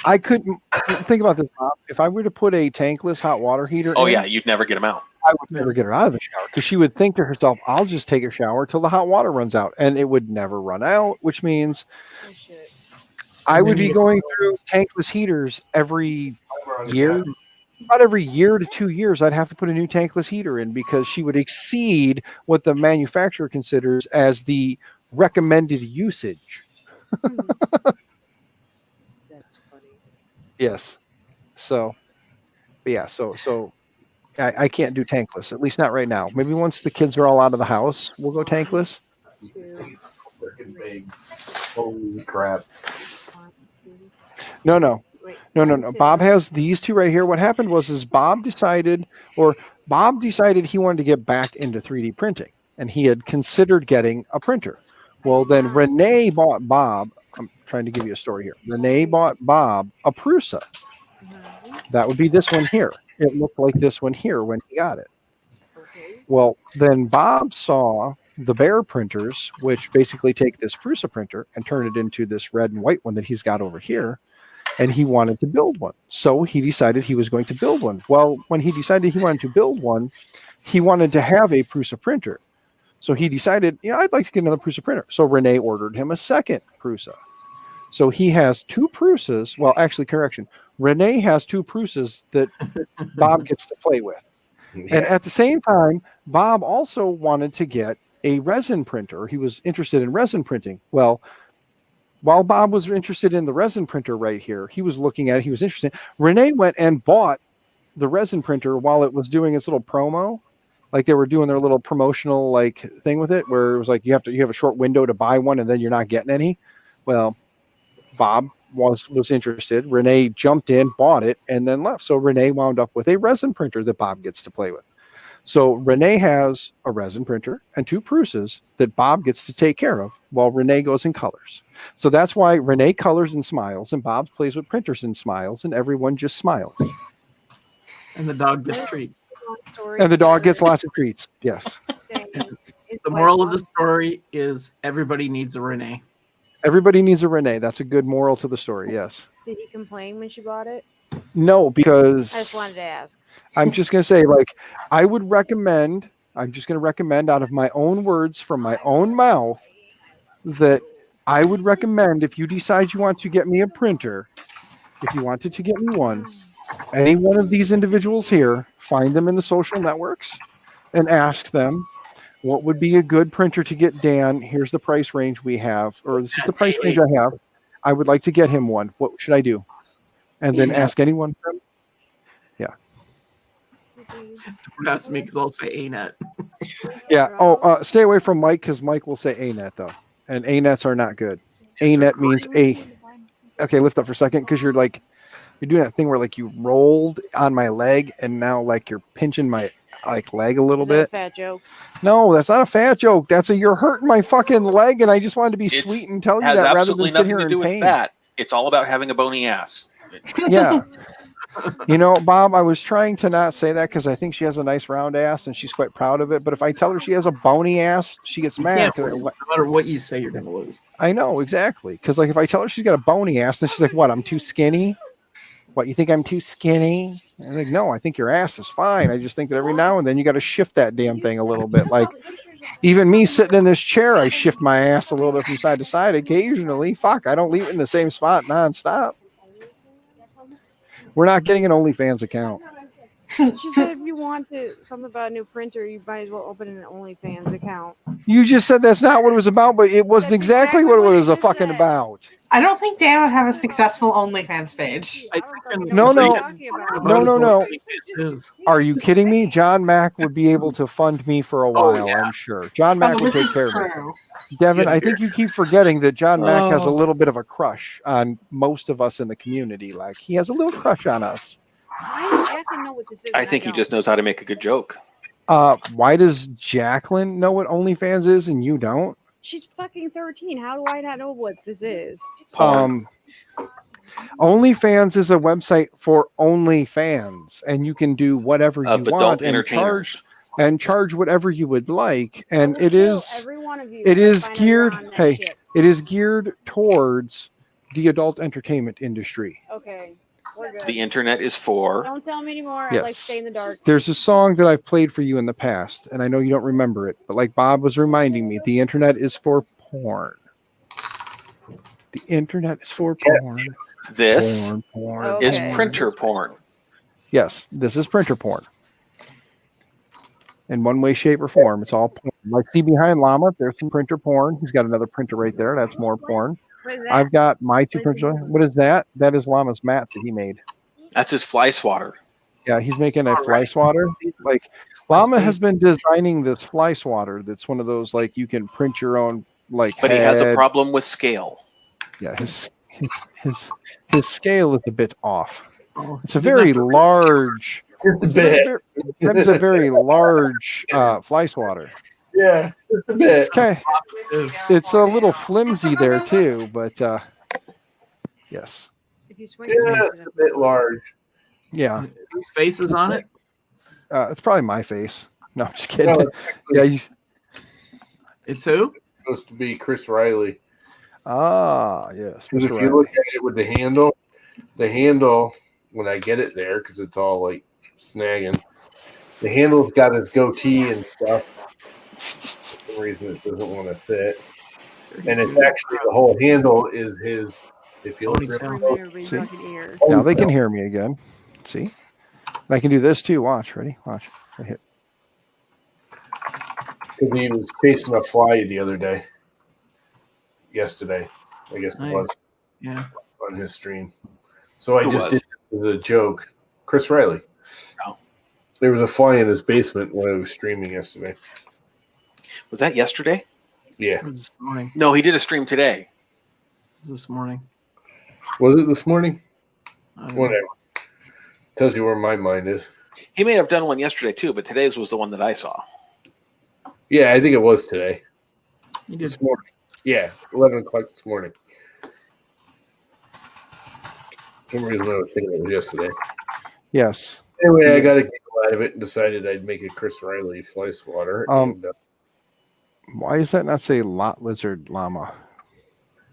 I couldn't think about this, Bob. If I were to put a tankless hot water heater, Oh in, yeah, you'd never get them out. I would never get her out of the shower, because she would think to herself, "I'll just take a shower till the hot water runs out," and it would never run out. Which means Oh, shit. I would be going through tankless heaters every year. About every year to 2 years, I'd have to put a new tankless heater in, because she would exceed what the manufacturer considers as the recommended usage. That's funny. Yes. So, but yeah. So I can't do tankless, at least not right now. Maybe once the kids are all out of the house, we'll go tankless. Freaking big. Holy crap. No. Wait, No. Bob has these two right here. What happened was Bob decided he wanted to get back into 3D printing, and he had considered getting a printer. Well, then Renee bought Bob. I'm trying to give you a story here. Renee bought Bob a Prusa. That would be this one here. It looked like this one here when he got it. Okay. Well, then Bob saw the Bear printers, which basically take this Prusa printer and turn it into this red and white one that he's got over here. And he wanted to build one. So he decided he was going to build one. Well, when he decided he wanted to build one, he wanted to have a Prusa printer. So he decided, I'd like to get another Prusa printer. So Renee ordered him a second Prusa. So he has 2 Pruses. Well, actually, correction. Renee has 2 Pruses that Bob gets to play with. And at the same time, Bob also wanted to get a resin printer. He was interested in resin printing. Well, while Bob was interested in the resin printer right here, he was looking at it, he was interested. Renee went and bought the resin printer while it was doing its little promo. Like they were doing their little promotional like thing with it, where it was like you have a short window to buy one and then you're not getting any. Well, Bob was interested. Renee jumped in, bought it, and then left. So Renee wound up with a resin printer that Bob gets to play with. So Renee has a resin printer and 2 Pruses that Bob gets to take care of while Renee goes and colors. So that's why Renee colors and smiles, and Bob plays with printers and smiles, and everyone just smiles. And the dog gets treats. And the dog gets lots of treats. Yes. The moral of the story is everybody needs a Renee. Everybody needs a Renee. That's a good moral to the story. Yes. Did he complain when she bought it? No, because I just wanted to ask. I'm just going to say, like, I'm just going to recommend out of my own words from my own mouth that I would recommend if you decide you want to get me a printer, if you wanted to get me one, any one of these individuals here, find them in the social networks and ask them, what would be a good printer to get Dan? Here's the price range we have, or this is the price range I have. I would like to get him one. What should I do? And then ask anyone. Don't ask me because I'll say ANET. Yeah. Oh, stay away from Mike because Mike will say ANET though, and ANETs are not good. ANET means a. Okay, lift up for a second because you're doing that thing where like you rolled on my leg and now like you're pinching my like leg a little Is that a bit. fat joke? No, that's not a fat joke. That's you're hurting my fucking leg, and I just wanted to be sweet and tell you Has that rather than absolutely sit nothing here to in do with pain. that. It's all about having a bony ass. Yeah. You know, Bob, I was trying to not say that because I think she has a nice round ass and she's quite proud of it. But if I tell her she has a bony ass, she gets mad. Yeah, 'cause no matter what you say, you're going to lose. I know, exactly. Because like if I tell her she's got a bony ass, then she's like, what, I'm too skinny? What, you think I'm too skinny? And I'm like, no, I think your ass is fine. I just think that every now and then you got to shift that damn thing a little bit. Like even me sitting in this chair, I shift my ass a little bit from side to side occasionally. Fuck, I don't leave it in the same spot nonstop. We're not getting an OnlyFans account. She said if you want something about a new printer, you might as well open an OnlyFans account. You just said that's not what it was about, but it was That's exactly exactly what it what was you a fucking said. about. I don't think Dan would have a successful OnlyFans page. I don't fucking No, know no. what you're talking about. No. It is. Are you kidding me? John Mack would be able to fund me for a while, yeah. I'm sure. John Mack Oh, would this take is care of me. true. Devin, I think you keep forgetting that John Mack has a Oh. little bit of a crush on most of us in the community. Like he has a little crush on us. Why does Jacqueline know what this is? I and think he don't? just knows how to make a good joke. Why does Jacqueline know what OnlyFans is and you don't? She's fucking 13. How do I not know what this is? OnlyFans is a website for OnlyFans, and you can do whatever you Of adult want and entertainers. charge whatever you would like. And I will it kill is every one of you it if I is find out geared. you're on that Hey, shit. it is geared towards the adult entertainment industry. Okay, we're good. The internet is for. Don't tell me anymore. I like to Yes. stay in the dark. There's a song that I've played for you in the past, and I know you don't remember it, but like Bob was reminding me, the internet is for porn. The internet is for porn. This Porn. Okay. is printer porn. Yes, this is printer porn. In one way, shape, or form, it's all porn. Like see behind Llama, there's some printer porn. He's got another printer right there. That's more porn. What is that? I've got my 2 printers. What is that? That is Llama's mat that he made. That's his fly swatter. Yeah, he's making a fly swatter. Like Llama has been designing this fly swatter. That's one of those like you can print your own like. But he has a head. problem with scale. Yeah, his scale is a bit off. Oh, It's a very large. Just a bit. That is a very large fly swatter. Yeah, just a It's bit. kind. It's a little flimsy there too, but yes, If you swing your Yeah, face it's in a bit large. yeah. Whose face is on it? It's probably my face. No, I'm just kidding. No, Yeah, you. It's who? supposed to be Chris Riley. Yes. Because if Mr. you Riley. look at it with the handle, when I get it there, because it's all like snagging, the handle's got his goatee and stuff. For some reason, it doesn't want to sit. And it's actually the whole handle is his If you look Ponytail. real Or close, may have been See? talking air. Now they can hear me again. See? And I can do this too. Watch. Ready? Watch. I hit. because he was chasing a fly the other day. Yesterday, I guess it was Nice. Yeah. on his stream. So I Who just was? did it as a joke. Chris Riley. Oh. There was a fly in his basement when I was streaming yesterday. Was that yesterday? Yeah. It was this morning. No, he did a stream today. It was this morning. Was it this morning? I don't know. Whatever. Tells you where my mind is. He may have done one yesterday too, but today's was the one that I saw. Yeah, I think it was today. You did. This morning. Yeah, 11 o'clock this morning. For some reason I was thinking it was yesterday. Yes. Anyway, I got a giggle out of it and decided I'd make a Chris Riley fly swatter. And, Why does that not say lot lizard llama?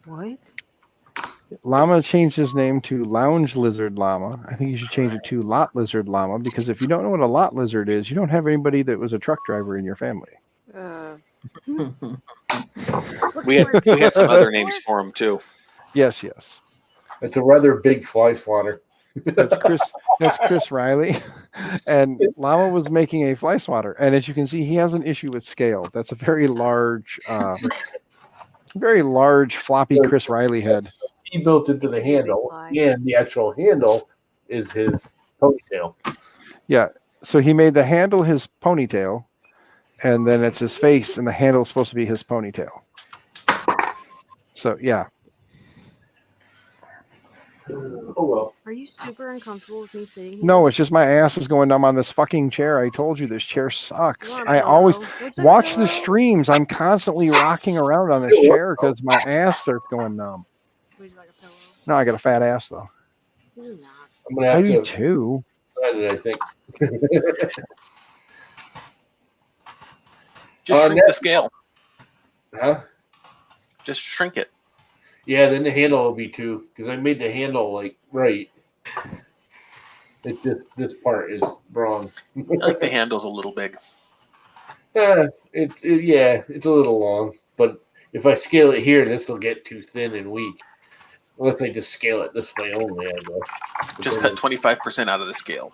What? Llama changed his name to lounge lizard llama. I think you should change it to lot lizard llama because if you don't know what a lot lizard is, you don't have anybody that was a truck driver in your family. We had some other names for him too. Yes, yes. it's a rather big fly swatter. That's Chris. That's Chris Riley, and Llama was making a fly swatter. And as you can see, he has an issue with scale. That's a very large floppy Chris Riley head. He built into the handle, and the actual handle is his ponytail. Yeah. So he made the handle his ponytail, and then it's his face, and the handle is supposed to be his ponytail. So yeah. Oh well. Are you super uncomfortable with me sitting here? No, it's just my ass is going numb on this fucking chair. I told you this chair sucks. You want a I pillow? always What's a watch the pillow? streams. I'm constantly rocking around on this chair because my ass starts going numb. Would you like a pillow? No, I got a fat ass though. Do not. I'm gonna I have do to too. find it, I think. Just shrink next- the scale. Huh? Just shrink it. Yeah, then the handle will be too, because I made the handle like right. It just this part is wrong. I like the handles a little big. It's a little long, but if I scale it here, this will get too thin and weak. Unless I just scale it this way only, I guess. Just cut 25% out of the scale.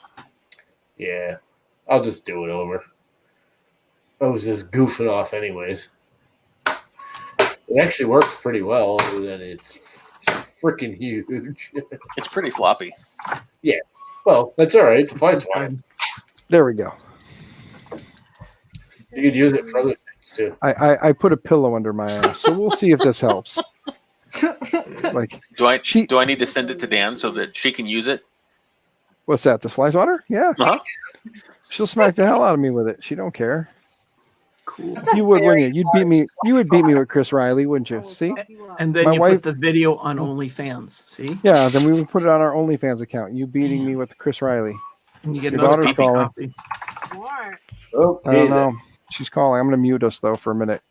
Yeah, I'll just do it over. I was just goofing off anyways. It actually works pretty well, other than it's freaking huge. It's pretty floppy. Well, that's all right. It's fine. It's fine. There we go. You could use it for other things too. I put a pillow under my ass, so we'll see if this helps. Like, Do I She- do I need to send it to Dan so that she can use it? what's that? The fly swatter? Yeah, Uh-huh. she'll smack the hell out of me with it. She don't care. Cool. That's a You would, very wouldn't you? You'd beat me. You would beat me with Chris Riley, wouldn't you? See? And then My you wife- put the video on OnlyFans. See? Yeah. Then we would put it on our OnlyFans account. You beating me with Chris Riley. And you get Your another daughter's copy. calling. What? I Okay. don't Then. know. She's calling. I'm gonna mute us though for a minute.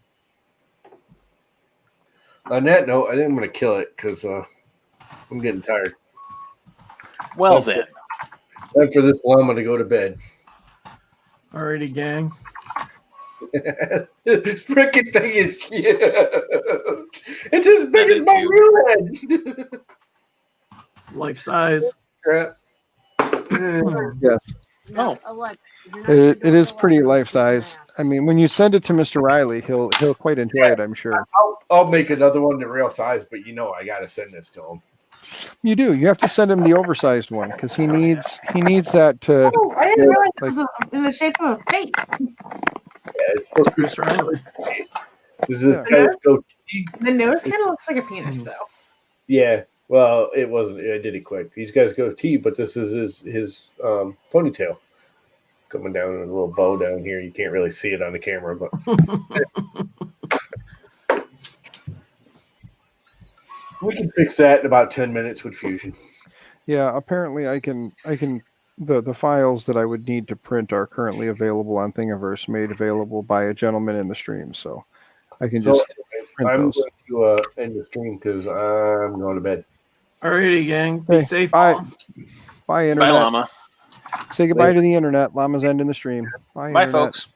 On that note, I think I'm gonna kill it because I'm getting tired. Well then. Time for this llama to go to bed. Alrighty, gang. This freaking thing is huge. It's as big as That my is real head. Life size. Crap. Yes. Oh. It is pretty life size. I mean, when you send it to Mr. Riley, he'll quite enjoy it. I'm sure. I'll make another one the real size, but you know I gotta send this to him. You do. You have to send him the oversized one because he needs that to. Oh, I didn't realize it was in the shape of a face. Chris Riley. This is Yeah. kind of so. The nose kind of looks like a penis, though. Yeah. Well, it wasn't. I did it quick. He's got his goatee, but this is his ponytail coming down in a little bow down here. You can't really see it on the camera, but we can fix that in about 10 minutes with Fusion. Yeah. Apparently, I can. The files that I would need to print are currently available on Thingiverse, made available by a gentleman in the stream. So I can So just print I'm those. going to end the stream because I'm going to bed. Alrighty, gang. Be Hey, safe. bye. all. Bye, Bye, internet. Llama. Say goodbye to the internet. Llama's ending the stream. Bye, internet. folks.